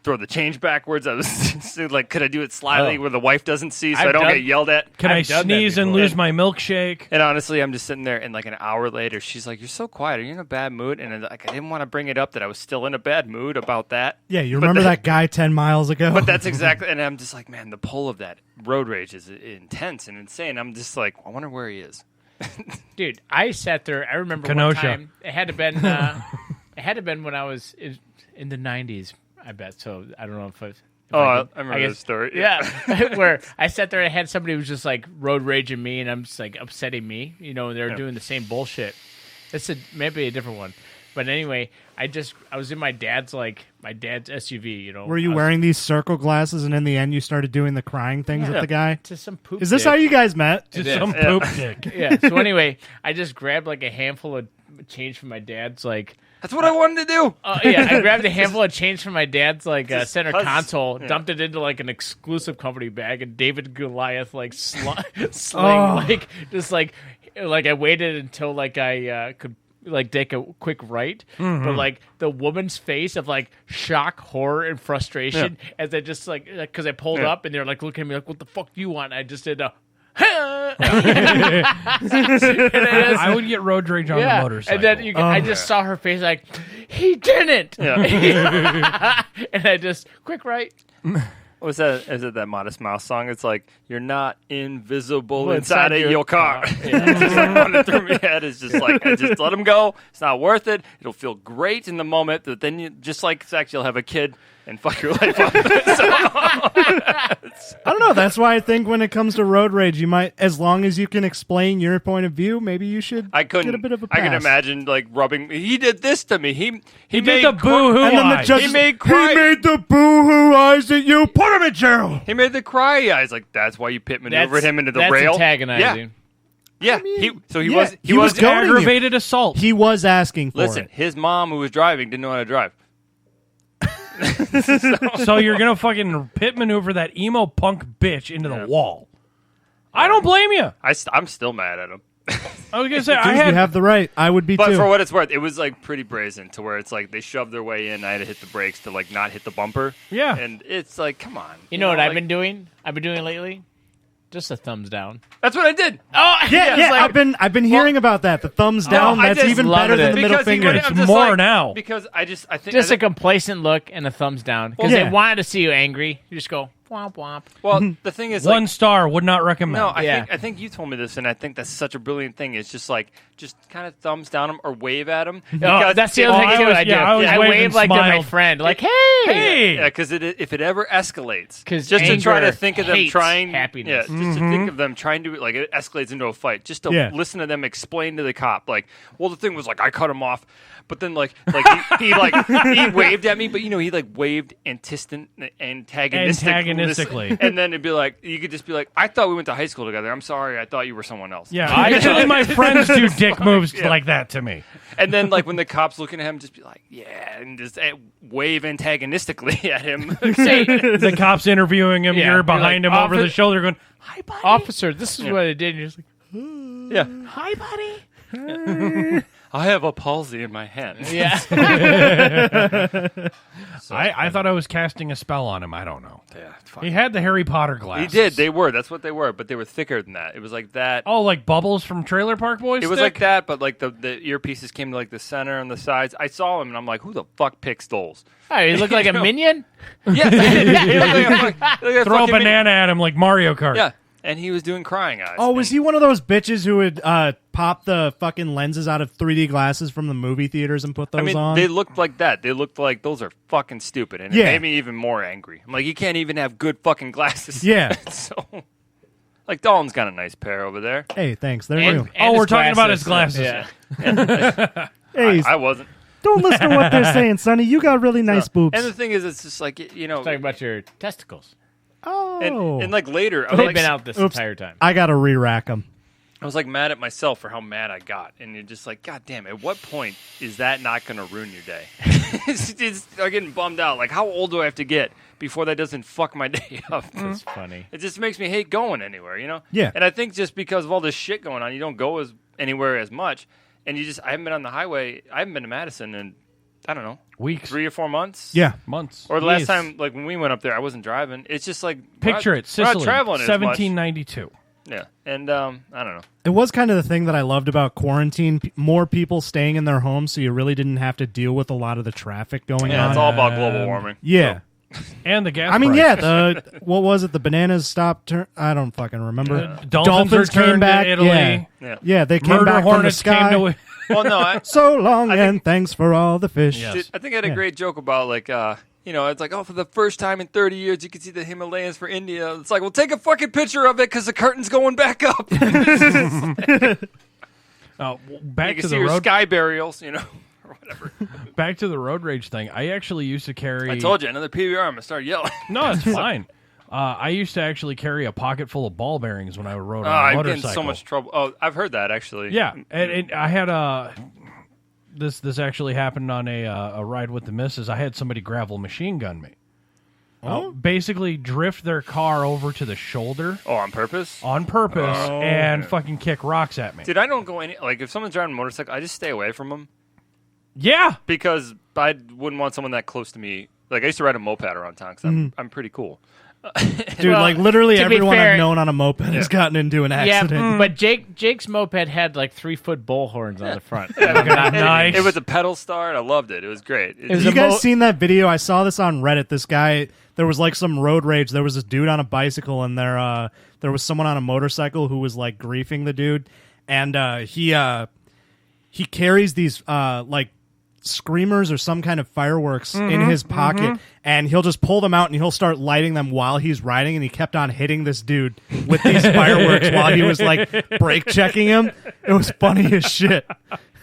throw the change backwards. I was like, could I do it slyly where the wife doesn't see so I don't get yelled at? Can I sneeze and lose my milkshake? And honestly, I'm just sitting there, and like an hour later, she's like, "You're so quiet. Are you in a bad mood?" And like, I didn't want to bring it up that I was still in a bad mood about that. Yeah, you remember that guy 10 miles ago? But that's exactly, and I'm just like, man, the pull of that road rage is intense and insane. I'm just like, I wonder where he is. Dude, I sat there. I remember Kenosha. one time. It had to been when I was in the 90s. I bet. So I don't know if I. I remember this story. Yeah, where I sat there and I had somebody who was just like road raging me, and I'm just like upsetting me. You know, and they're doing the same bullshit. It's maybe a different one, but anyway, I was in my dad's SUV. You know, were you wearing these circle glasses, and in the end, you started doing the crying things with the guy? To some poop. Is this dick. how you guys met? To some poop dick. Yeah. So anyway, I just grabbed like a handful of change from my dad's like. That's what I wanted to do. Yeah, I grabbed a handful of change from my dad's center console, dumped it into like an exclusive company bag, and David Goliath sling just like I waited until like I could like take a quick right, but like the woman's face of like shock, horror, and frustration as I just because I pulled up and they're like looking at me like, "What the fuck do you want?" And I just did a. I would get road rage on the motorcycle. And then I just saw her face like, he didn't. Yeah. And I just, quick right. Was that? Is it that Modest Mouse song? It's like, you're not invisible inside of your car. It's just like running through my head. It's just like, I just let him go. It's not worth it. It'll feel great in the moment, but then you, just like sex, you'll have a kid and fuck your life up. I don't know. That's why I think when it comes to road rage, you might, as long as you can explain your point of view, maybe you should get a bit of a pass. I can imagine like rubbing. He did this to me. He did the boo-hoo eyes. And then the judge he made the boo-hoo eyes at you. Put him in jail. He made the cry eyes. Like, that's why you pit maneuvered him into the that's rail. Antagonizing. Yeah. I mean, he was aggravated assault. He was asking for it. Listen, his mom who was driving didn't know how to drive. So you're gonna fucking pit maneuver that emo punk bitch into the wall. I don't blame you. I'm still mad at him. I was gonna say you have the right. I would be but too. For what it's worth, it was like pretty brazen to where it's like they shoved their way in. I had to hit the brakes to like not hit the bumper. Yeah, and it's like, come on. You know what I've been doing? I've been doing lately. Just a thumbs down. That's what I did. Oh yeah. Like, I've been hearing about that. The thumbs down. That's even better than the middle finger. It's more because I think a complacent look and a thumbs down because they wanted to see you angry. You just go Womp womp. Well, the thing is, One star, would not recommend. No, I think you told me this, and I think that's such a brilliant thing. It's just kind of thumbs down them or wave at them. Oh, that's the other thing too. I do. I wave like to my friend, like, hey. Yeah, because if it ever escalates, because just to try to think of them trying happiness. Yeah, just to think of them trying to like it escalates into a fight. Just to listen to them explain to the cop, like, well, the thing was like I cut him off. But then, he waved at me, but he waved antagonistically, and then it'd be like you could just be like, I thought we went to high school together. I'm sorry, I thought you were someone else. Yeah, actually, my friends do dick moves like that to me. And then, when the cop's looking at him, just be like, yeah, and just wave antagonistically at him. The cop's interviewing him. You're behind him over the shoulder, going, "Hi, buddy, officer. This is what I did." And you're just like, "Hi, buddy." I have a palsy in my hand. Yeah. I thought I was casting a spell on him. I don't know. Yeah, he had the Harry Potter glasses. He did. They were. That's what they were. But they were thicker than that. It was like that. Oh, like Bubbles from Trailer Park Boys? It was like that, but the earpieces came to the center and the sides. I saw him and I'm like, who the fuck picks those? Oh, he looked like a minion? Yeah. He looked like throw a banana at him like Mario Kart. Yeah. And he was doing crying eyes. Oh, was he one of those bitches who would pop the fucking lenses out of 3D glasses from the movie theaters and put those on? They looked like that. They looked like those are fucking stupid. And it made me even more angry. I'm like, you can't even have good fucking glasses. Yeah. So, Dalton's got a nice pair over there. Hey, thanks. They're new. We're talking about his glasses. Yeah. Hey, I wasn't. Don't listen to what they're saying, Sonny. You got really nice boobs. And the thing is, it's just talking about your testicles. Oh. And later, they've been out this entire time. I got to re-rack them. I was mad at myself for how mad I got, and you're just like, God damn! At what point is that not going to ruin your day? I'm getting bummed out. Like, how old do I have to get before that doesn't fuck my day up? That's funny. It just makes me hate going anywhere, Yeah. And I think just because of all this shit going on, you don't go anywhere as much, and I haven't been on the highway. I haven't been to Madison in, I don't know, weeks, 3 or 4 months. Yeah, months. Or the last time, when we went up there, I wasn't driving. It's just picture it, Sicily, we're not traveling 1792. Yeah, and I don't know. It was kind of the thing that I loved about quarantine. More people staying in their homes, so you really didn't have to deal with a lot of the traffic going on. Yeah, it's all about global warming. Yeah. So. And the gas I mean, prices. what was it? The bananas stopped. I don't fucking remember. Dolphins came back. to Italy. Yeah, they came Murder back hornets from the sky. came to. Well, no, so long and thanks for all the fish. Yes. I think I had a great joke about it's like, for the first time in 30 years, you can see the Himalayas for India. It's like, well, take a fucking picture of it because the curtain's going back up. Back you to can see the your road sky burials, or whatever. Back to the road rage thing. I actually used to carry. I told you, another PBR, I'm gonna start yelling. No, it's fine. I used to actually carry a pocket full of ball bearings when I rode on a I'm motorcycle. getting so much trouble. Oh, I've heard that actually. Yeah, and I had this actually happened on a ride with the missus. I had somebody gravel machine gun me. Basically drift their car over to the shoulder. Oh, on purpose? On purpose, and fucking kick rocks at me. Dude, I don't go if someone's driving a motorcycle, I just stay away from them. Yeah. Because I wouldn't want someone that close to me. I used to ride a moped around town because I'm pretty cool. Dude, literally everyone fair, I've known on a moped has gotten into an accident. Yeah, but Jake's moped had 3-foot bullhorns on the front. Nice. It was a pedal start. I loved it. It was great. Have you guys seen that video? I saw this on Reddit. This guy, there was some road rage. There was this dude on a bicycle, and there was someone on a motorcycle who was griefing the dude, and he carries these screamers or some kind of fireworks in his pocket, and he'll just pull them out and he'll start lighting them while he's riding, and he kept on hitting this dude with these fireworks while he was brake checking him. It was funny as shit.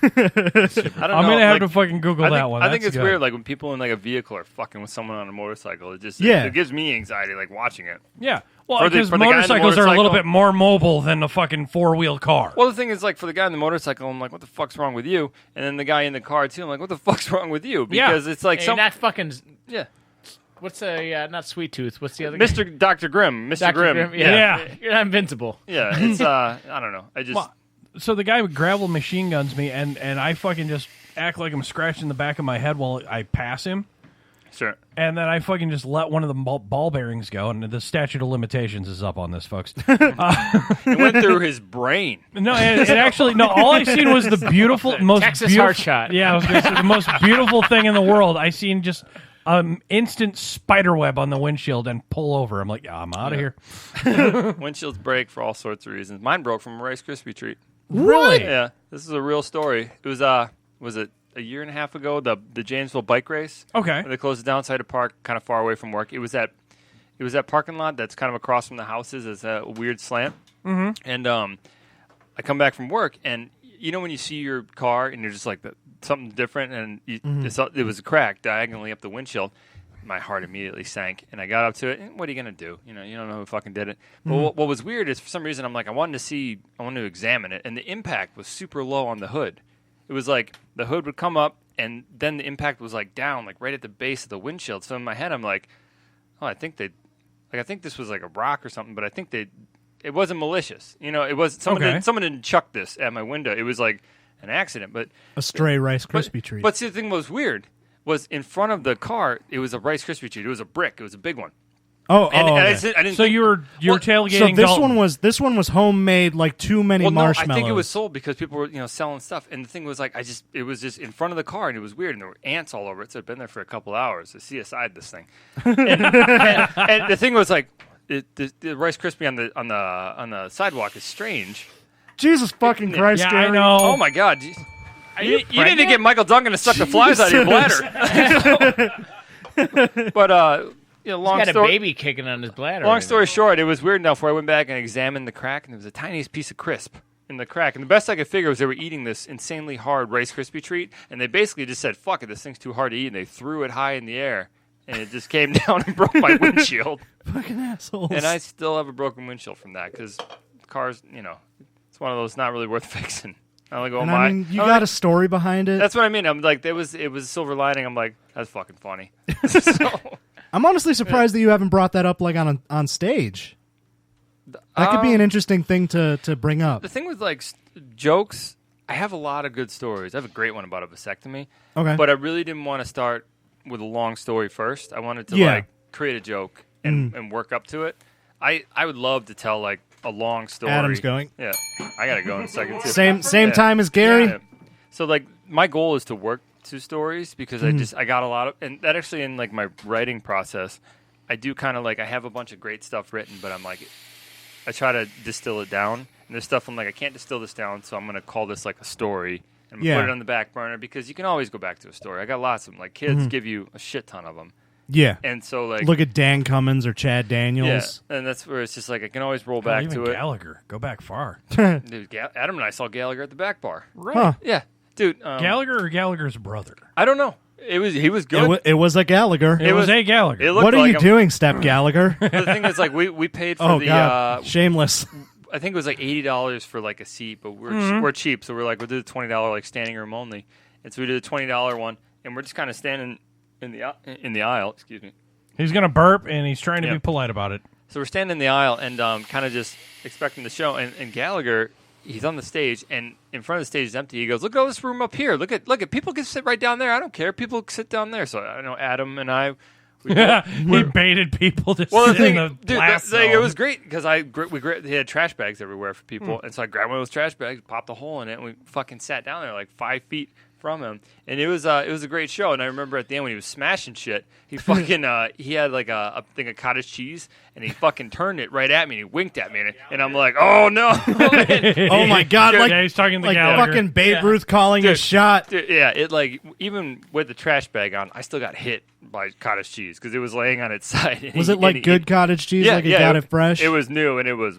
I don't know. I'm gonna have to fucking Google that one. I think That's it's good. weird, when people in a vehicle are fucking with someone on a motorcycle. It just Yeah. it gives me anxiety, watching it. Yeah. Well, For the because guy in the motorcycles are a little motorcycle- bit more mobile than a fucking 4-wheel car. Well, the thing is, for the guy in the motorcycle, I'm like, what the fuck's wrong with you? And then the guy in the car too, I'm like, what the fuck's wrong with you? Because it's Hey, not fucking. yeah. What's not Sweet Tooth? What's the other Mr. Dr. Grimm. Mr. Grimm. Yeah. You're not invincible. Yeah, it's I don't know. I just So the guy with gravel machine guns me, and I fucking just act like I'm scratching the back of my head while I pass him. Sure. And then I fucking just let one of the ball bearings go, and the statute of limitations is up on this, folks. It went through his brain. No, it actually, no, all I seen was the most Texas beautiful, heart shot. Yeah, I was gonna say, the most beautiful thing in the world. I seen just instant spider web on the windshield and pull over. I'm like, yeah, I'm out of here. Windshields break for all sorts of reasons. Mine broke from a Rice Krispie treat. Really? Yeah, this is a real story. It was it a year and a half ago, the Janesville bike race? Okay. They closed it down outside a park, kind of far away from work. It was that parking lot that's kind of across from the houses. It's a weird slant. Mm-hmm. And I come back from work, and you know when you see your car and you're just like something different, and it was a crack diagonally up the windshield. My heart immediately sank, and I got up to it. And what are you gonna do? You don't know who fucking did it. But what was weird is for some reason I'm like I wanted to examine it, and the impact was super low on the hood. It was like the hood would come up, and then the impact was like down, like right at the base of the windshield. So in my head I'm like, oh, I think this was like a rock or something, but I think it wasn't malicious. It was someone didn't chuck this at my window. It was like an accident, but a stray Rice Krispie treat. But see, the thing that was weird was in front of the car. It was a Rice Krispie treat. It was a brick. It was a big one. Okay. I didn't. So you were tailgating. So this one was homemade, like too many marshmallows. I think it was sold because people were selling stuff. And the thing was like it was just in front of the car, and it was weird, and there were ants all over it. So I'd been there for a couple hours to CSI'd this thing. and the thing was like the Rice Krispie on the sidewalk is strange. Jesus fucking Christ, yeah, Gary. I know. Oh my God. You need to get Michael Duncan to suck the flies out of your bladder. But long He's got story. a baby kicking on his bladder. Long story short, it was weird enough where I went back and examined the crack, and there was the tiniest piece of crisp in the crack. And the best I could figure was they were eating this insanely hard Rice Krispie treat, and they basically just said, "Fuck it, this thing's too hard to eat," and they threw it high in the air, and it just came down and broke my windshield. Fucking assholes. And I still have a broken windshield from that because cars, it's one of those not really worth fixing. I only go and I mean, you got a story behind it. That's what I mean. I'm like, it was a silver lining. I'm like, that's fucking funny. So, I'm honestly surprised that you haven't brought that up like on stage. That could be an interesting thing to bring up. The thing with like jokes, I have a lot of good stories. I have a great one about a vasectomy. Okay. But I really didn't want to start with a long story first. I wanted to create a joke and work up to it. I would love to tell like a long story. Adam's going. Yeah, I gotta go in a second too. Same time as Gary. Yeah. So like my goal is to work two stories because I got a lot of, and that actually in like my writing process, I do kind of like I have a bunch of great stuff written, but I'm like I try to distill it down. And there's stuff I'm like I can't distill this down, so I'm gonna call this like a story. And I'm gonna put it on the back burner because you can always go back to a story. I got lots of them. Like kids give you a shit ton of them. Yeah. And so like look at Dan Cummins or Chad Daniels. Yeah. And that's where it's just like I can always roll back even to it. Gallagher, go back far. Dude, Adam and I saw Gallagher at the back bar. Right. Huh. Yeah. Dude, Gallagher or Gallagher's brother? I don't know. He was good. It was a Gallagher. It was a Gallagher. What are you doing, Step Gallagher? The thing is, like, we paid for God. Shameless. I think it was like $80 for like a seat, but we're cheap, so we're like we'll do the $20 like standing room only, and so we did a $20 one, and we're just kind of standing in the aisle. Excuse me. He's gonna burp, and he's trying to be polite about it. So we're standing in the aisle and kind of just expecting the show, and Gallagher, he's on the stage, and in front of the stage is empty. He goes, "Look at all this room up here. Look at people can sit right down there. I don't care. People can sit down there." So I know Adam and I. He baited people to sit in the blast zone. It was great because he had trash bags everywhere for people, and so I grabbed one of those trash bags, popped a hole in it, and we fucking sat down there like 5 feet from him, and it was a great show. And I remember at the end when he was smashing shit, he fucking he had like a thing of cottage cheese, and he fucking turned it right at me, and he winked at me, and I'm like, oh no, oh my God, dude, like he's talking to like Gallagher. fucking Babe Ruth calling a shot. Dude, yeah, it like even with the trash bag on, I still got hit by cottage cheese because it was laying on its side. Was it like good cottage cheese? Yeah, like you got it fresh? It was new and it was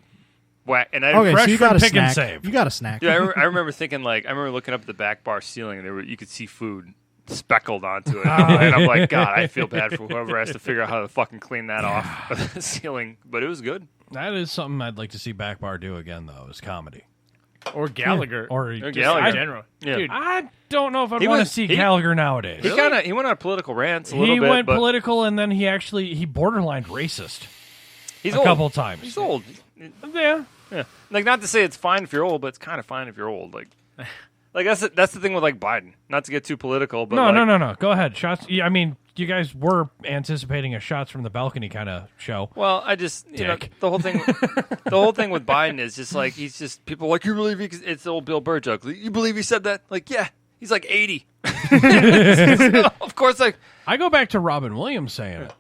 whack. And so you got a pick and snack. save. You got a snack. Dude, I remember thinking like I remember looking up at the back bar ceiling and you could see food speckled onto it, and I'm like, God, I feel bad for whoever has to figure out how to fucking clean that off of the ceiling. But it was good. That is something I'd like to see Back Bar do again, though, is comedy. Or Gallagher. Or Gallagher in general. Yeah. Dude, I don't know if I'd want to see Gallagher nowadays. He went on political rants a little bit. He went but political, and then he borderlined racist. He's a old. couple times. He's old. Yeah. Like, not to say it's fine if you're old, but it's kind of fine if you're old. Like that's the thing with like Biden. Not to get too political, but no. Go ahead. Shots. I mean, you guys were anticipating a shots from the balcony kind of show. Well, I just the whole thing. The whole thing with Biden is just like he's just people are like, you believe it's the old Bill Burr joke. You believe he said that? Like, yeah, he's like 80. Of of course, like I go back to Robin Williams saying it.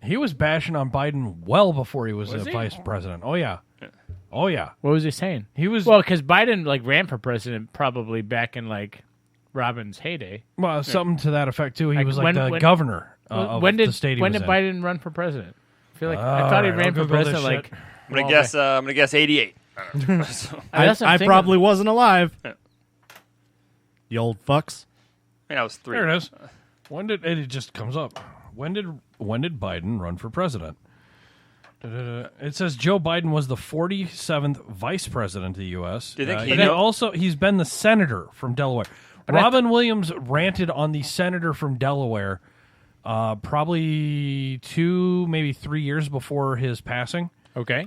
He was bashing on Biden well before he was vice president. Oh yeah. Oh yeah. What was he saying? He was because Biden like ran for president probably back in like Robin's heyday. well something to that effect too. He Like, was like the governor of the state. When did in. Biden run for president? I feel like I thought he I'll ran for Google this president shit. like. I'm gonna guess 88. I don't know. So, I probably wasn't alive. Yeah. You old fucks. I was 3. There it is. When did it just comes up? When did Biden run for president? It says Joe Biden was the 47th vice president of the U.S. Do you think he's been the senator from Delaware. Robin Williams ranted on the senator from Delaware probably 2, maybe 3 years before his passing. Okay.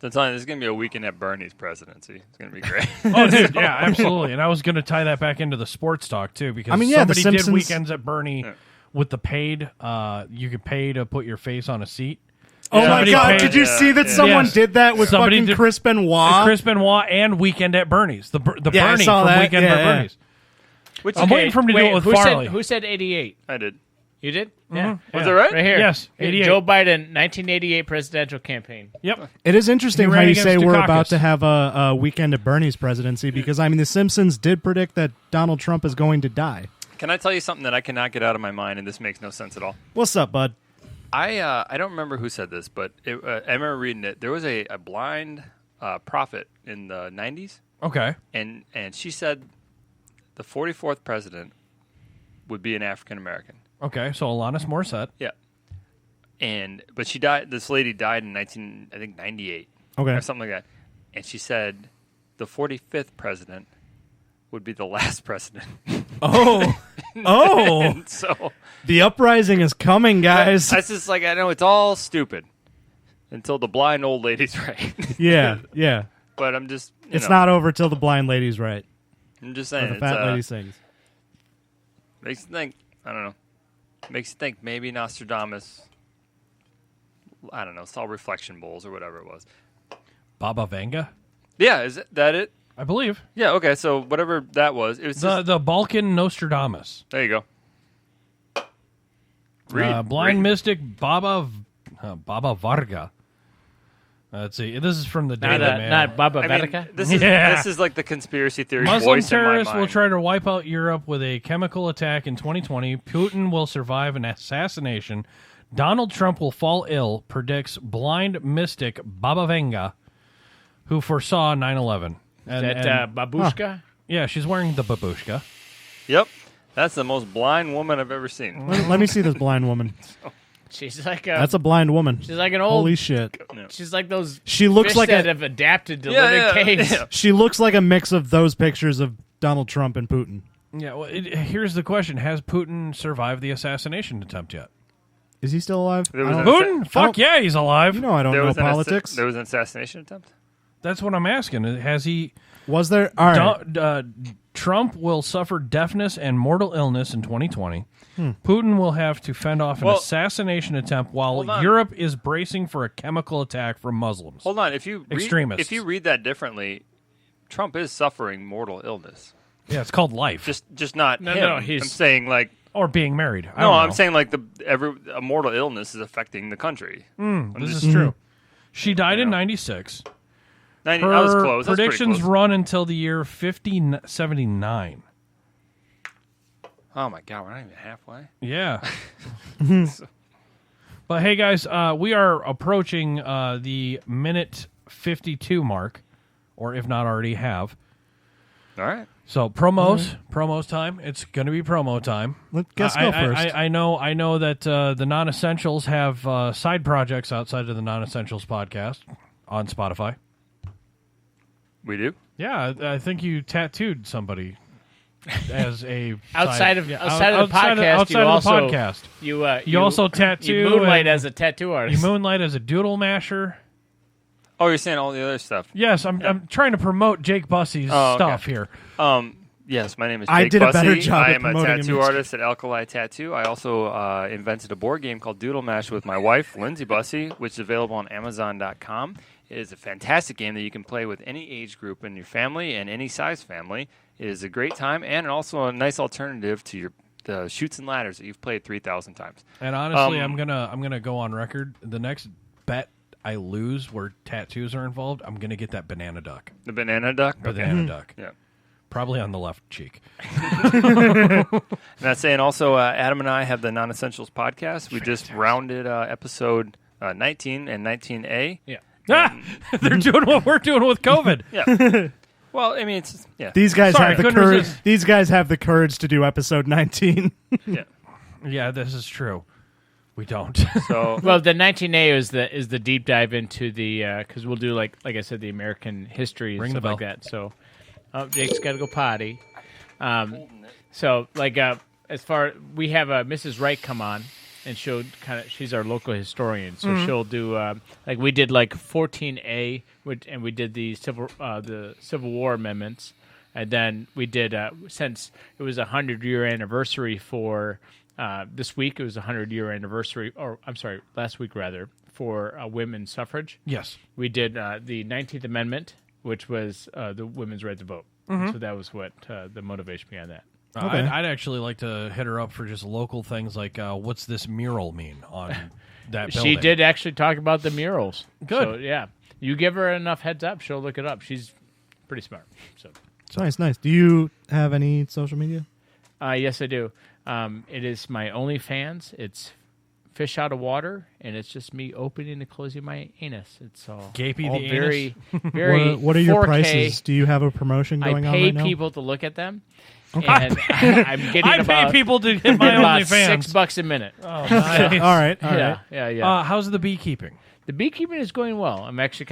I'm telling you, this is going to be a weekend at Bernie's presidency. It's going to be great. Oh, dude, yeah, absolutely. And I was going to tie that back into the sports talk, too, because somebody did weekends at Bernie with the paid. You could pay to put your face on a seat. Oh, my God. Did you see that someone did that with fucking Chris Benoit? Chris Benoit and Weekend at Bernie's. The Bernie from that. Weekend at Bernie's. I'm waiting for him to do it with Farley. Who said 88? I did. You did? Mm-hmm. Yeah. Was it right? Right here. Yes, 88. Joe Biden, 1988 presidential campaign. Yep. It is interesting how ran you against say we're Dukakis. about to have a weekend at Bernie's presidency because, I mean, The Simpsons did predict that Donald Trump is going to die. Can I tell you something that I cannot get out of my mind, and this makes no sense at all? What's up, bud? I don't remember who said this, but I remember reading it. There was a blind prophet in the 90s, Okay. and she said the 44th president would be an African American. Okay, so Alanis Morissette. Yeah, but she died. This lady died in 98. Okay. Or something like that. And she said the 45th president would be the last president. Oh. Oh. And so The uprising is coming, guys. that's just like, I know it's all stupid until the blind old lady's right. Yeah. But I'm just, It's not over till the blind lady's right. I'm just Or saying. the fat lady sings. Makes you think, I don't know. Makes you think maybe Nostradamus, I don't know, saw reflection bowls or whatever it was. Baba Vanga, Yeah, is that it? I believe. Yeah, okay, so whatever that was, it was just, The Balkan Nostradamus. there you go. Blind mystic Baba Varga. Let's see. This is from the Daily Mail. Not Baba I mean, Vertica? this is like the conspiracy theory Muslim voice in my terrorists will mind. try to wipe out Europe with a chemical attack in 2020. Putin will survive an assassination. Donald Trump will fall ill, predicts blind mystic Baba Vanga, who foresaw 9/11. Babushka? Yeah, she's wearing the babushka. Yep, that's the most blind woman I've ever seen. Let me see this blind woman. She's like That's a blind woman. She's like an old. Holy shit. She's like those. She looks fish like that a. have adapted to live in caves. Yeah. She looks like a mix of those pictures of Donald Trump and Putin. Yeah, well, here's the question. Has Putin survived the assassination attempt yet? Is he still alive? There was Putin? Fuck yeah, he's alive. You know I don't know politics. There was an assassination attempt? That's what I'm asking. Has he... Was there? All right. Trump will suffer deafness and mortal illness in 2020. Putin will have to fend off an assassination attempt while Europe is bracing for a chemical attack from Muslims. Hold on. If you read that differently, Trump is suffering mortal illness. Yeah, it's called life. Just not him. No, I'm saying like... Or being married. I'm saying like a mortal illness is affecting the country. This is true. She died in 96. 90, Her that was close. That's predictions pretty close. run until the year 5079. Oh my God, we're not even halfway. Yeah. But hey, guys, we are approaching the minute 52 mark, or if not already have. All right. So promos time. It's going to be promo time. Let's go first. I know that the non-essentials have side projects outside of the non-essentials podcast on Spotify. We do? Yeah, I think you tattooed somebody as a outside of the podcast. You also tattoo. You moonlight as a tattoo artist. You moonlight as a doodle masher. Oh, you're saying all the other stuff? Yes, I'm trying to promote Jake Bussey's stuff here. Yes, my name is Jake I did Bussey. a better job I at am a promoting tattoo him. artist at Alkali-Tattoo. I also invented a board game called Doodle Mash with my wife, Lindsay Bussey, which is available on Amazon.com. It is a fantastic game that you can play with any age group in your family and any size family. It is a great time and also a nice alternative to your the Chutes and Ladders that you've played 3,000 times. And honestly, I'm gonna go on record. The next bet I lose where tattoos are involved, I'm gonna get that banana duck. The banana duck? Banana duck. Yeah. Probably on the left cheek. And that's saying also, Adam and I have the Non-Essentials podcast. We just rounded episode 19 and 19A. Yeah. They're doing what we're doing with COVID. Yeah. Well, I mean, it's These guys Sorry, have the couldn't courage. resist. These guys have the courage to do episode 19. Yeah. Yeah, this is true. We don't. So Well, the 19A is the deep dive into the because we'll do like I said, the American history and Ring the stuff like bell. that. So, Jake's got to go potty. So like as far we have Mrs. Wright come on, and she's our local historian, so she'll do like we did like 14A, and we did the Civil War amendments, and then we did since it was a 100-year anniversary for. This week it was a 100-year anniversary, or I'm sorry, last week rather, for women's suffrage. Yes. We did the 19th Amendment, which was the women's right to vote. So that was what the motivation behind that. Okay. I'd actually like to hit her up for just local things like what's this mural mean on that building? She did actually talk about the murals. Good. So, yeah. You give her enough heads up, she'll look it up. She's pretty smart. So Nice. Do you have any social media? yes, I do. It is my OnlyFans. It's fish out of water, and it's just me opening and closing my anus. It's all Gapey all the very, very. What are your 4K. prices? Do you have a promotion I going on pay right now? people to look at them, and I'm getting I about, pay people to hit my about OnlyFans. $6 a minute. Oh, nice. All right. Yeah. How's the beekeeping? The beekeeping is going well. I'm actually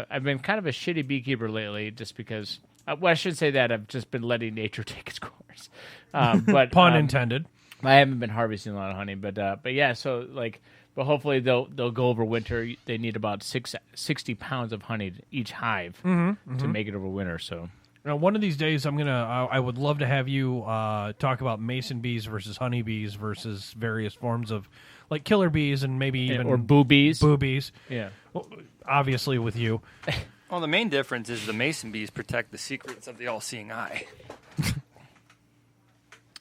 I've been kind of a shitty beekeeper lately, just because. Well, I should say that I've just been letting nature take its course. But Pun intended. I haven't been harvesting a lot of honey, but yeah. So but hopefully they'll go over winter. They need about 60 pounds of honey each hive to make it over winter. So. Now, one of these days, I would love to have you talk about mason bees versus honey bees versus various forms of, like killer bees and maybe even or boobies. Boobies. Yeah. Well, obviously, with you. well, the main difference is the mason bees protect the secrets of the all-seeing eye.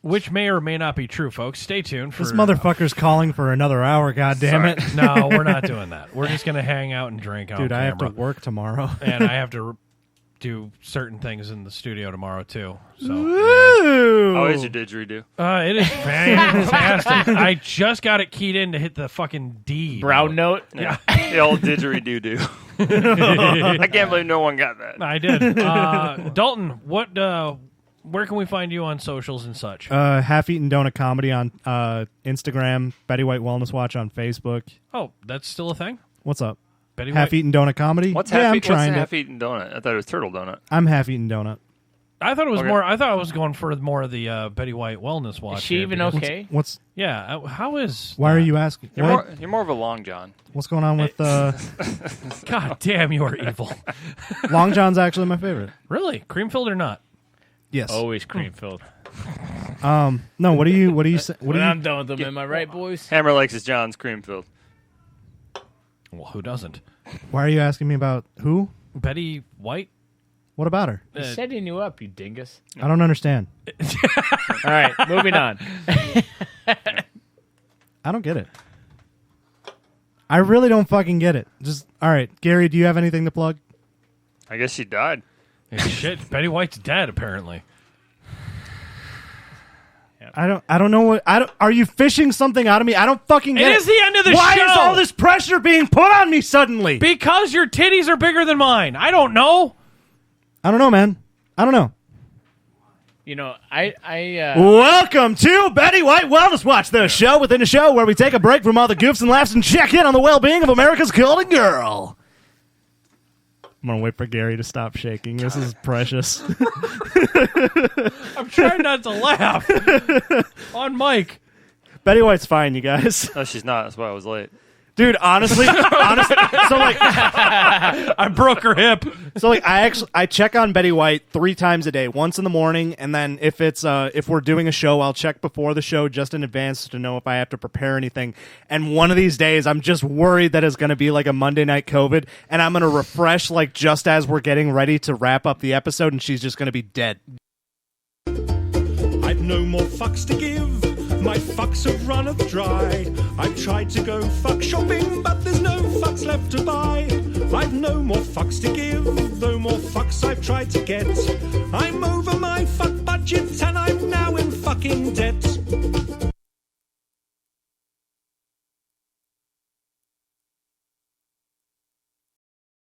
Which may or may not be true, folks. Stay tuned for This motherfucker's calling for another hour. God damn it, No, we're not doing that. We're just gonna hang out and drink on dude! I have to camera. work tomorrow. And I have to do certain things in the studio tomorrow too. So How is your didgeridoo? it is fantastic. I just got it keyed in to hit the fucking D Brown note. Yeah. The old didgeridoo-doo. I can't believe no one got that. I did. Dalton, where can we find you on socials and such? Half-Eaten Donut Comedy on Instagram. Betty White Wellness Watch on Facebook. Oh, that's still a thing? What's up? Betty White? Half-Eaten Donut Comedy. What's I'm what's trying to. half-eaten donut? I thought it was turtle donut. I'm Half-Eaten Donut. I thought it was Okay. more. I thought I was going for more of the Betty White Wellness Watch. Is she here even because- okay? What's? Yeah. How is? Why are that? you asking? You're What? more of a long john. What's going on with God damn, you are evil. Long John's? Actually, my favorite. Really, cream filled or not? Yes. Always cream filled. No. What do you? What do you? What do When I'm you? done with them, am I right, boys? Hammer likes his John's cream filled. Well, who doesn't? Why are you asking me about who? Betty White. What about her? He's setting you up, you dingus. I don't understand. All right, moving on. I don't get it. I really don't fucking get it. Just all right, Gary. Do you have anything to plug? I guess she died. Shit, Betty White's dead apparently. I don't know what. Are you fishing something out of me? I don't fucking get it. It is the end of the Why show. is all this pressure being put on me suddenly? Because your titties are bigger than mine. I don't know. I don't know, man. I don't know. You know, I Welcome to Betty White Wellness Watch, the show within a show where we take a break from all the goofs and laughs and check in on the well-being of America's golden girl. I'm going to wait for Gary to stop shaking. This is precious. I'm trying not to laugh on mic. Betty White's fine, you guys. No, she's not. That's why I was late. Dude, honestly, so like, I broke her hip. so like, I check on Betty White 3 times a day. Once in the morning, and then if we're doing a show, I'll check before the show just in advance to know if I have to prepare anything. And one of these days, I'm just worried that it's going to be like a Monday night COVID, and I'm going to refresh like just as we're getting ready to wrap up the episode, and she's just going to be dead. I've no more fucks to give. My fucks have runneth dry. I've tried to go fuck shopping, but there's no fucks left to buy. I've no more fucks to give, though more fucks I've tried to get. I'm over my fuck budget and I'm now in fucking debt.